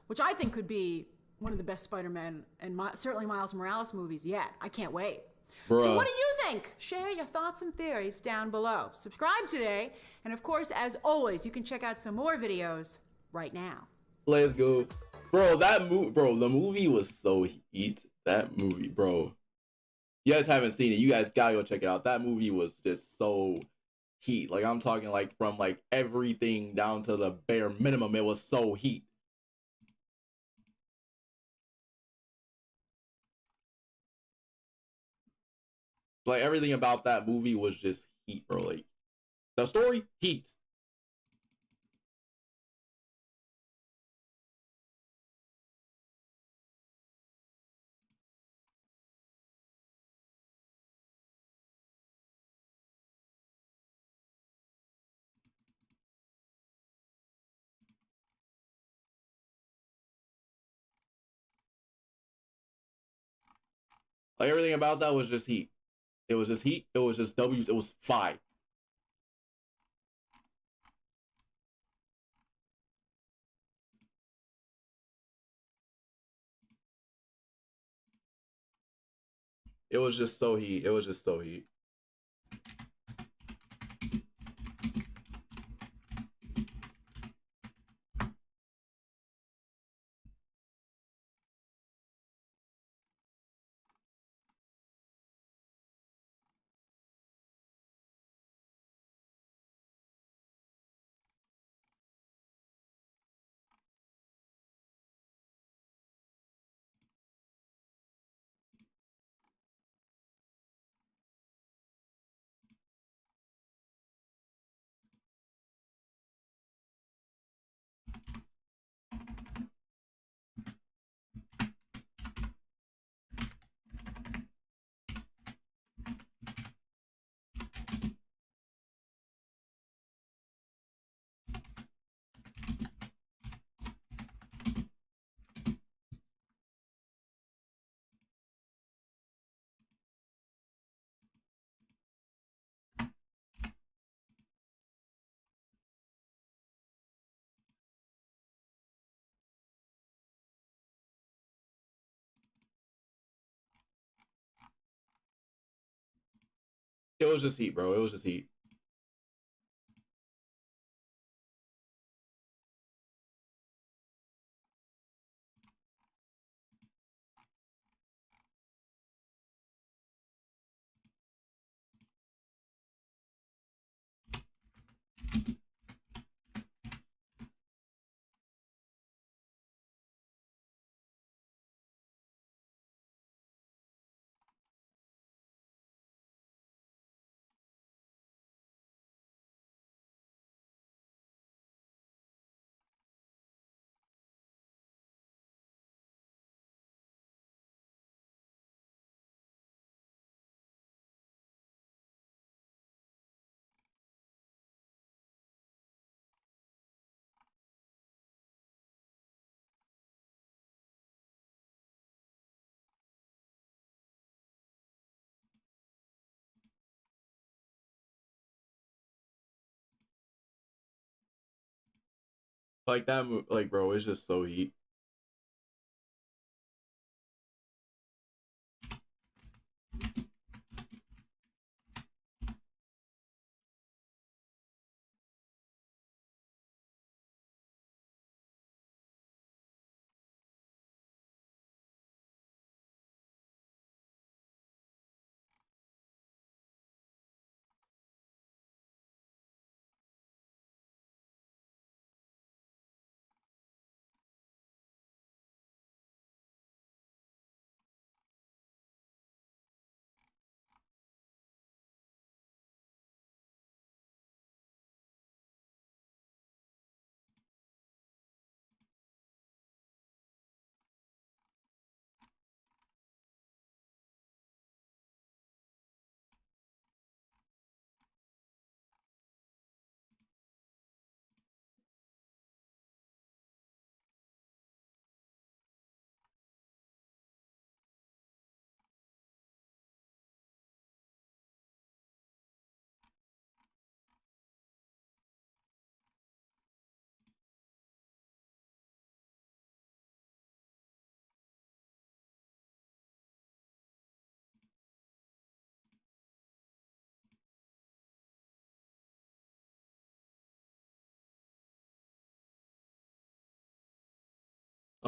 which I think could be one of the best Spider-Man and certainly Miles Morales movies yet. I can't wait. Bruh. So what do you think? Share your thoughts and theories down below. Subscribe today, and of course, as always, you can check out some more videos right now. Let's go. Bro, the movie was so heat. That movie, bro. You guys haven't seen it. You guys gotta go check it out. That movie was just so heat. Like, I'm talking like from like everything down to the bare minimum. It was so heat. Like, everything about that movie was just heat, bro. Like, the story, heat. Like, everything about that was just heat. It was just heat. It was just W. It was fire. It was just so heat. It was just so heat. It was just heat, bro. It was just heat. Like, that, like, bro, it's just so heat.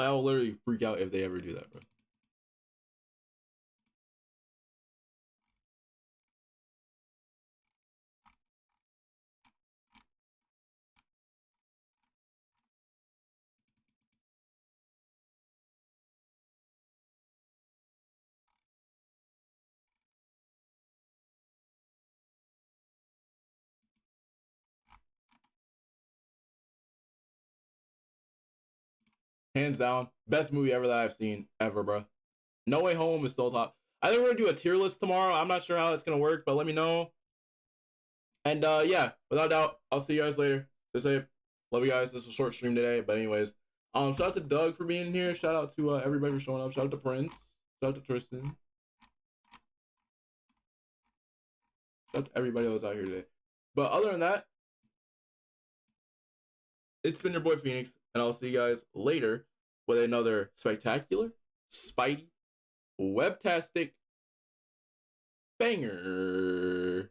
Like, I'll literally freak out if they ever do that, bro. Hands down, best movie ever that I've seen ever, bro. No Way Home is still top. I think we're gonna do a tier list tomorrow. I'm not sure how that's gonna work, but let me know. And yeah, without doubt, I'll see you guys later. Stay safe. Love you guys. This is a short stream today, but anyways, shout out to Doug for being here. Shout out to everybody for showing up. Shout out to Prince. Shout out to Tristan. Shout out to everybody that was out here today. But other than that, it's been your boy Phoenix, and I'll see you guys later with another spectacular, Spidey, webtastic banger.